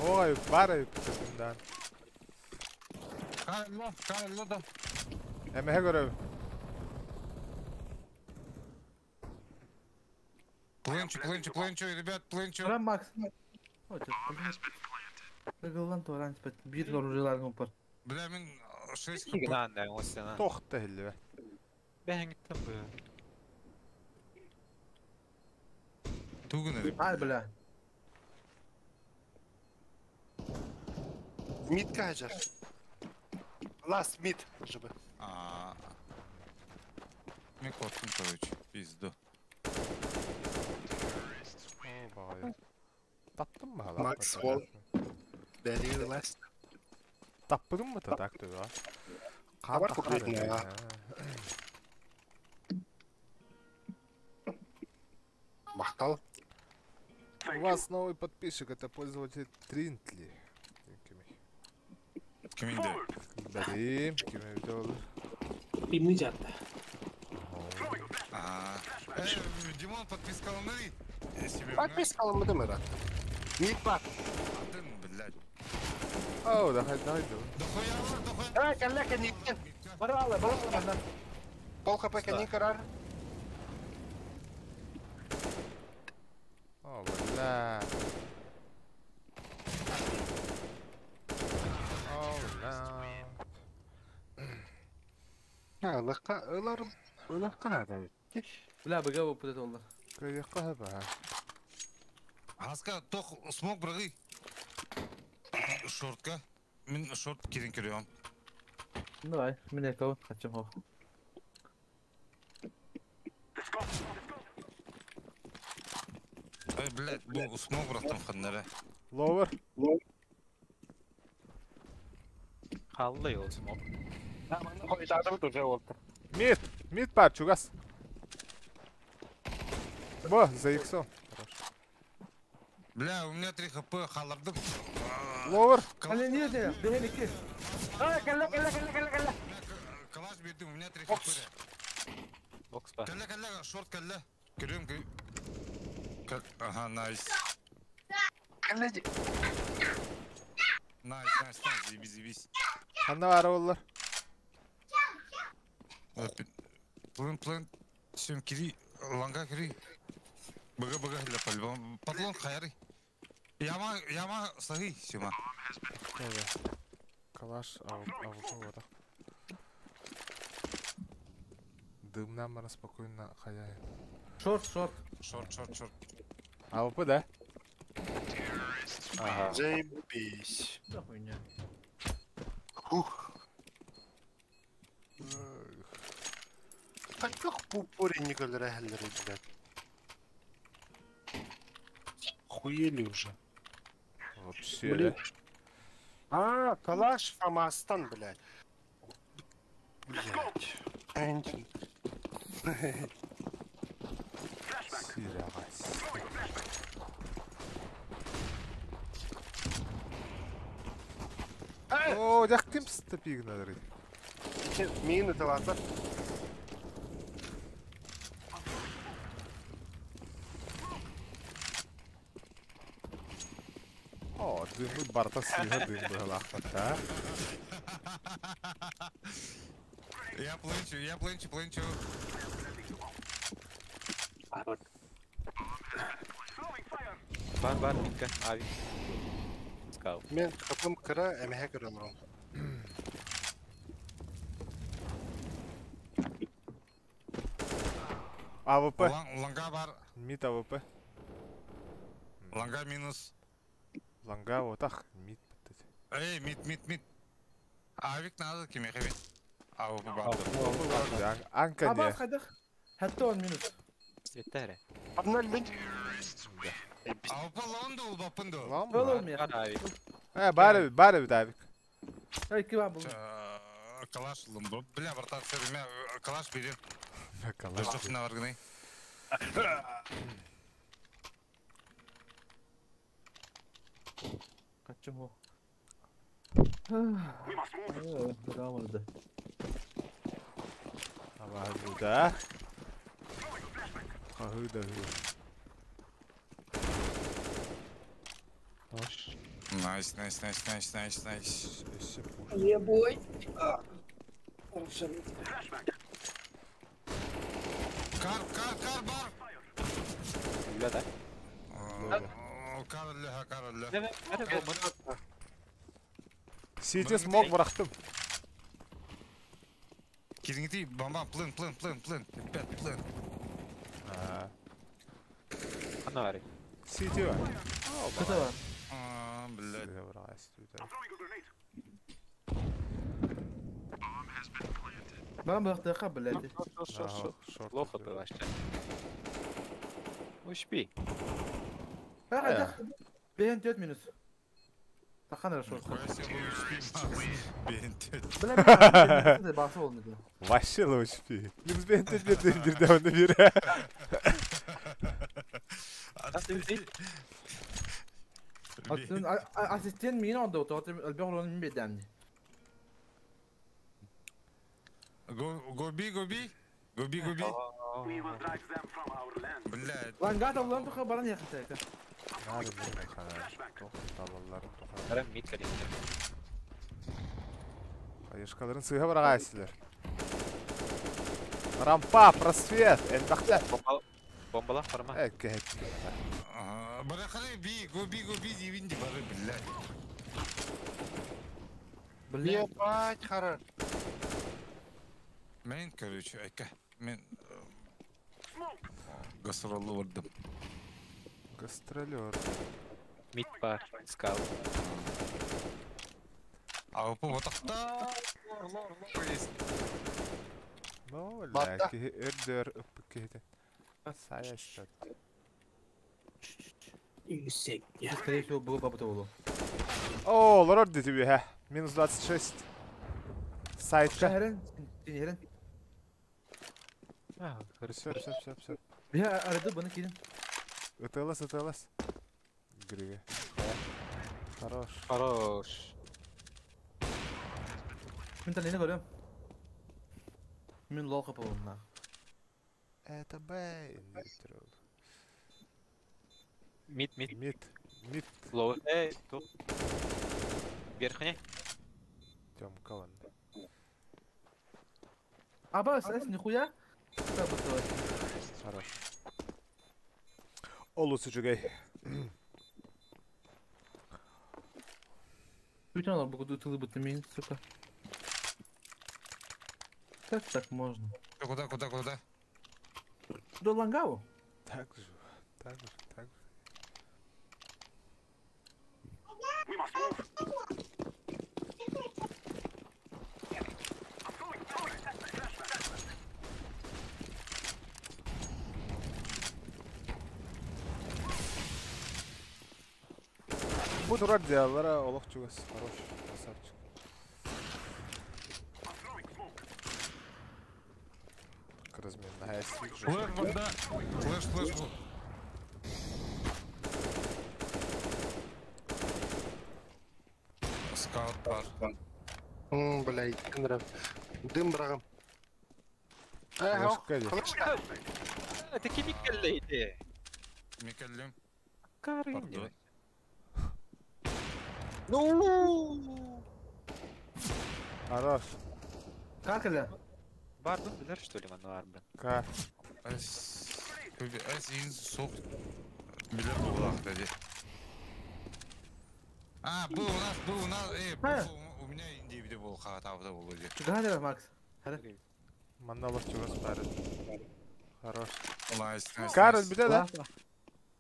Ой, бар өйіп тұсындан. Карлы да. Әмеге көрі. Пленчу, ребят, пленчу. Прям Макс. Ой, Кыгылдан туаран спет. Bir оружияларын бар. Бля, мен 6 Кигін аңдайын осына. Тоқты әлі бә. Бәң іттім бұ. Тугын әрі. Ай, бля. Мид кажер. Last mid, чтобы. Мен қорттым, короче, пизду. О, бағайы. Таптым ба? Макс Холл. Very last. Таппыдың ба так төбі? Хабар көкіретін ya. Мақтал. У вас новый подписчик, это пользователь Тринтли. Кімінде? Бәрім, кеме өте олы. Пимный жатты. Димон подпискалы ны? Подпискалы мы дымыра. Мид бар. Атын, блядь. Оу, да хайда. Давай, коллега, не кен. Баралы, баралы. Пол хп не карар. О, бля. Лыққа надо. Бля, быға болып өтеді олар. Көйеққа ба. Аска, тоқ смог бірғи. Шортка. Мен шорт керен көрüyorum. Давай, мен экау качам хо. Ай, блядь, bu смог бұрақтым қандары. Lower. Қалды ол смок. Koydadım durca oldu. Mid бар, чугас. Бо, за иксом. Бля, у меня 3 хп қалырдым. Lower. Кале не де? Бехен 2. А, калла. Калаш бердім, у меня 3 хп. Бокс бар. Калла, шорт калла. Көрем ки. Ага, найс. Найс, зибис. Қанда бары олар? Плын, сен кири, ланга кири. Бага хилля по-любому. Патлон хайры. Яма саги, сема. Калаш, ауылға орақ. Дымнан бана спокойно қаяйын. Шорт. Шорт. АВП, да? Ага. Заебись. Да хуйня. Как пупори никогда рахеллер, блядь. Хуели уже. Вообще, да? А, калаш Фамастан, блядь. Блядь. Энтин. Сирағас. О, жақтым стопиг надыры. Мины таласа. О, дымы барта сыйға дым бұл ақпатта. Я пленчу. Бар, микка, ави. Скау. Мен kapım kıra, emeğe kıramıyorum. АВП. Ланга бар, Мид АВП. ланга минус. Ланга отақ. Мид біттеді. Эй, мид. Авик надо кеме хабит. Ау, бар. Анка Аба не. қайдақ. Хәтті 10 минут. Светтәрі. Abnal link. Ау, лонду, бапынду. Lan Öl mı? olmuyor. Ави. Бәрі біт әбік. Ай, кева бұл. Калаш лымбы. Бля, братан, мен калаш берем. Калаш. Жоқына барғынай. Қачам хо. Қалмады. Ама бұда. Қағыда. Найс. Ебой. Кар бар. Үлі да. Кар ілі. Әрі болмады. Сети смог бұрақтым. Керіңгідей, бомба, плын. 5 плын. Қана бари. Сети бар. Күті бар. Блядь. Сети бұрға істейді. Баған бұлақты қа біләді. Плохо ты вообще. Ушпи. Қайдақ. Беген 4 минут. Таққан шорт. Біләді. Басы олмайды. Вообще лошпи. Минус бен тетбеттерді оны бері. Ассистент мені онда отыр. Әлбек оланы мен бедәмді. Гоби. Блядь. Ланга табылан тұқа баран яқын тәйкі. Надо bunu kadar. Tavalların tokalar. Әрі мид кәлемді. Қайышқаларын сыйға бұрға әсілер. Рампа, просвет, әлбақта. Бомбалақ барма. Әкке әкке. Бара қарай, гоби дейбін де бары, блядь. Ебать, хорош. Мен, короче, әкке. Мен гастролы вардым. Гастролер. Мид бар. Скау. Avrupa batakta. No, Batta. لا كي اردر كده. Saya istad. Yüksek ya. Скорее всего, было по потолу. О, лорд тебе, ха. Минус 26. Сайтка. Херен, Херен. Все. Я aradı bana gelin. اتلس. Грига. Хорош. Хорош. Ben taneyini görüyorum. Ben lol kapalı onunla. Это Бэйн. Мид. Мид. Лоу. Тут. Верхний. Тём Калан. Аба, сес, нихуя? Как бы то. Хорош. Олусы чугай. Bütün onlar bu тылы бытыми, сука. Как так можно? Куда? До Лангау? Так же. Буду рад диалара, Олох чугас. Хорош. Красавчик. Разменная свик. Флэш вода. Флэш был. Скаут бар. Блядь, нрав. Дым брагам. Флешка ли? Это кемикаллейди. Микеллим. Карин. Хорош. Как это? Бардын билер что ли мана арбын? Ка. Әс ең соқ білер болақ дәде. Бұл у нас, у меня индивиде бол, қағатабыда бол өде. Гадер, Макс. Манналов чугас бәрі. Хорош. Nice. Карл bir de de.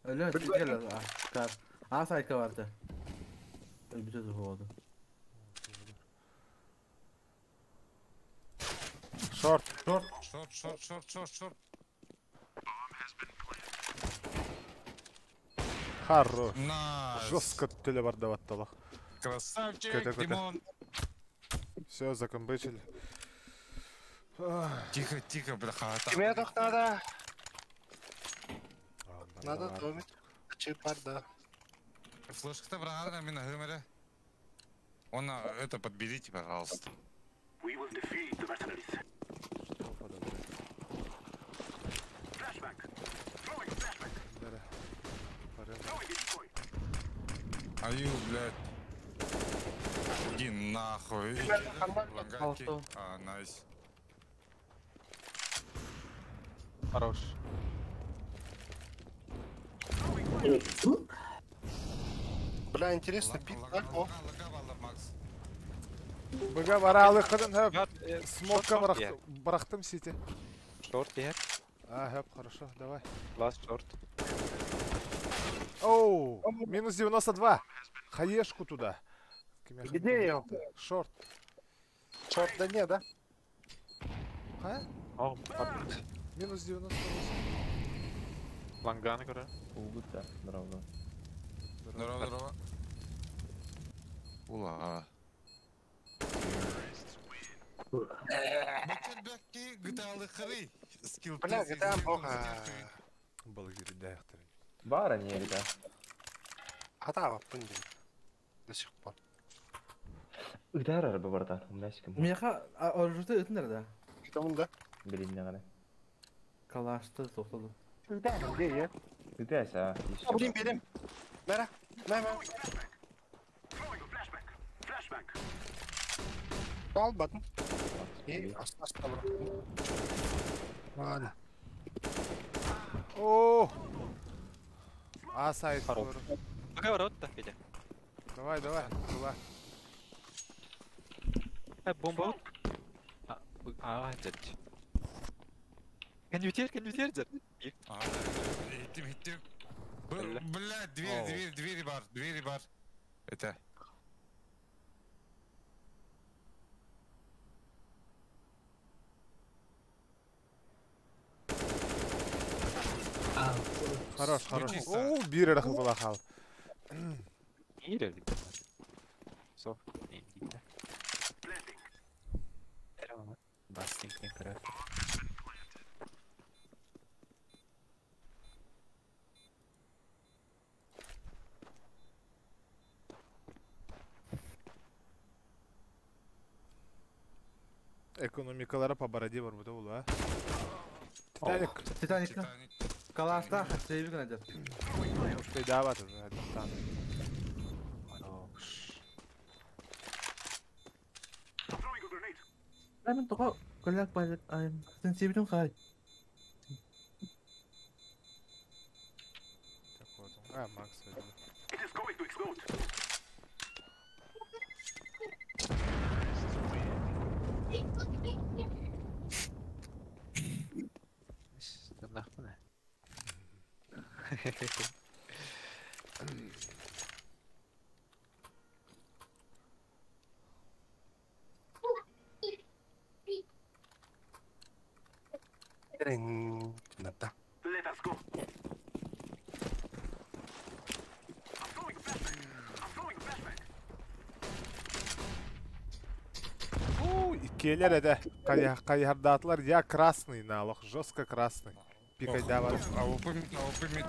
Öyle gel kar. A sayka vardı. Öyle bir de oldu. Short. Short. Хорош. Nice. Жестко телебардоватталах. Красавчик, Кота. Димон. Все, законбычили. Тихо, бляха. Кеме надо. Надо томить. Чипарда. Флешка-то брала на меня, говоря. Он это подберите, пожалуйста. Аю, блядь. Иди нахуй. Алто. Найс. Хорош. Бля, интересно, бит так, о. Быга баралы кыдын хэп. Гад, Смокка брахтым сити. Шорт я. Хэп, хорошо, давай. Ласт шорт. Оу, минус 92. Хаешку туда. Где я? Шорт. Черт, да не, да? Ха? О, Минус 98. Ланганы göre. Здорово. Ула. Бәкки гыталы хырый. Скилл. Бля, GTA плохо. Балгири дайхтыр. Бар они, ребят. Хатава, понял. До сих пор. Ыдар арба бардан, умнасиком. Меха оружды ötün nerede? Что он, да? Билин не гана. Kalaştı, topladı. Где я? Ыдаса. Блин, берем. Мера. Al bakın. İyi, aslında bıraktım. Ладно. О! А сайт. Хорош. Пока ворот так иди. Давай. Была. Бомба. Дядь. Конвертер, дядь. Гиттим. Бля, двери бар. Это. Хорош, хорош. Учись, О, бир рахыл бола хал. Ире. Со. Индида. Эрама. Бастинг не кара. Экономикалары по бороде бар бұда ол, а? Титаник. Титаник. Титаник. Каласта хасеби гана деп. Уштай даватыр, Титаник. Мен тоқа коллег байлык айым. Сен себитим кай. А, Макс öyle. Нахуй. Терен. Надо. İkiyeler ede. Kayhardatılar ya krasный налог, жестко красный. Пикай давай. Аупы мид.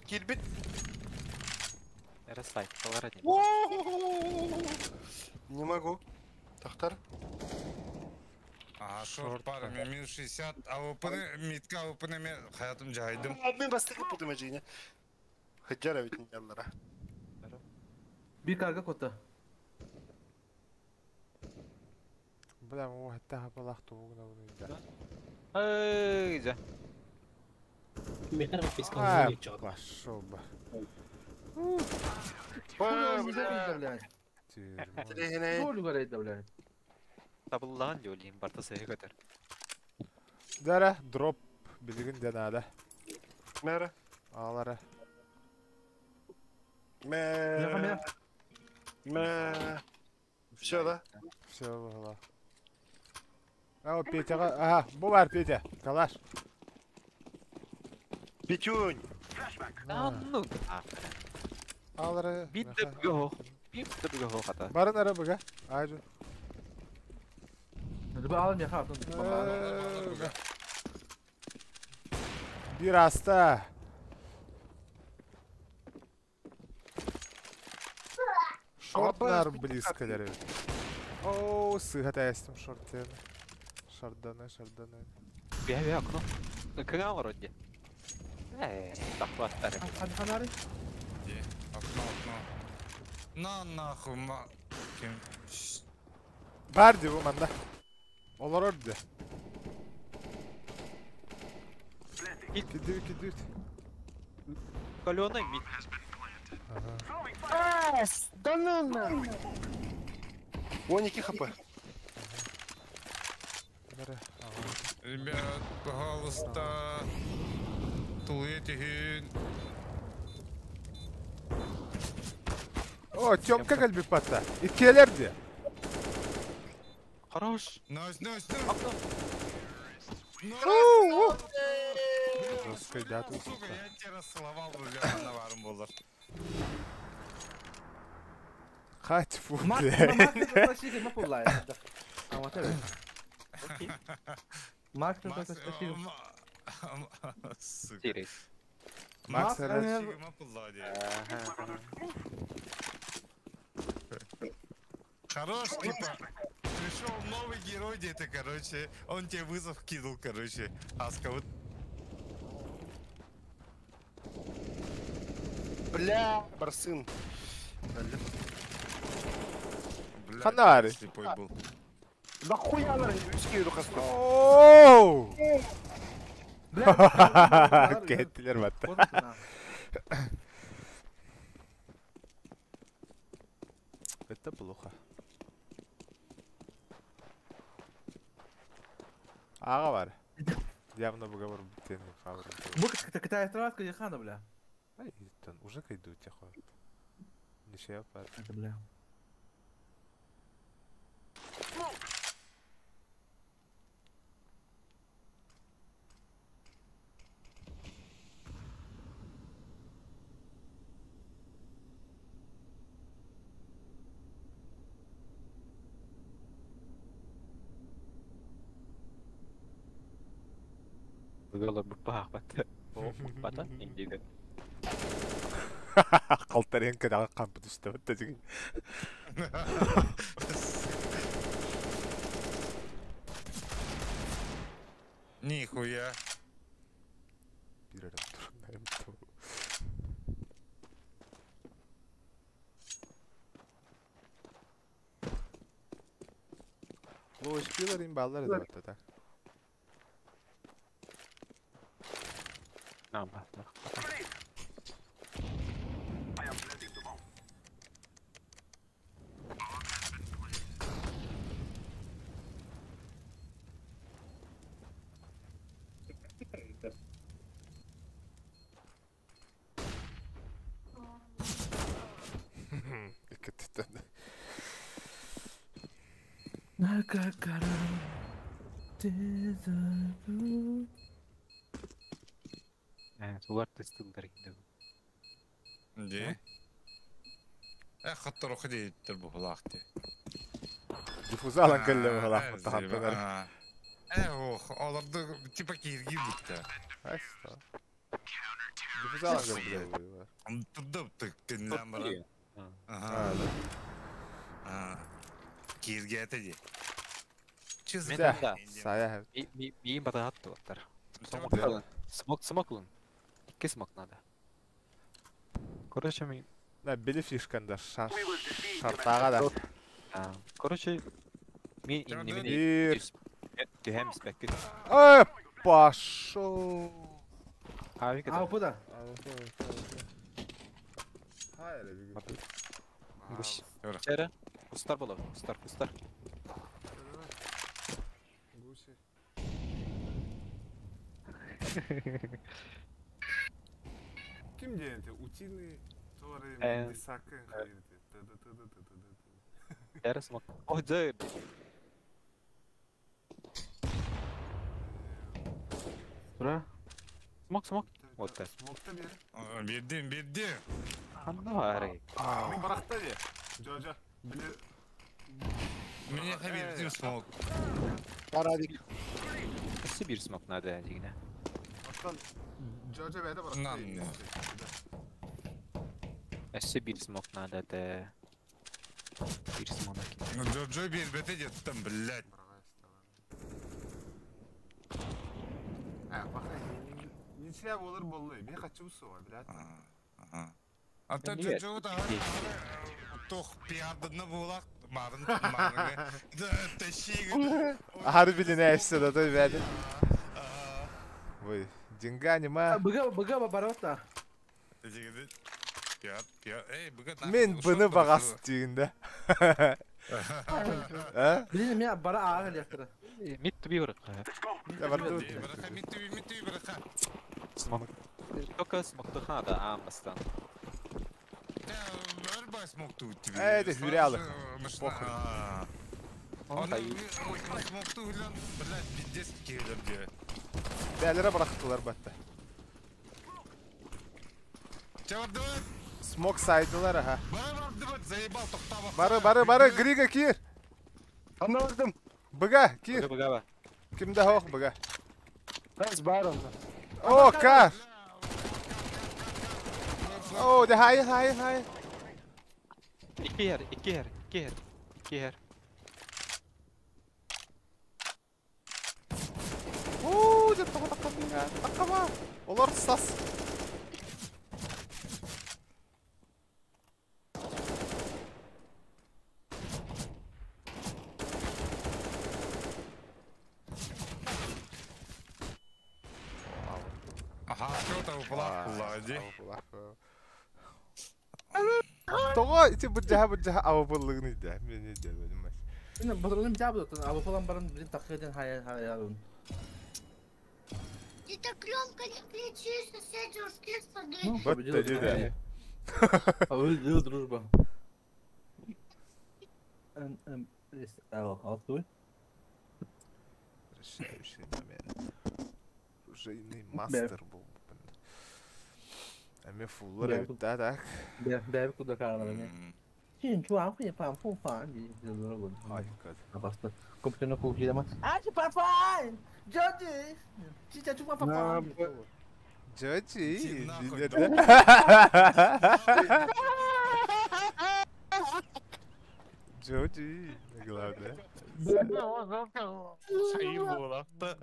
Кильбит. Растайт, поворотни. Не могу. Тахтар. Ага, шорт бар, мен минус 60. Аупыны, мидка аупыны мен хаятым жайдым. Мен бастыгып будым ажыйна. Хаджара бит яллара. Bir karga kota. Бля, о, это балах тугна bunu. Ай, за. Мехар пискал А, не чёт. пошел бы. Хуй, не блядь. Тюрьма. Долю горит, блядь. Табыллаган жолин барта сыйы көтөр. Дара, дроп билигин денада. Мэра. Алара. Мэ. Мэ. Все, да? Все было. А, вот Петя, ага, bu var Петя, калаш. Петюнь. Ну, Алара. бит деп го. Бит деп го хата. Барын ара бага. Айжу. Hadi bir alın ya hatun. Bir hasta. Шортlar близкалары. О, сыгата ястым шорттен. Шарданы. Бия окно. Кыга вроде. Тахваттар. Hadi kanari. Окно. На нахуй, ким. Бар ди bu manda. Олар орды. Кидир. Калёна мид. Да ну нахуй. Оники хп. Ребят, пожалуйста, тулетихин. О, Тёмка калбик патта. İkiyeler diye. Хорош. Найс. Жесткой дату. Сука, я тебя расцеловал, бля, наваром болар. Kaç fut Mak, diye. mak şey mi pullay? Ama tabii. Mak da şey. Сука. Сирис. Макс Mak, Эраш. Сигма пуллади. Хорош, типа, пришел новый герой где-то, короче, он тебе вызов кинул, короче, Аска, вот. Бля, барсын. Бля, Фонари. слепой был. Нахуя она рюкский рухаска. Oo! Kettiler battı. Это плохо. Аға бар. Явно бұға бір біттені фаворит. Bu Кытай страшка яхана, бля. Ай, там уже кайду тихо. Неше yapar. Это, бля. Bıgalar bu bahbet. O bata indiydi. Калтарен кадагы кампы түстө өттөжүг. Нихуя. Бир адам турган. Лош пиларин баллар да баттата. Tamam bak. Dikkat et. Sular testler indi. Де. Хаттар оқыды еттір бұл лақты. Диффуз алан келле халак тахаттар. Оларды типа кирги бутта. Аста. Диффуз алан келле. Тұрдып тіккенлен бара. Кирги әті де. Чизда. Сая. Bir bada attı otlar. Smok. Смоклун. İki smok надо. Короче, Да, бели фишканда шартага да. короче, мен Бир. Тühem spekki. Пошел. Abi kadar. А, куда? Hayır, Гусь. Çere. Kustar bolo. Kustar. Kim diyente? Utini sonra sakın hayır. Çere smok. Oh, zır. Bura. Smok. Вот так. Smokta bir. Бердім. Hangi var? Bu barakta diye. Jojo. Bile. Мені бердім смок. Paradik. Nasıl bir smok надо yine? Aslan Jojo verdi barakta. Lan ne? Nasıl bir smok надо da? Bir smok. Джо бербете жеттім, блядь. Ничего olur болду. Мен качып суга, блядь. Ата Нет. Джо да. Тох пиардыны болак, марын. Тащиги. Harbiden eşse de verdi. Ой, деньгани ма. Быга бабарота. Тащиги. Пиард. Эй, быга. Мен bunu багас дегенде. Блин, меня бара ага лектора. Мит bir bırak. Ya var dur. Браха, митти, браха. Smok. Только smokta hada amastan. Örba smoktu tibi. Evet, hüre alır. Похуй. Onu smoktu ulan, блядь, пиздец келер diye. Değerlere bıraktılar batta. Çavardı. Smoke saydılar ha. Bana заебал, тоқтап. Barı Griga kir. Anladım. Bıga kir. Bıga. Kimde hoq bıga. Ben var onda. Oo kar. Oo de hayır. İki yer. Oo de takama. Olar sas. Aha, что-то упалақ. Тоға içi bıcaha avabıllığını da. Ben ne demedim ben. Şimdi batıralım bir cevap da. Abi falan barın bir takıyordun hayalın. Ты так громко не кричи, соседи услышат. Вот dedi de. Öyle дружба. Altı. Rujayный master bu. Әме фуллар өтті атак. Бәбі куда қалады мен. Чувак, я пам фуфан. Ay kad. Basta. Comprei no corrida, mas. Ah, de papai! Jordi! Cica cuma papai! Joji. Kim ne Dinle. Joji. Главное. Sayı boğulaktı.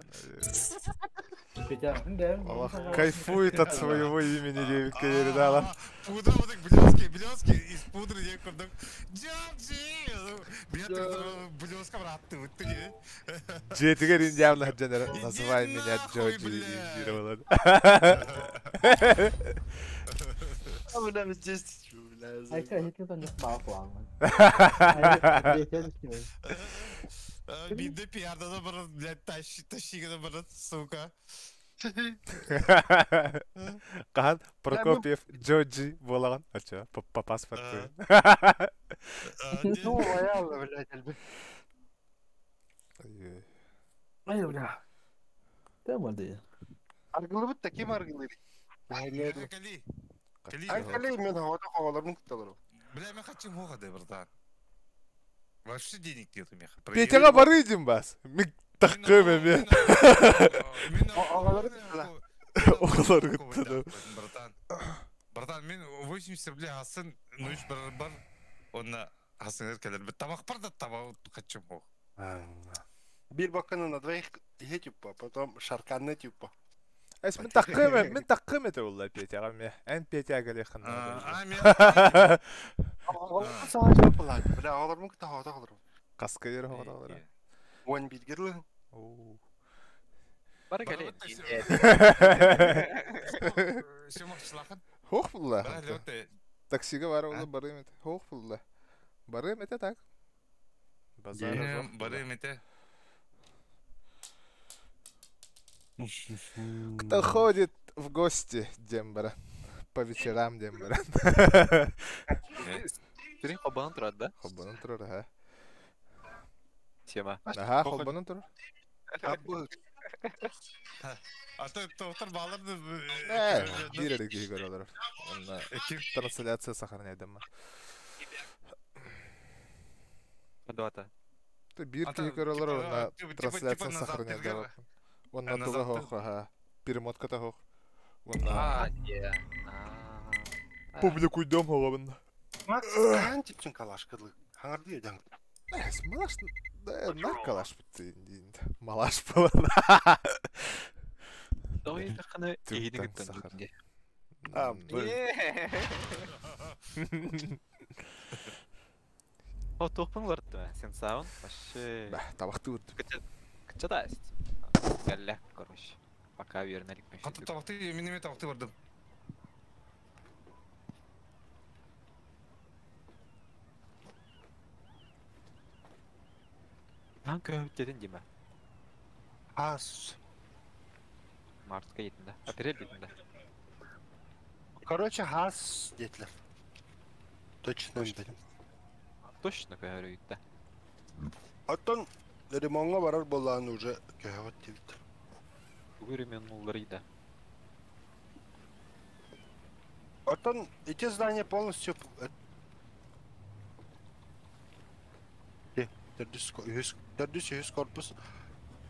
Петя, да? Аллах кайфует от своего имени, Дэвид Каверин, Аллах. Пудра вот так блески из пудры не курдук. Джорджи! Меня так блеска братты, вот ты не. Жетигер индиавна хаджанер. Называй меня Джоджи. Индировал. Абонем здесь, блядь. Айка, я тебе не спал план. Бинде пиярда да бара, блядь, тащига да бара, сука. Кахан Прокопьев Джоджи болаган. Ача, по паспорту. Ну, лояльно, блядь, альбе. Ай, бля. Ты молодец. Аргылы бит, таким аргылы. Кали. Анкалей мен havada havalarını kutlarım. Бля, я хочу мога да, братан. Вообще денег нету, меха. Петяга барыдим бас. Мик таккыме мен. Ağaları kutlar. Оғалар күттіді. Братан, мен 80 рублей асын, нөш бар, онна асын еркелер. Табақ бар да табақ хочу мога. Bir bakana на двоих ihe типа, потом шарканны типа. Эс мен таккыме те улла Петяга мен. Эн Петяга лехын. Мен... Ağaları sana şey yapılar. Böyle ağalarımı kutlar havada kalırım. Каска ер оғалар. Oyun bilgirli. Бара келе. Шымақшылақын. Хоқ бұлла. Бәрі өте. Таксиге бар олы барым ете. Хоқ бұлла. Барым ете так. Барым ете. Кто ходит в гости, Дембара? По вечерам, Дембара. Сирин хоббанын турат да? Хоббанын тұрыр, ха? Тема. Аха, хоббанын тұрыр. Абы. Ата тоқтар баларды... Bir erek iyi gör olur. Onunla трансляция сохраняйдым мı? Дуата. Bir kişi gör olur, onunla трансляция сохраняйдым. Onunla tuğa hoq, ha. Перемотка та hoq. Onunla... Публикуйдам hoğabında. Max, kayan tipsin kalaşkılı. Hangar diye den. Малаш... Нар калаш бітті дейінді. Малаш болын. Ой, тақаны ейді күттін сахар. дүкінде. О, тоқпын барды ма? Сен сауын? Вообще... Табақты өтті. Кыча да есть. Галля, короче. Пока вернелік пеші. Қатты табақты, менеме табақты бардым. Нан көміттедін дейма. As. Мартқа етінде. Апирел етінде. Короче, has dediler. Точно bildim. Точно көмір өйтті. Аттан ремонға барар болағын уже көйәват дейді. Бүгірі мен ұллары еді. Аттан эти здания полностью... Төрдүс корпус.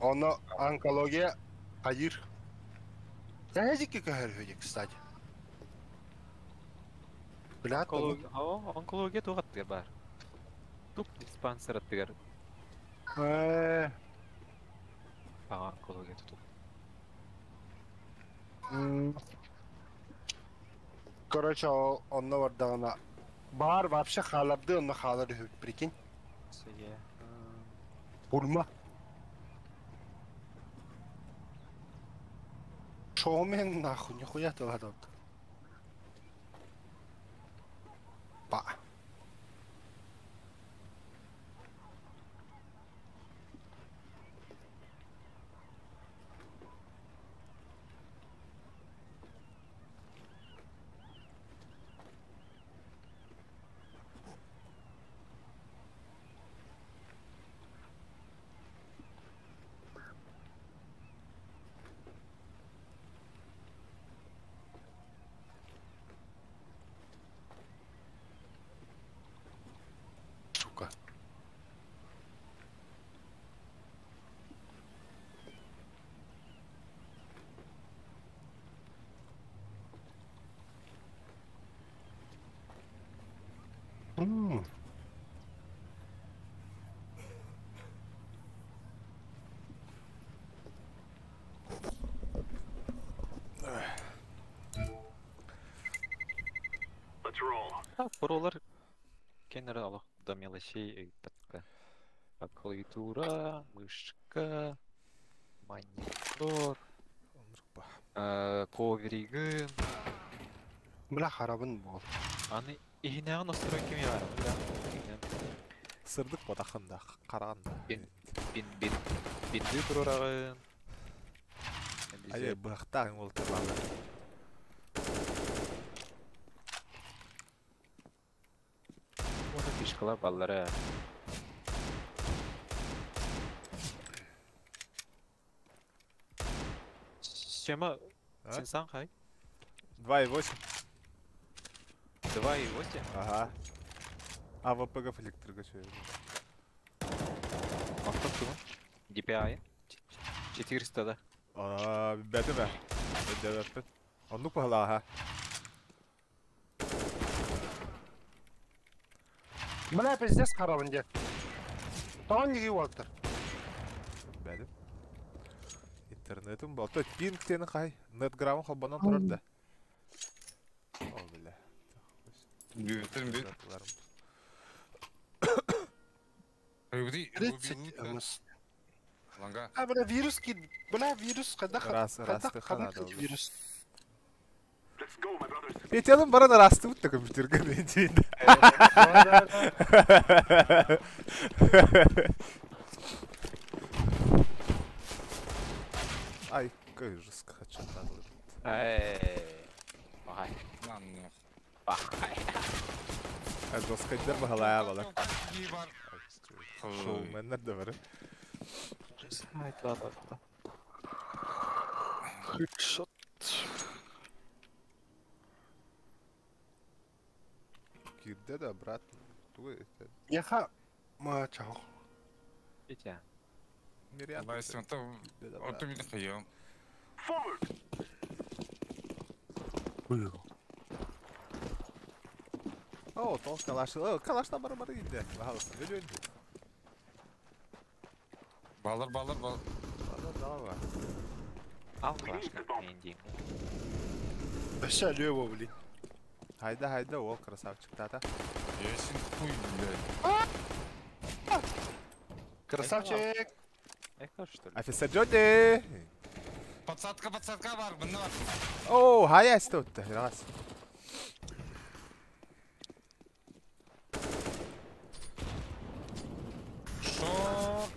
Она онкология hayır. Тәжікке көйәр өйдек, кстати. Білат, Онкология тоғаттығар бар. Туп диспансер аттығар. Аға онкология тұтып. Короче, онна вардағына бар вообще халарды, онна халарды өйт, прикинь. Сөйе. Bulma. Шоумен нахуй, нихуя ты ладно. Па. Буролар кеннер алох до мелочей так. Клавиатура, мышка, монитор, коверигын. Бля харабын бол. Аны ихинега настройки ми бар. Сырдык батахында, караганда. Бинди турарагын. Ай, бахтагың ол туралы. Оны фишкалар баллары. Сема, сен сан қай? 2.8. 2.8? Ага. АВП-га фликтерге шöyle. Ақтап тұғын? DPI? 400-да. Бәді бә. Бәді бәппін. Онлық бағыла, ха. Бля, пиздец харабын дед. Таған неге уалттыр? Бәді. Интернетім бол. Той, пинктені қай. Нетграмын қолбанан тұрарды. Ол білі. Бүйін. Ланга. Бля, вирус кид. Бля, вирус Расты қанады ол. Вирус. Петелім баран расты бұтты компьютерге мен дейінді. Ай, какой жестко хочу надо. Ағай. Бахай. Жестко дер бағалая бала. Шоуменнер де бары. Хикшот. Кирде да, брат. Туы это. Яха. Ма чао. Итя. Мириан. Байсың, оту мені қиям. О, тол калаш. Калашта бары иді. Бағалысын, өлі өнді. Балыр. Дала. Ал клашка мен деймін. Бәші әлі өбі, блин. Хайда, ол красавчик тата. Есін хуй, блядь. Красавчик. Эко, что ли? Офицер Джоди! Подсадка бар, бұны бар. О, хая істеуітті, раз. Шо?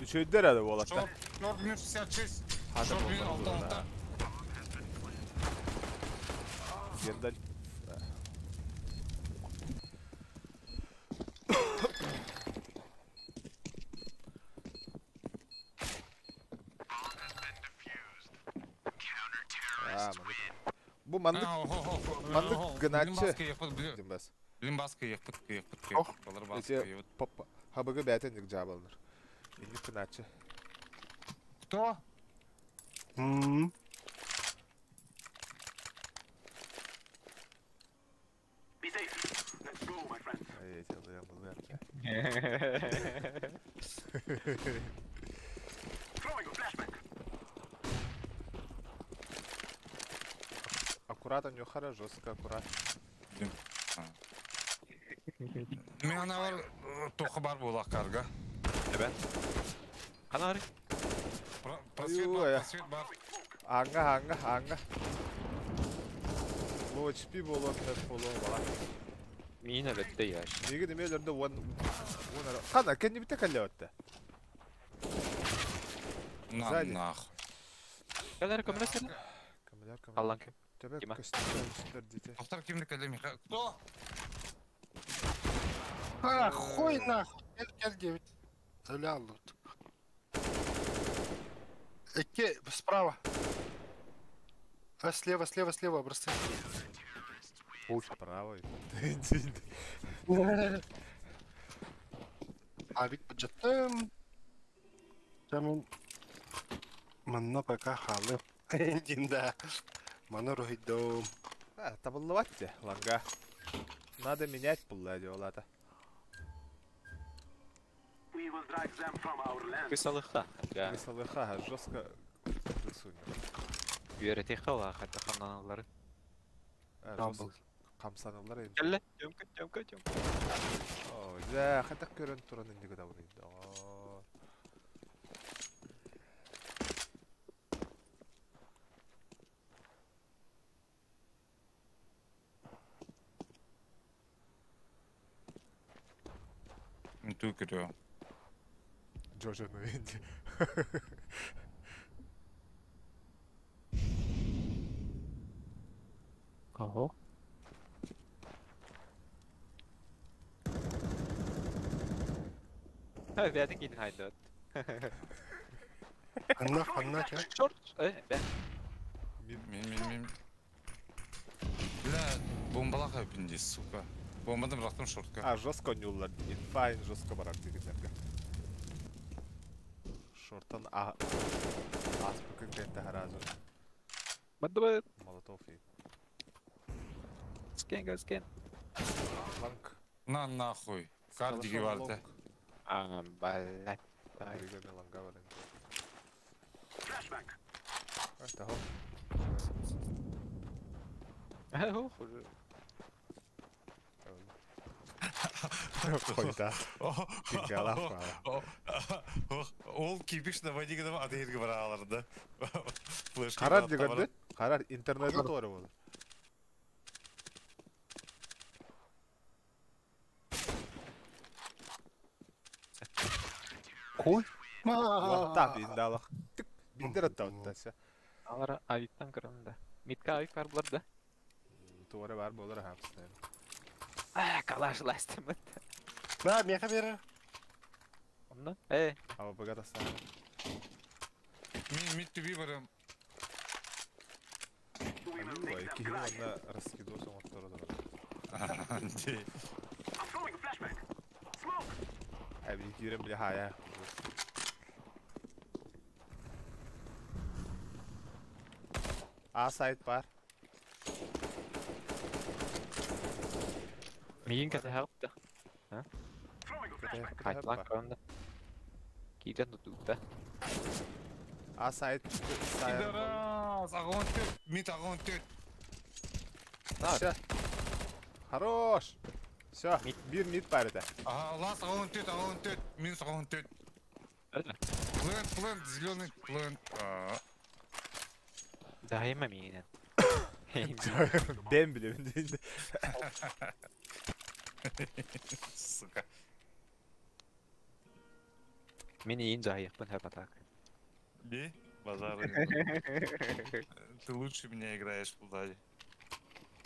Üçüydер әді болатта. 4.66. Hadi Шо, bakalım алта. da. Yeniden. Bu mandık gınaççı. Bilmez. Білім басқа еқпіт. Балыр басқа Эти еқпіт. хабыгы бәтенlik жабы алыныр. Енді гынаççı. Кто? Ай, я тебя был верно. Аккуратно, не хара, жестко, аккуратно. Мен ана бар, тоқы бар болақ қарға. Әбән? Қанары? Просвет бар. Аңға. Бұл HP болуын, тәп болуын бала. Мен әлетті яш. Неге демейлерді Қана, кәнне бітті кәлі өтті? Нах. Кәлері көмірі сені? Аллан кем? Төбек Дима. көстер дейді. Тоқтар кемді кәлемей. Кто? Хуй нахуй. Кел, девять. Залял тут. Эке, справа. Слева, образцы. Пусть правой. Абик бюджетім. Jamen, манна пока халы. Динда. Мана рухидом. Табыллыватте, ланга. Надо менять пулла диолата. Кысалыққа. Мисалыха, жестко рисуем. Үйереті қала, қатты қанланалары. Жабыл. Kamsanırlar en. Gel. Gömkün. Oo, güzel. Hatta görün turan indi kadar buraydı. Oo. Tu kırıyor. Jojo'nun indi. Oho. Ha, vi hade ingen hideout. Anla ya. Short. Ben. Min. Бля, бомбалака өпінде, сука. Бомбадан бұрақтым шортқа. А, жестко нюллар. Инфайн жестко барар дегендерге. Шорттан аспыкын кенті харазы. Бадды. Молотов и Scan. ланг. На нахуй. Кардиги барды. Блядь. Ригами ланга бар енді. Это хоп. Уже. Қойда. Кенгалап қала. Ол кипишна вадигідім адайырғы бара алырды. Қарар дегенде, қарар интернеті торы болыр. Ой. Тап енді алық. Тік, биндер аттауыттасы. Алара авиттан кырында. Митка авик бар булар да. Туары бар болыр хапсына. Калашластым. Ма, меха бері. Онда? Ава бұға тастан. Мен түбі барым. Ой, кейін онда раскидосын оттары да бар. Әбі кейрен біле хая. А сайт бар. Миин ката хапта. Кайтлан Кайтлан кырында. Киден тутта. А сайт сайт. Пидорас, ағуын төт. Мит ағуын төт. Всё. Хорош. Всё, bir mid бар еді. Лас ағуын төт. Минус ағуын төт. Плент, зеленый плент. Daima miinen. Ben bilemiyorum deyince. Сука. Мен иин жайықпын хап атак. Не? Базары. Ты лучше меня играешь, Булдади.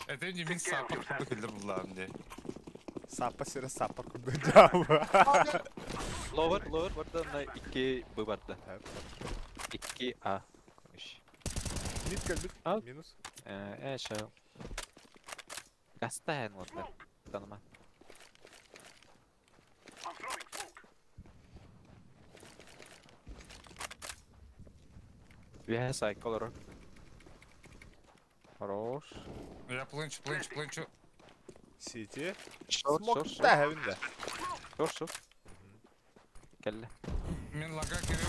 Это не мин саппорт кудыкілдір Булдамде. Саппа сері саппа күнді жауы. Lower, burada da 2 bu vardı. 2A. Konuş. Mid geldik. Al. Minus. Şey. Gasta hen orada. Tanıma. Bir side color. Хорош. Я плынчу. City. Short. Smoke da evinde. Short. Kelle. Мен лага керек.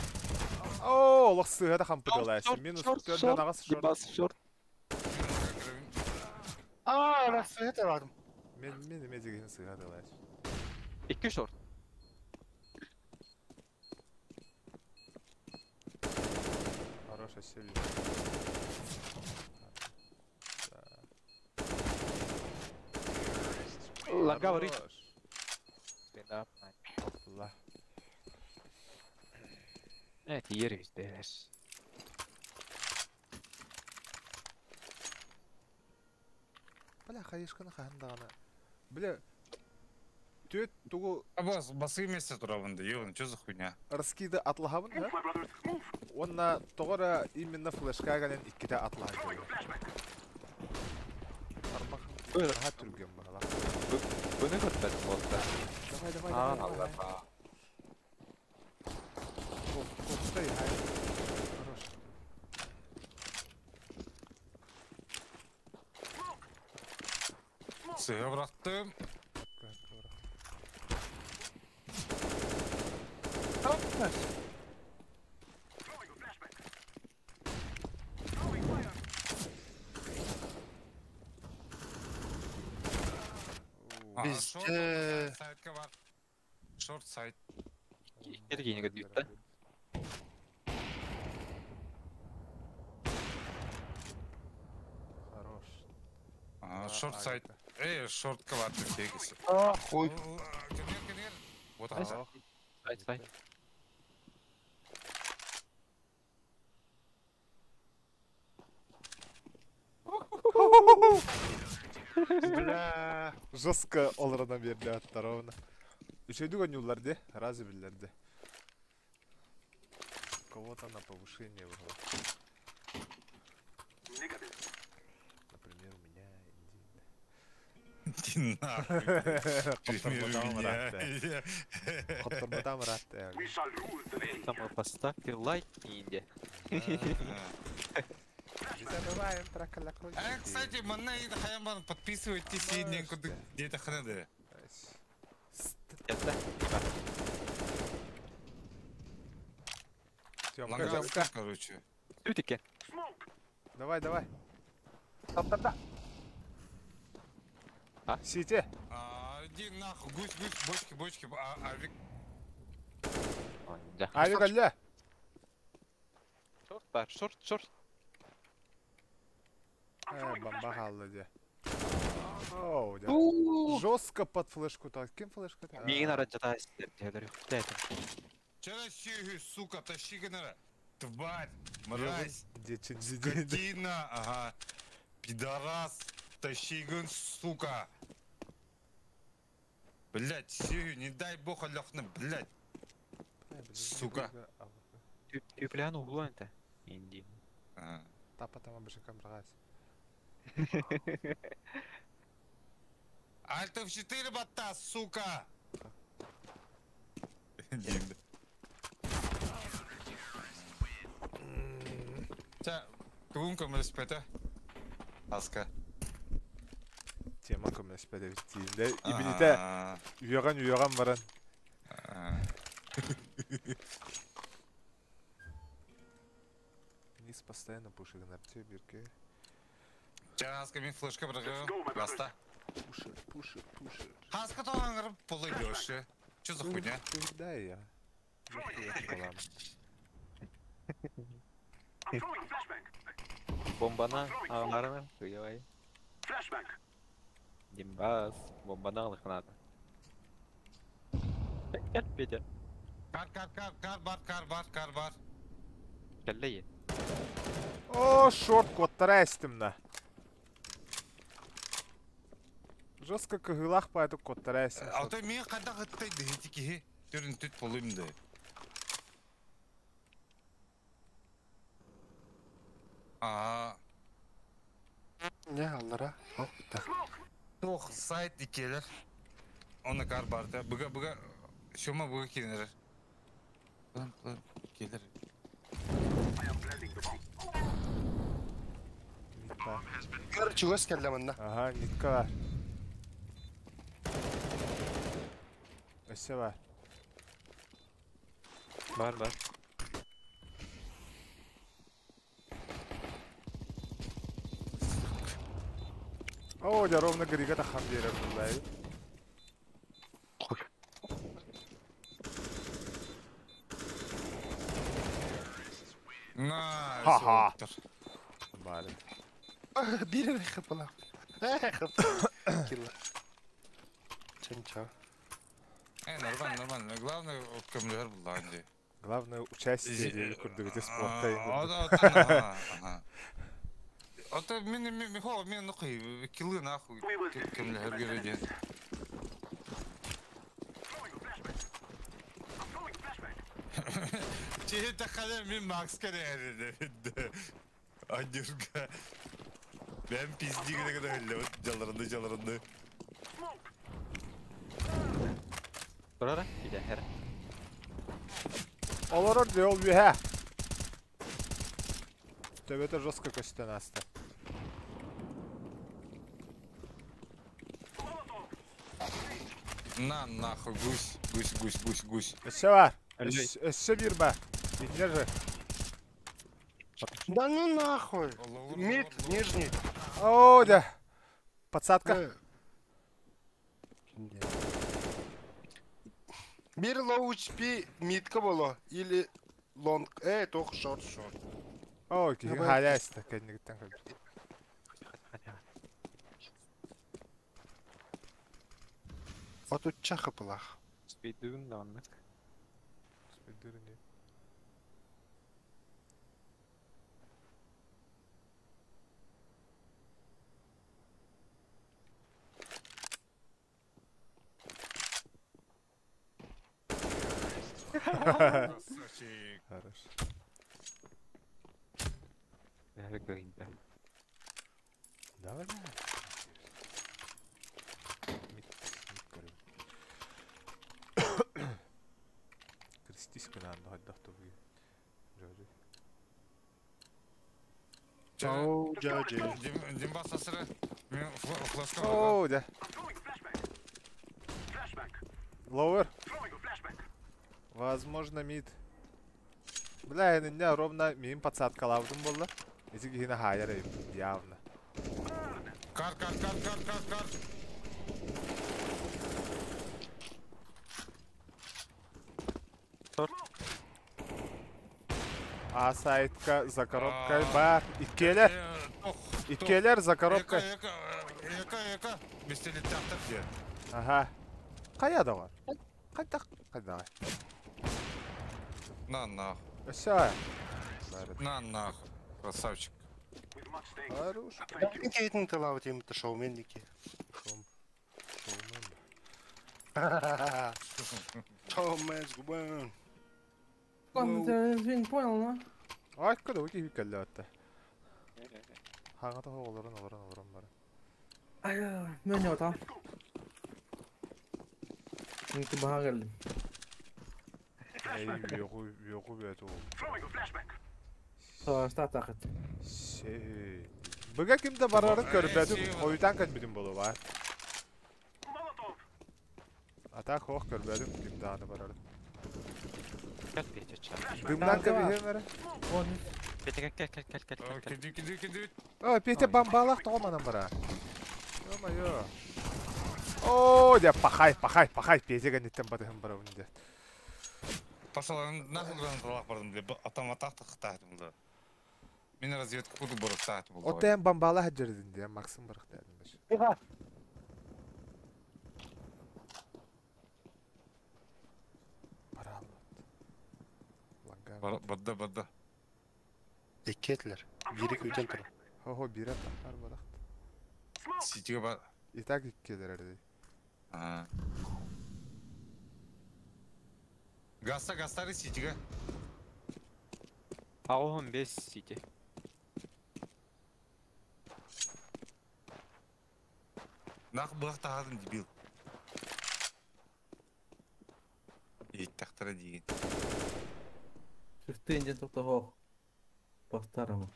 Oo, lық сыға да қампы долайсы. Minus 4'den ағасы short. Bas short. Nasıl yeter vardım. Men mezegini сыға долайсы. 2 short. Хорош, осели. Лага var. Хорош. Stand up. Allah. Evet, yeriz deriz. Бля, қайышқаны қандағаны. Бля, төт тугу Басы месте турабынды, ебаный, что за хуйня? раскиды атлахабын, да? Онна тоғыра именно флешка гален иккіде атлахабын. Армақын раға түрген бағала. Bunu götürdüm oldu. Давай. Allah. Kopsтай, хай. Хорош. Сыға бұрақтым. Bizde... Сайтка бар. Шорт сайт. Ергенеге дүйт та. Хорош. Шорт сайт. Шортка бар тегisi. Хуй. Кенер. Вот аса. Сайт. Бля. Жестко оларына берді аттаровына. Үшейді гонюлар де, разы білдерді. Кого-то на повышение вышло. Например, у меня Иди нахуй. Құттырмадан ратты. Там поставьте лайк инде. Не забываем про колокольчики. Кстати, мана и хаямбан подписывайтесь и некуда где-то ханады. Это. Тёмка. Короче. Тютики. Давай. Да. А? Сите. Иди нахуй, гусь, бочки, авик. Да. Авик алля. Шорт бар, шорт. Бомба қалды де. Оу, да. Жестко под флешку так. Кем флешку? Миин араджата истер. Вчера сюги, сука, тащи генера. Тварь, мразь, Дечин. скотина, ага. Пидорас, тащи ген, сука. Блять, сюги, не дай бог алёхны, блять. Сука. Тюплян углу это. Инди. Тапа-тама бішекам рағас. Альтов 4 бота, сука. Та, кумка мреспета. Аска. Тема көмес пәдевістейінде. Ибіліте үйеған баран. Низ постоянно пушигін арте берке. Аска мен флешка бұрғы. Баста. Пушер. Аска тоған ғырып полы лёші. Чё за хуйня? Да, я. Бомбана ағаларына құйывай. Димбас, бомбана ағылық қанады. Кәл, Петя. Кар бар. Кәлі е. О, шорт коттара әстімна. Жестко кығылақ пайды коттара әстім. Алтай мен қайда ғыттайды етеке. Түрін түт болуымды. Не, аллара. Тоқ сайт икелер. Оны кар барды. Бұға, шома бұға келер. Келер. Короче, өз келді мұнда. Ага, нитка бар. Өсі бар. Бар. О, да ровно грига да хам берем бұлдай. Ха-ха. Бары. Бері рейхі бұла. Килла. Чын-чау. Нормально. Главное, көмлер бұлданды. Главное, участие дегі күрдігіде спортта енді. Ата мен нұқи, килы нахуй көмлер көреген. Чехетті қалай мен Макс кәрі Адюрга. Ben pizdігіне кіді өлі, жалырынды. Бұрара, иде, әрі. Олар орды, ол бүйе. Төбеті жестко көстен асты. Нахуй, гусь. Өсі бар. Өсі бір ба. Бейдер же. Да ну нахуй. Мид, нижний. О, да. Подсадка. Bir low HP mid'ka bolo. Или long. Тох short. О, киһи хаяста кэннигиттен каб. Hadi. Отучча хапылах. Speed'ün de anlık. Спидерни. Красавчик. Хорош. Ver kıyında. Давай. Мид көрөм. Кристис кынан хаддахты бу. Жожо. Оу, жажи. Дим басасыры. Мен флешка. О, да. Лоуэр. Возможно, мид. Бля, я не ровно мим подсадка лавдым болды. Эти гина хайер явно. Кар. А сайтка за коробкой бар. Иккелер. Иккелер за коробкой. Эка. Бестелет тақтыр де. Ага. Каяда бар? Кайда? На. Все. На. Красавчик. Хорош. Кейтін тылау темді шоумендеке. Шоуменс губан. Ты понял, ну? Ай, куда уйти каллатта. Хагата оолорун бар. Ай, мен не отам. Инки баға келдім. Эй, yoku бет ол. Старт ақыт. Сей. Быга кимде барарын көрбөдүм, оютан көнбүдүм болу бар. Ата хох көрбөдүм кимде аны барарын. Gel Pete çağır. Гымнан кабихем бара. Pete gel. Киди. Ой, Петя бамбалак тооманан бара. Ё-моё. О, деп пахай, Петяга неттен батыхым бара унде. Пошаларын нахуй гранаталак бардым деп атаматақты қытайтым да. Мен разведка куды бұрып сағаты болды. Отен бамбала хаджырдын де, Максим барық дедім беш. Бадда. Екетлер. Бері көйтен тұр. Хо, бире тахар барақ. Ситиге бар. Итак иккелер әрдей. Гастары ситиге. Ağın 5 City. Нақ бұлақ тағадым дебил. Тақтыра деген. Шүртті инжен тоқта хоқ. Бастарымы.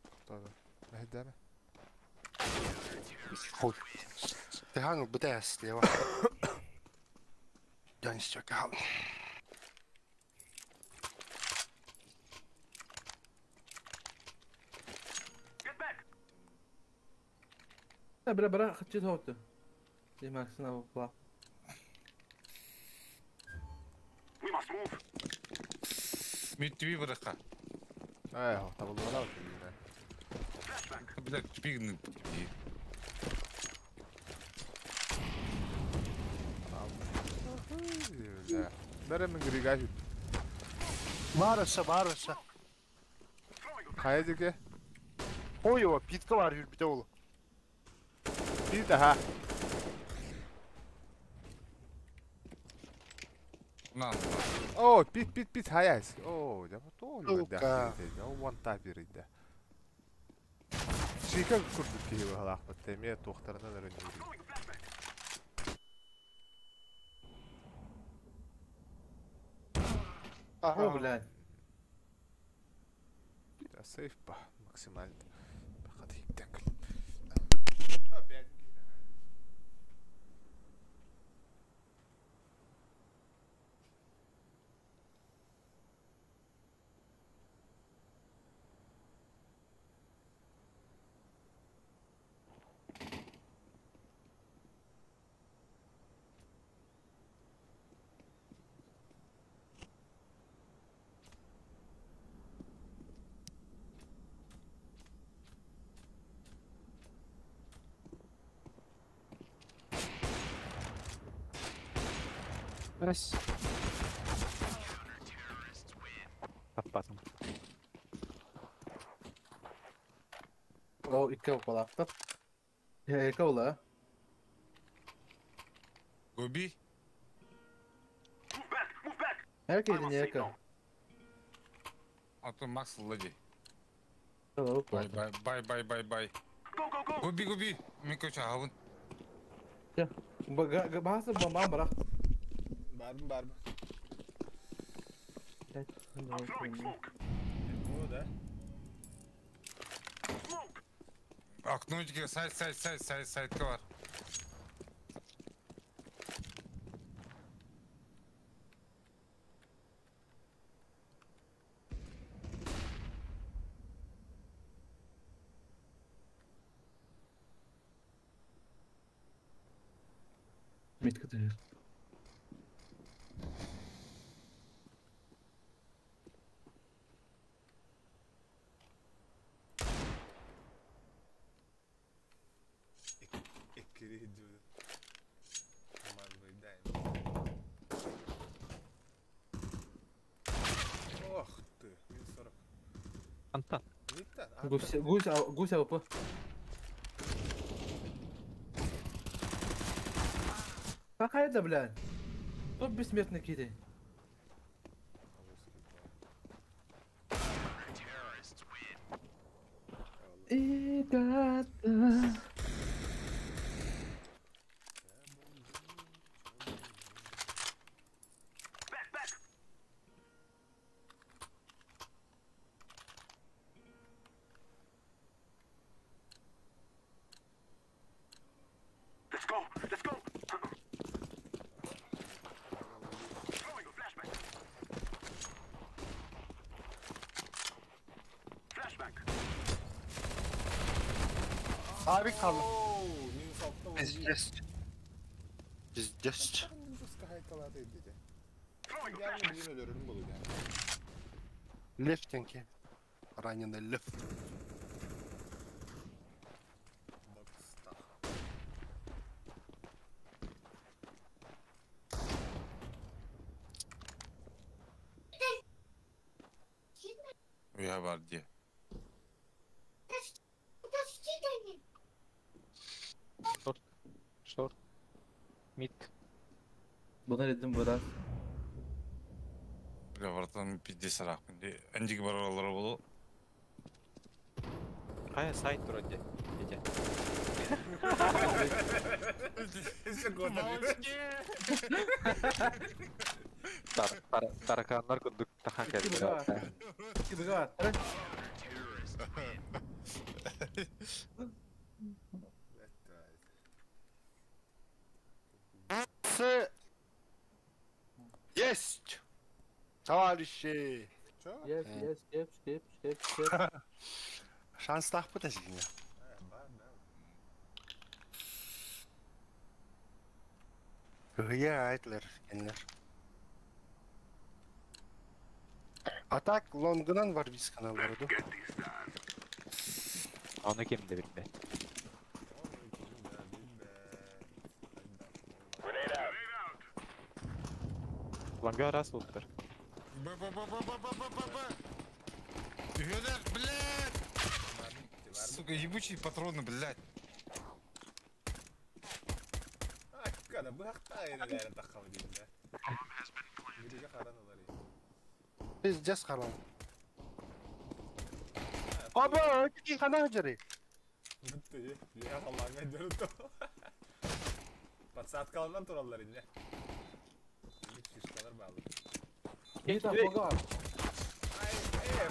Тоқтады. Мәхеддәме? Хой. Det har nog bedäst, det var. Jag är inte kall. Бра, хочу тоқта. Det Maxen er på plass. Меттуи бұраққа. Ай, табылды бала өтті. Білек түпегінің түпеге. Бәрі мен грига жүр. Varsa. Қая деке? Ой, o pitka var bir de oğlum. Bir daha. Нан. О, пит, хаяйс. О, да вот то Сука. да. О, вон та бериде. Шика курдук киһи халах баттеме тохтарынан өрөнүр. О, блядь. Да сейф па максимально. Хadi так. Раз. Таппадым. O iki okulaktır. İki ola. Gobi. Herkesin iki. Аты Макс Лади. Tamam. Бай. Гоби. Мен көчө абын. Bahası bomba bırak. Бар mı? Bu da. Окнотике сайтка бар. Mit katılıyor. Querido. Tomar uma ideia. Oh, ты, минус 40. Антан. Виктор, Гусь авапı. Какая это, блядь? Топ бессмертный кидай. И да. Abi kaldı. минус 6'da Biz just. Minus kahaytalar değil dedi. Yani bizim ölürüm bulu yani. Лифтинги. Раненый лифт. Уя бар диye. Шорт. Мид. Buna dedim biraz. Бля, братан, пиздец рақ. Андиги бар олар болу. Кая сайт тұр өте. Деде. Тараканлар күндік тақан кәді. Gibi var. Есть! Товарищи! Skip. Şans takpı da şimdi. Hıya aitler kendiler. Atak Long'dan var biz kanalları da. Onu kim de bilme. Ланга раз ултыр. Юлер, блядь! Сука, ебучие патроны, блядь. Ay, kana bu hakta ayırlar takavı değil de. Birice karan olar ya. Biz just kalalım. Abi, iki kanal jari. Bitti ya. Ya Allah'ım ben dönüp Pat saat kalandan torallar ince. Bir kişi kalır bağlı. Bir tane koga var. Ay,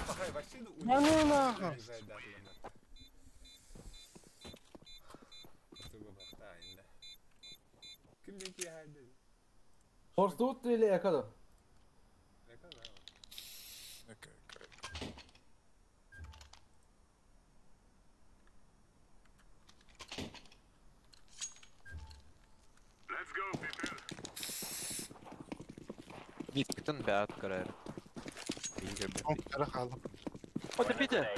bakay bak şimdi uyuyor. Yanına. Kim diyor ki haydi? Horst ut ile yakaladı. Ne kadar abi? Мид бүтін бәт көрер. Komputere kaldım. O da bir de.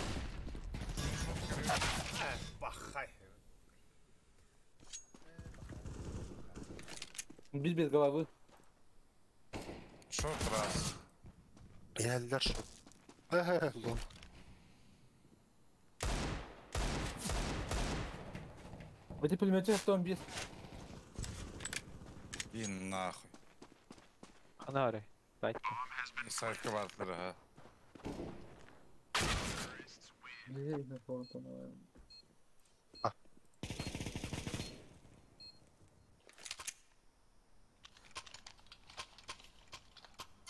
Bakay. Biz головы. Шорт раз. Geldiler şu. Gol. Эти пулеметчик автомобиль. И нахуй. Ana oraya. Bayt. Sayfa vardır ha.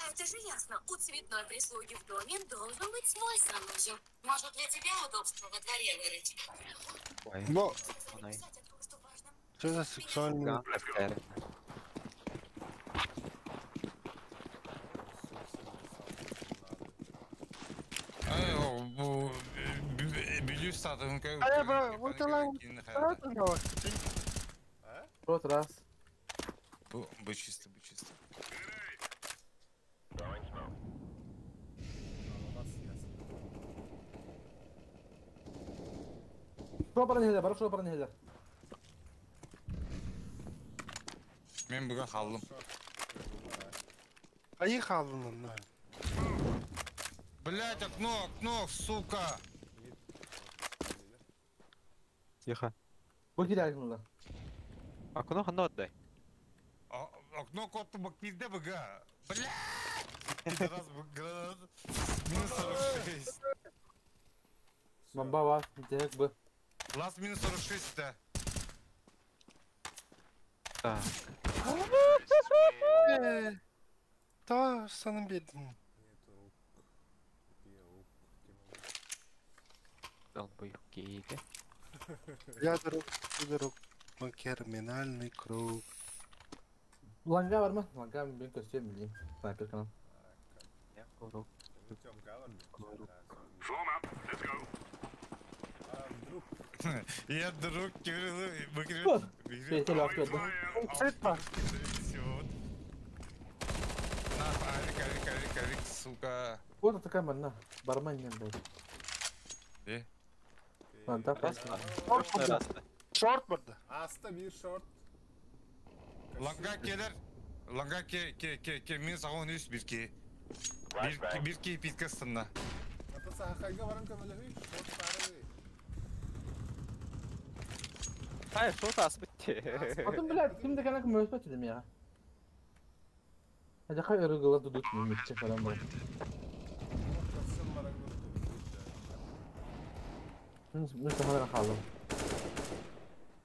Это же ясно. У цветной прислуги в доме должен быть свой санузел. Может, для тебя удобство во дворе вырыть? Ой. Bu Onay. Сказать о том, что важно. что за сексуальный... Gun left. Ay o bu biliyor zaten ki. Ay bu talan. Шорт раз. Bu чисто, bu чисто. Шопар не бар, шопар не Men bugün kaldım. Ayı kaldın lan. Блять, окно, сука. Тихо. Выкидай оттуда. Окно хано отдай. Окно коту бak bizde bıga. Блять. Biraz bu granat. Minus 46. Бомба var. Direkt bu. Last minus 46 de. Так. Та sana беден. Долбоёб кейки. Я друг. Терминальный круг. Langa var mı? Langa ben göstereyim bileyim. Sniper kanal. Я куру. Я друг Кирилла. Вот. Бейте лавку отдам. Сетма. Карик, сука. Вот это такая мана. Бармен не дай. Ne? Lan tak. Rasta. Short burada. Asta bir short. Langa keler. Langa ke minus 13 bir ki. Bir ki pitkasında. Ata sahayga varan kamalahi. Short tare. Hayır, short as bitti. Atın bile şimdi kana müspet dedim ya. Hadi kay ırgıla duduk mümkün falan var. Müste falan kaldım.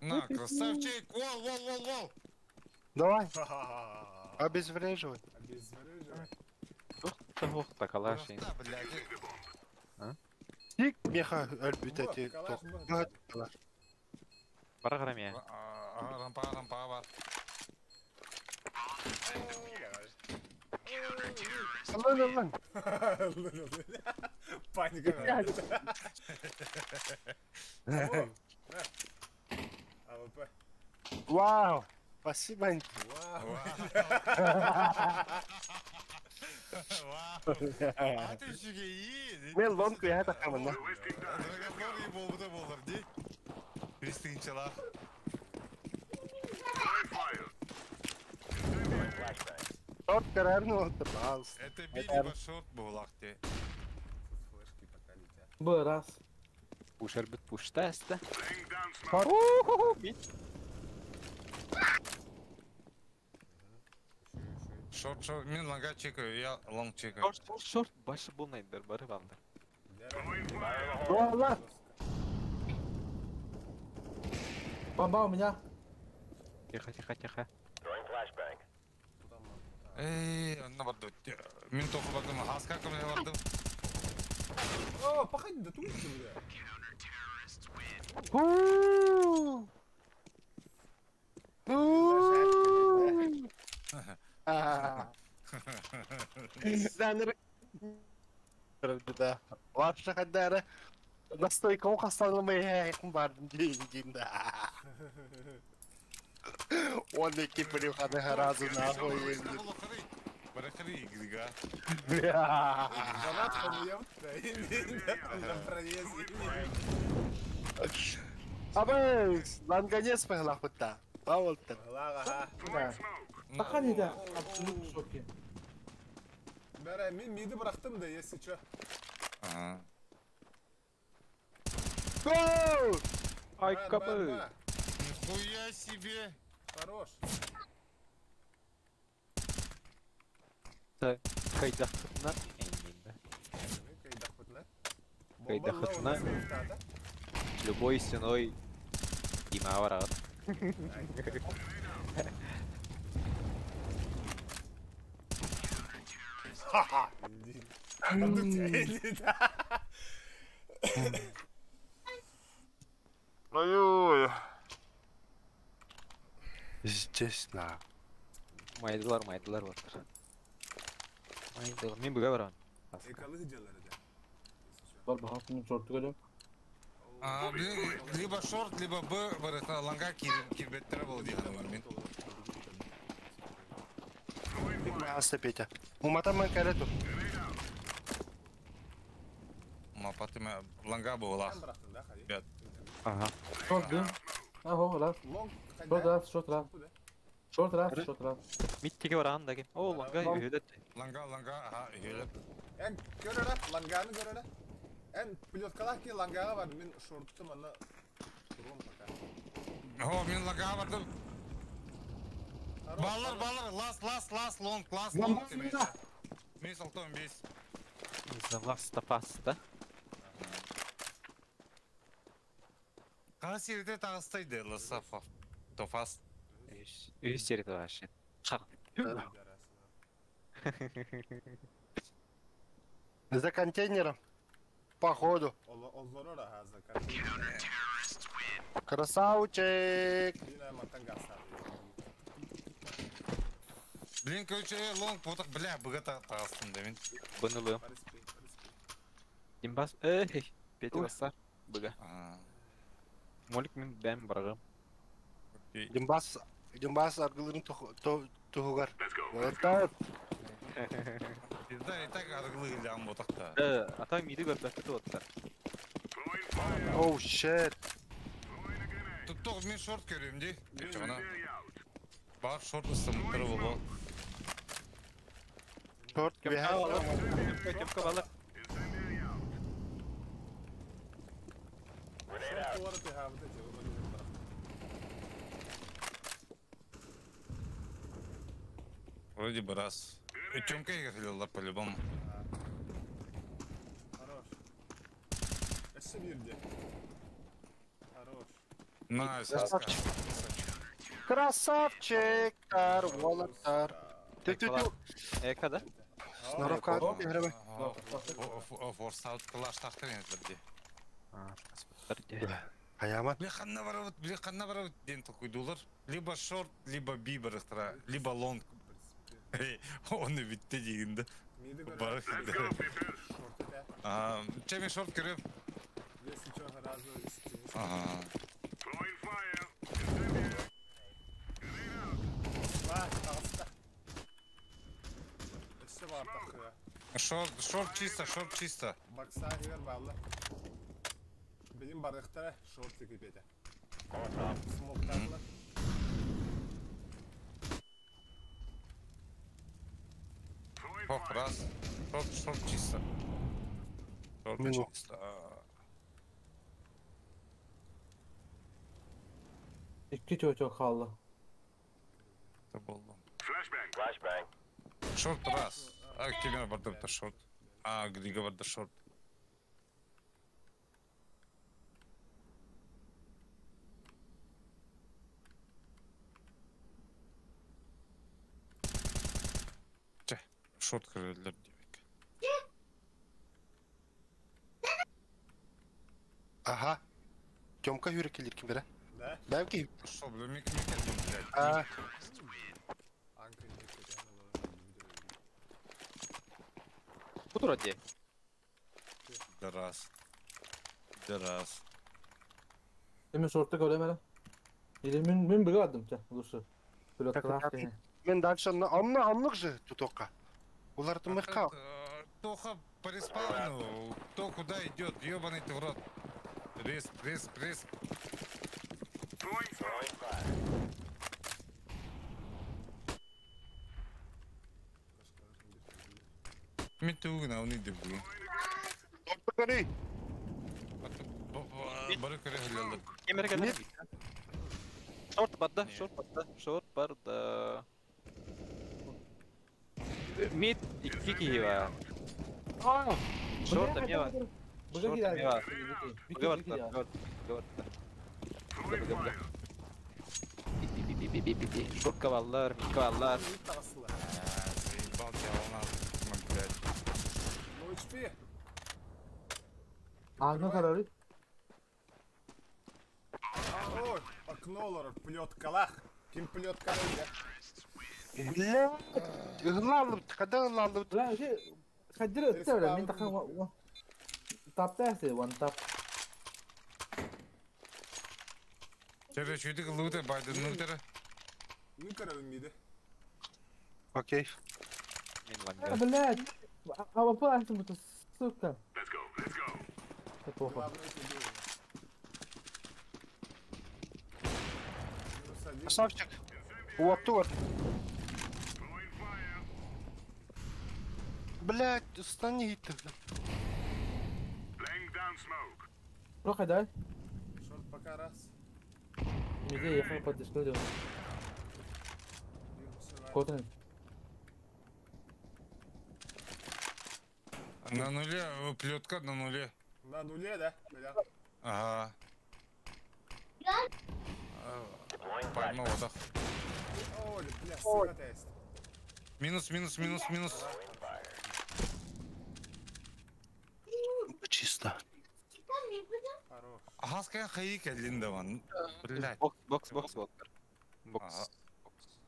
На, красавчик! Вол! Давай. Обезвреживай. Çok da kalaşın. Сик меха ölbüt eti. Tok. Bara karamaya. Rampa var. Lan. Panika ver. AWP. Вау. Спасибо. Wow. Ateşi iyi. Ben lonku ya takımında. Dragonlar gibi oldu da olur değil. Hristiyançalar. Short kararını otur. Al. Это били шорт булакты. Флешки покалите. Bu ras. Пушер бит пушта эсте. Шорт. Мен ланга чекаю, я лонг чекаю. Short başı bulmayındır, barı baldır. Allah. Бомба у меня. Тихо. Эй, она барды. Мен тоқы бардым, аскакы мен бардым. О, пахать да тут же, бля. Sizden да. Ваша хадара. Настойка у хасанламaya yakın vardım deyince. 12 плюс хады разу нахуй езди. Барахари, грига. Занат хамуем. На проезде. Абы, ланганец пахлахута. Паволтер. Лага, ха. Пока не да. Абсолютно в шоке. Бәрі, мен миді бұрақтым да, есі чо. Ага. Гоу! Ай, кабы. Нихуя себе! Хорош. Кайдақ тұтына. Кайдақ бұтына. Кайдақ бұтына. Бомба Любой стеной Дима барағын. Ха-ха. Ой-ой. Здесь на. Майдылар батыр. Майдылар. Мен бүге барағын. Экалы гыджалары да. Бар бахатының шорты көрем. Либо шорт, либо Б, барыта ланга кирбеттері бол дейгені бар мен. Асты Петя. Уматаман кәлету. Мапатыма ланга бола. Бұрақтың да, қали. Бет. Ага. Шорт дым. Ахо, раз. Лонг Шорт раз. Шорт раз. Миттеге барағын да кем. О, ланга үйедет. Ланга, аха, үйелеп. Ән көрірі, ланганы көрірі. Ән плеткалар ке лангаға бар, мен шорттым аны тұрғым пока. О, мен ланга бардым. Балар, лас, лонг. Мен салтон бес. Заласта паста. Қара серіде тағыстайды, лысафа. Тофас. Үйіз сереті башы. Қақ. За контейнером. Походу. Олзору да хаза картина. Красавчик. Дина матангаса. Блин, короче, лонг потақ, бля, бұға тағыстым да мен. Бұны бұ. Париспей. Димбас. Эй, Пети басар. Бұға. Молик мен бәм барағым. Димбас аргылырын тұғығар. Олаттар. Bizde etek argılı gelen botakta. Ата миді көрбәкті оттар. Оу, shit. Tuttuk men short görüyorum di. Geçana. Bak short ısınıkları baba. Short behind. Кемка балар. Шорт ты хавды же. Вроде бы раз. Тёмка играли по-любому. Хорош. Эши бирде. Хорош. Найс. Красавчиктар, олаттар. Тю-тю-тю. Экада? Сноровка играбай. Форсаут клаш тахтар ентірді. Аямат. Бля қанна барабыт ден тұқойдулар. Либо шорт, либо би барықтыра, либо лонг. Оны бітті дегенді. Миді Барық көрі. еді. Шорты да. Чемен шорт көріп. Если чё, разу истинный. Ага. Алста. Эши бар тақы. Шорт чисто. Бакса егер баллы. Benim barıqta short ekipede. Smoke'larla. Хоп, раз. Шорт чисто. Шорт Минут. чисто. İki çocuk kaldı. Это было. Шорт раз. Кемер бардым шорт. Грига барды шорт. Шорт көрелер демек. Ага. Тёмка үйрек келер кім бері? Да? Бәлки. Что, блин, мне келдім, блядь. Анка не кетеді. Кудура де? Да раз. Demin şortta göremem. Min bir adım can. Olursa. Böyle klas yani. Мен дальше амлық же тутоққа. Олар тымыққа. Тоха по респауну. Кто куда идет? Ёбаный ты в рот. Риск. Мен туугuna onu dibugin. Bakari. Бары көре хөлөлдөк. Кемерге не? Шорт барда. Мид 2 киһи бар. Шорт не бар. Быга Шорт кидер. не бар. Бика Говорит, кидер. говорит. Шорт каваллар, каваллар. Заебал тебя волна, блядь. No HP. Ağzına kararı. Ой, окнолар, плеткалах. Kim плеткалар? Bile. Ihlalım. Kadar ihlalım. Ulan şey kadir ötte öyle. Min takım tap derse one tap. Çevre çöydük ıllığı baydı nurtere. Ne kadar mıydı? Okey. Ha блядь. Ama bu açtım bu suka. Плохо. Красавчик. Вот тут. Блядь, стани ты. Роха дай. Шорт пока раз. Миде ехал под дискордом. Котен. На нуле, плетка на нуле. На нуле, да? Бля. Ага. Пойму вот. Ой, бля, сыра тест. Минус. Чисто. Хорош. Ахаская хаик элинде ван. Блядь. Бокс.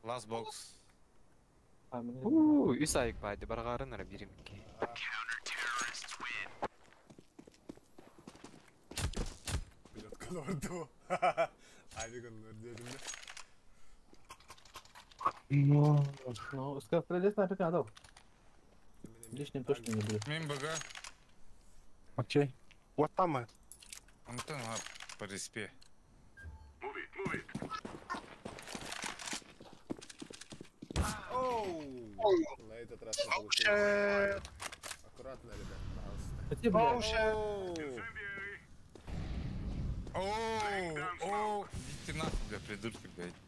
Last box. Үс айык байды баргарын ара биримки. Плеткалар ду. Айбегін өрдедім де. Ну, скажи, снайпер надо. Лишним точно не будет. Мен бага. Окей. Вот там мы. Антон по респе. Оу! На этот раз не получилось. Аккуратно, ребят, пожалуйста. Хотя, блядь. Оу! Идите нахуй, бля, придурки, блядь.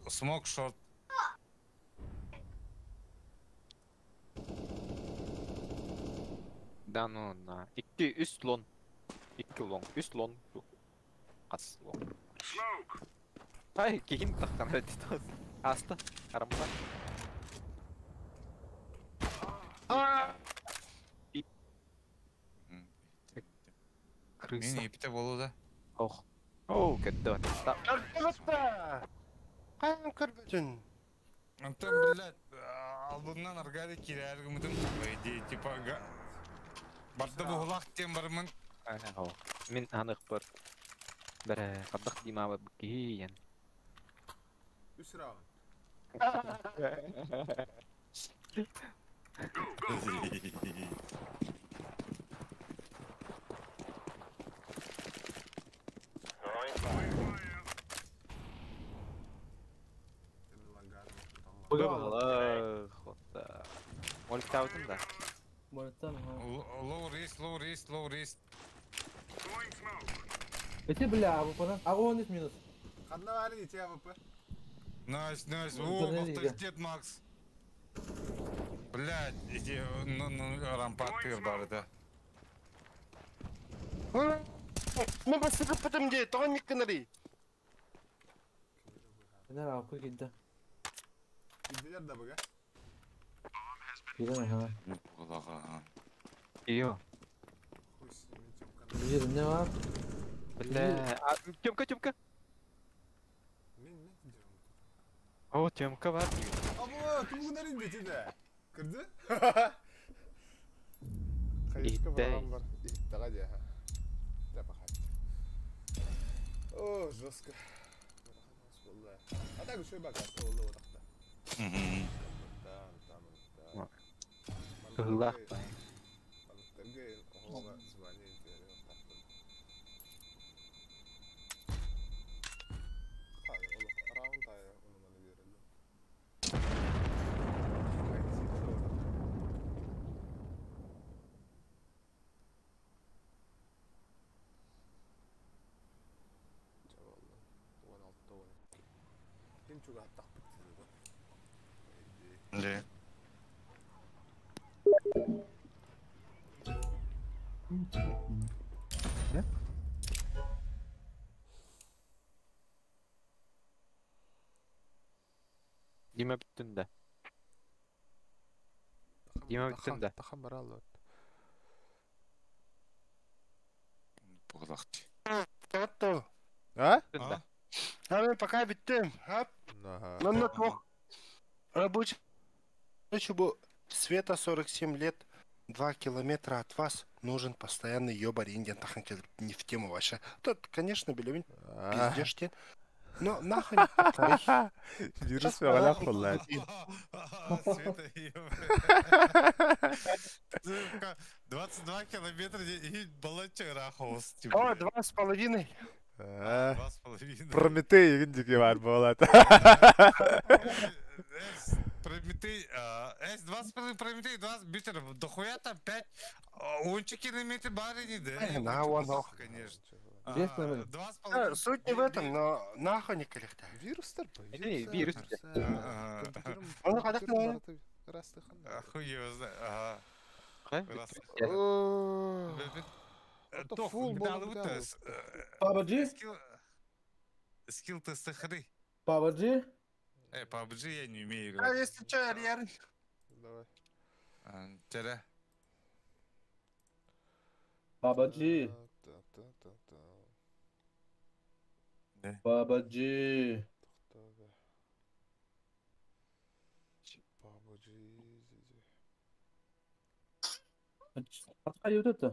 Смок шорт. Да ну на. 2 üst lon. 2 long. Üst lon. As long. Ай, кейін таққан өтті. Асты. Қарымда. Мен епте болу да. Ох. Оу, көтті өтті. Кыргызда. Кайын кыргызын. Антон, блядь, алдынан аргады кирәргі мүдім. Типа, барды бұғылақ тем бармын. Мен анық бір. Бірі қадық деймабы кейен. Üç round. Бұғылық. Молик таудың да. Молитан, Low risk. Эти, бля, а выпадат. А он есть минус. Қанда бәрі не те АВП? Найс. О, Интернет авторитет, Макс. Блядь, эти, рампат тыр бары да. Мен басып потом де, тоған не кынари. Ne yapı gitti. Gittiler de bugün. Gidemem ha. Бұғылаға. Iyo. Bir ne var? Бля. Тёмка. Ne diyorum? О, Тёмка бар. Abo, kim bunlar indi de? Kırdı? İtti. var. İtti hadi ha. De bakalım. Oh, жестко. Vallahi. Hadi şöyle bak aslında oldu o dakika. Tamam. Kıhlak. Balıklarga oğlan звонит. Hayır, raunt ayı onun bana verildi. Хинчуга хаттах. Да. Дима бүттүн да. Дима бүттүн да. Тахан бара алды. Пугалахти. Готов. А? Бүттүн да. А мен пока биттим. Ап. На двух. Рабочий. Чубу. Света 47 лет. 2 километра от вас нужен постоянный ёбарь индиан тахан келип не в тему вообще. Тут, конечно, билебин пиздеште. Но нахуй. Вирус вегала хуллат. Света, 22 километра и балача рахос. О, 2,5. 2,5. Прометей гиндики бар болот. Прометей, S2,5 Прометей, 20 битер, дохуя там 5, 10 километров барыни, да? На, вон, ох. Конечно. 2,5. Суть не в этом, но нахуй не коллекта. Вирустар по. Вирус. Он ходит на. Охуел, ага. Фул PUBG? Скилл теста хры. PUBG? PUBG я не умею А играть. если что, Ариан? Давай. Тера. PUBG. PUBG. Атқа өтеді.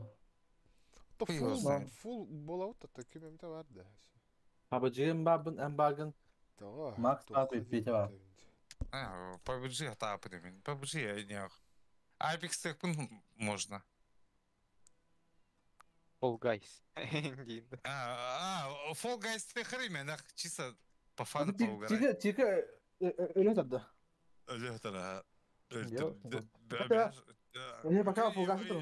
Фул болауыт та кемемде бар да. PUBG-м бабын, әмбагын. Макс бабы бейте бар. PUBG атапы демен. PUBG я не... Apex текпін можно. Fall Guys. Fall Guys текірі мен, чисто по фану поугарай. Тегі өлі тұрды. Өлі тұрды. Өлі пока Fall Guys тұрды.